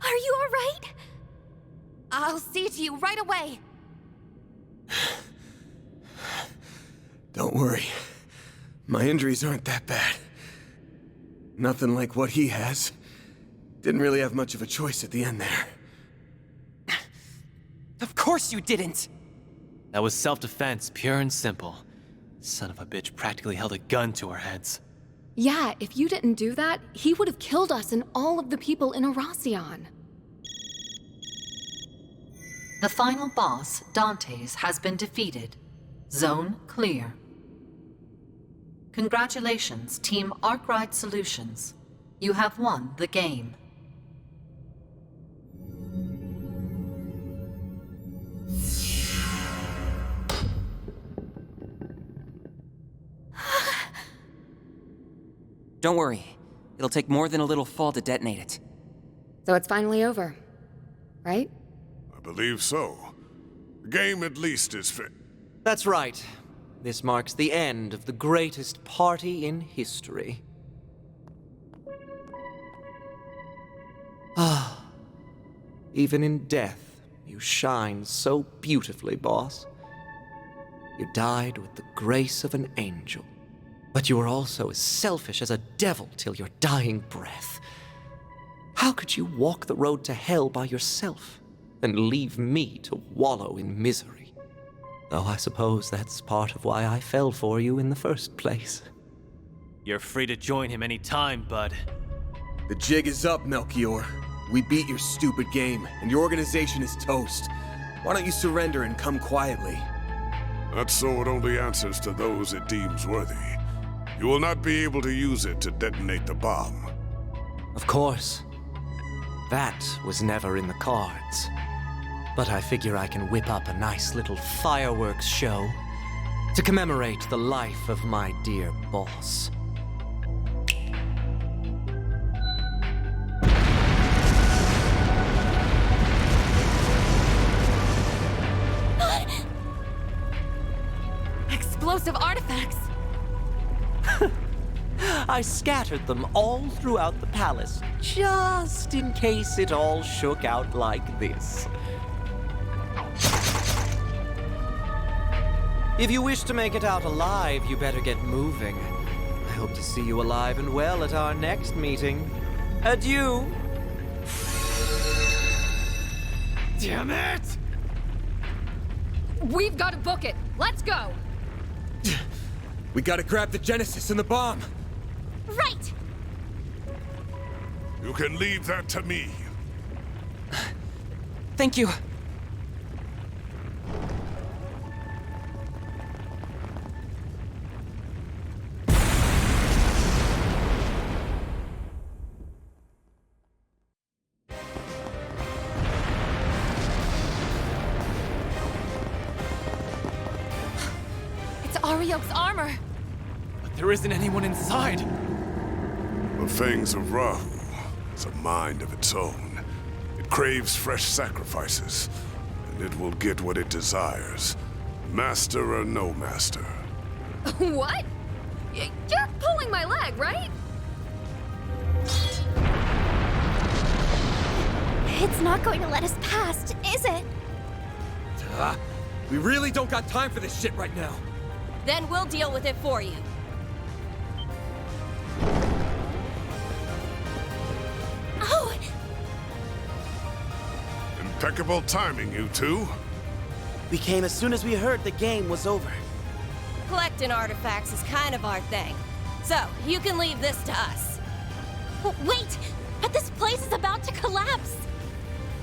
[SPEAKER 8] Are you alright? I'll see to you right away.
[SPEAKER 14] Don't worry. My injuries aren't that bad. Nothing like what he has. Didn't really have much of a choice at the end there.
[SPEAKER 16] Of course you didn't!
[SPEAKER 13] That was self-defense, pure and simple. Son of a bitch practically held a gun to our heads.
[SPEAKER 4] Yeah, if you didn't do that, he would have killed us and all of the people in Erasion.
[SPEAKER 1] The final boss, Dante's, has been defeated. Zone clear. Congratulations, Team Arkwright Solutions. You have won the game.
[SPEAKER 16] Don't worry. It'll take more than a little fall to detonate it.
[SPEAKER 4] So it's finally over, right?
[SPEAKER 10] I believe so. The game at least is fit.
[SPEAKER 12] That's right. This marks the end of the greatest party in history. Ah, even in death, you shine so beautifully, boss. You died with the grace of an angel. But you were also as selfish as a devil till your dying breath. How could you walk the road to hell by yourself and leave me to wallow in misery? Though I suppose that's part of why I fell for you in the first place.
[SPEAKER 13] You're free to join him any time, bud.
[SPEAKER 14] The jig is up, Melchior. We beat your stupid game, and your organization is toast. Why don't you surrender and come quietly?
[SPEAKER 10] That sword only answers to those it deems worthy. You will not be able to use it to detonate the bomb.
[SPEAKER 12] Of course. That was never in the cards. But I figure I can whip up a nice little fireworks show to commemorate the life of my dear boss.
[SPEAKER 4] Explosive artifacts!
[SPEAKER 12] I scattered them all throughout the palace, just in case it all shook out like this. If you wish to make it out alive, you better get moving. I hope to see you alive and well at our next meeting. Adieu!
[SPEAKER 14] Damn it!
[SPEAKER 4] We've got to book it! Let's go!
[SPEAKER 14] We gotta grab the Genesis and the bomb!
[SPEAKER 9] Right!
[SPEAKER 10] You can leave that to me.
[SPEAKER 16] Thank you.
[SPEAKER 4] Arioch's armor.
[SPEAKER 13] But there isn't anyone inside.
[SPEAKER 10] The Fangs of Rahu has a mind of its own. It craves fresh sacrifices, and it will get what it desires, master or no master.
[SPEAKER 4] What? You're pulling my leg, right?
[SPEAKER 9] It's not going to let us past, is it?
[SPEAKER 14] We really don't got time for this shit right now.
[SPEAKER 2] Then we'll deal with it for you.
[SPEAKER 9] Oh!
[SPEAKER 10] Impeccable timing, you two.
[SPEAKER 6] We came as soon as we heard the game was over.
[SPEAKER 2] Collecting artifacts is kind of our thing. So, you can leave this to us.
[SPEAKER 9] Wait! But this place is about to collapse!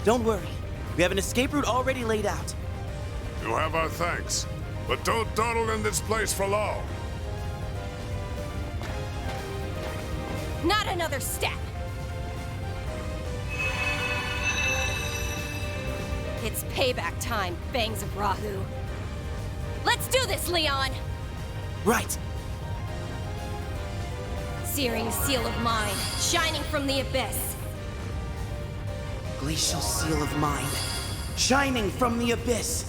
[SPEAKER 6] Don't worry. We have an escape route already laid out.
[SPEAKER 10] You have our thanks, but don't dawdle in this place for long.
[SPEAKER 2] Not another step! It's payback time, Fangs of Rahu. Let's do this, Leon!
[SPEAKER 6] Right.
[SPEAKER 2] Searing seal of mine, shining from the abyss.
[SPEAKER 6] Glacial seal of mine, shining from the abyss.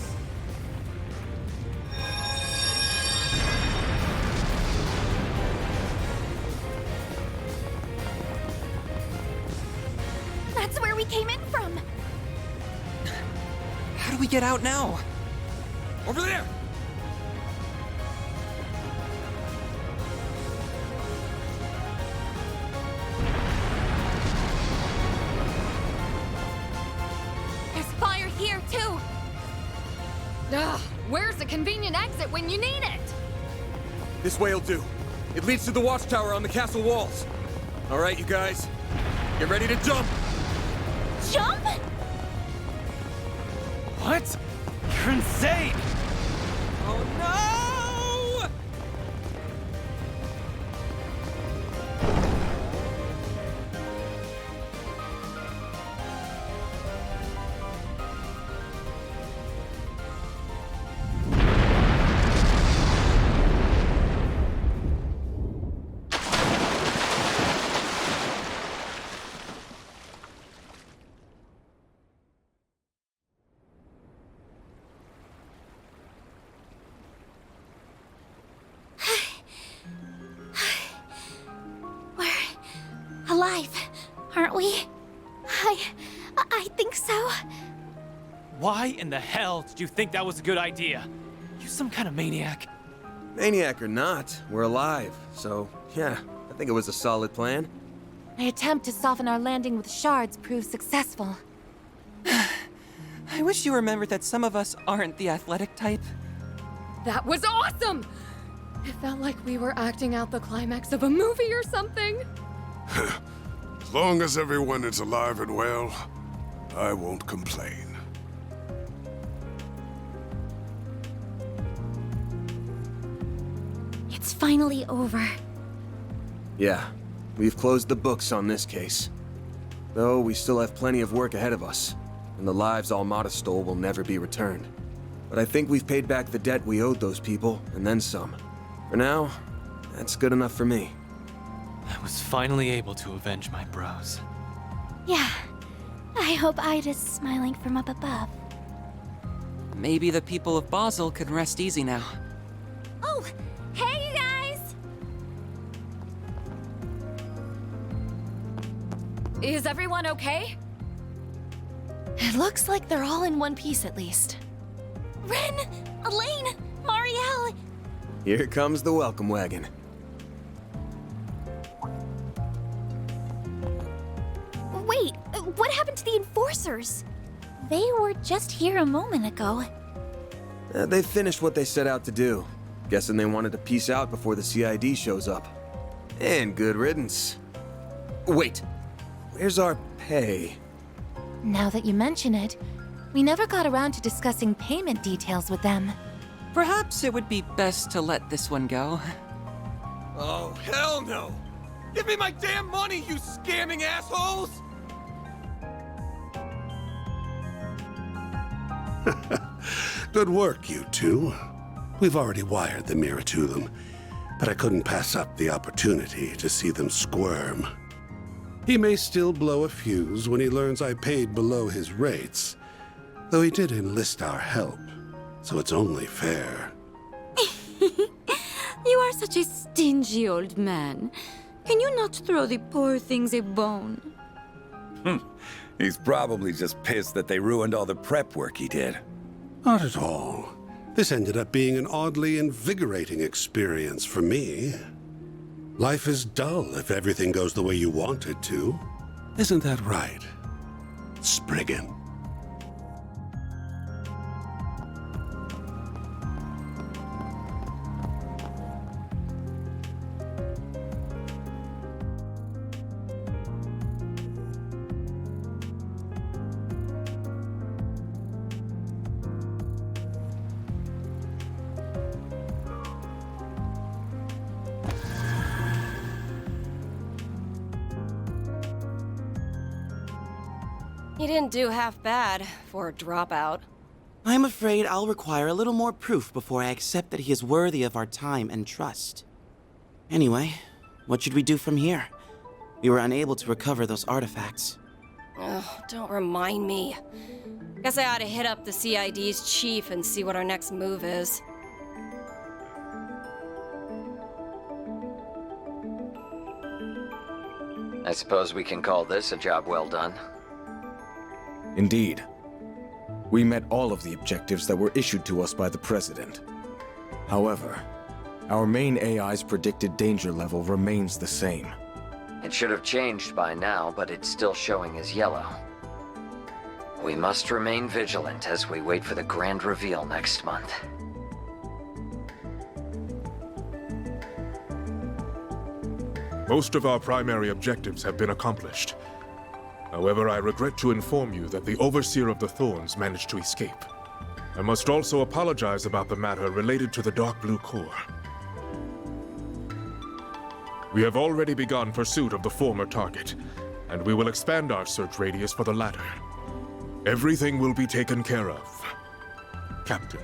[SPEAKER 9] That's where we came in from!
[SPEAKER 16] How do we get out now? Over there!
[SPEAKER 4] There's fire here, too! Ugh, where's the convenient exit when you need it?
[SPEAKER 14] This way'll do. It leads to the watchtower on the castle walls. All right, you guys. Get ready to jump!
[SPEAKER 9] Jump?
[SPEAKER 13] What? You're insane!
[SPEAKER 16] Oh no!
[SPEAKER 9] Alive, aren't we? I think so.
[SPEAKER 13] Why in the hell did you think that was a good idea? You some kind of maniac.
[SPEAKER 14] Maniac or not, we're alive. So, yeah, I think it was a solid plan.
[SPEAKER 5] My attempt to soften our landing with shards proved successful.
[SPEAKER 16] I wish you remembered that some of us aren't the athletic type.
[SPEAKER 4] That was awesome! It felt like we were acting out the climax of a movie or something.
[SPEAKER 10] As long as everyone is alive and well, I won't complain.
[SPEAKER 23] It's finally over.
[SPEAKER 14] Yeah, we've closed the books on this case. Though we still have plenty of work ahead of us, and the lives Almada stole will never be returned. But I think we've paid back the debt we owed those people, and then some. For now, that's good enough for me.
[SPEAKER 13] I was finally able to avenge my bros.
[SPEAKER 9] Yeah. I hope Ida's smiling from up above.
[SPEAKER 16] Maybe the people of Basel can rest easy now.
[SPEAKER 9] Oh, hey you guys!
[SPEAKER 4] Is everyone okay?
[SPEAKER 15] It looks like they're all in one piece at least.
[SPEAKER 9] Ren! Elaine! Marielle!
[SPEAKER 14] Here comes the welcome wagon.
[SPEAKER 9] Wait, what happened to the enforcers? They were just here a moment ago.
[SPEAKER 14] They finished what they set out to do. Guessing they wanted to peace out before the CID shows up. And good riddance. Wait, where's our pay?
[SPEAKER 5] Now that you mention it, we never got around to discussing payment details with them.
[SPEAKER 16] Perhaps it would be best to let this one go.
[SPEAKER 14] Oh, hell no! Give me my damn money, you scamming assholes!
[SPEAKER 10] Good work, you two.
[SPEAKER 3] We've already wired the mirror to them, but I couldn't pass up the opportunity to see them squirm. He may still blow a fuse when he learns I paid below his rates, though he did enlist our help, so it's only fair.
[SPEAKER 20] You are such a stingy old man. Can you not throw the poor things a bone?
[SPEAKER 11] He's probably just pissed that they ruined all the prep work he did.
[SPEAKER 3] Not at all. This ended up being an oddly invigorating experience for me. Life is dull if everything goes the way you want it to. Isn't that right, Spriggan?
[SPEAKER 2] He didn't do half bad for a dropout.
[SPEAKER 6] I'm afraid I'll require a little more proof before I accept that he is worthy of our time and trust. Anyway, what should we do from here? We were unable to recover those artifacts.
[SPEAKER 2] Ugh, don't remind me. Guess I ought to hit up the CID's chief and see what our next move is.
[SPEAKER 17] I suppose we can call this a job well done.
[SPEAKER 14] Indeed. We met all of the objectives that were issued to us by the President. However, our main AI's predicted danger level remains the same.
[SPEAKER 17] It should have changed by now, but it's still showing as yellow. We must remain vigilant as we wait for the grand reveal next month.
[SPEAKER 21] Most of our primary objectives have been accomplished. However, I regret to inform you that the Overseer of the Thorns managed to escape. I must also apologize about the matter related to the Dark Blue Core. We have already begun pursuit of the former target, and we will expand our search radius for the latter. Everything will be taken care of, Captain.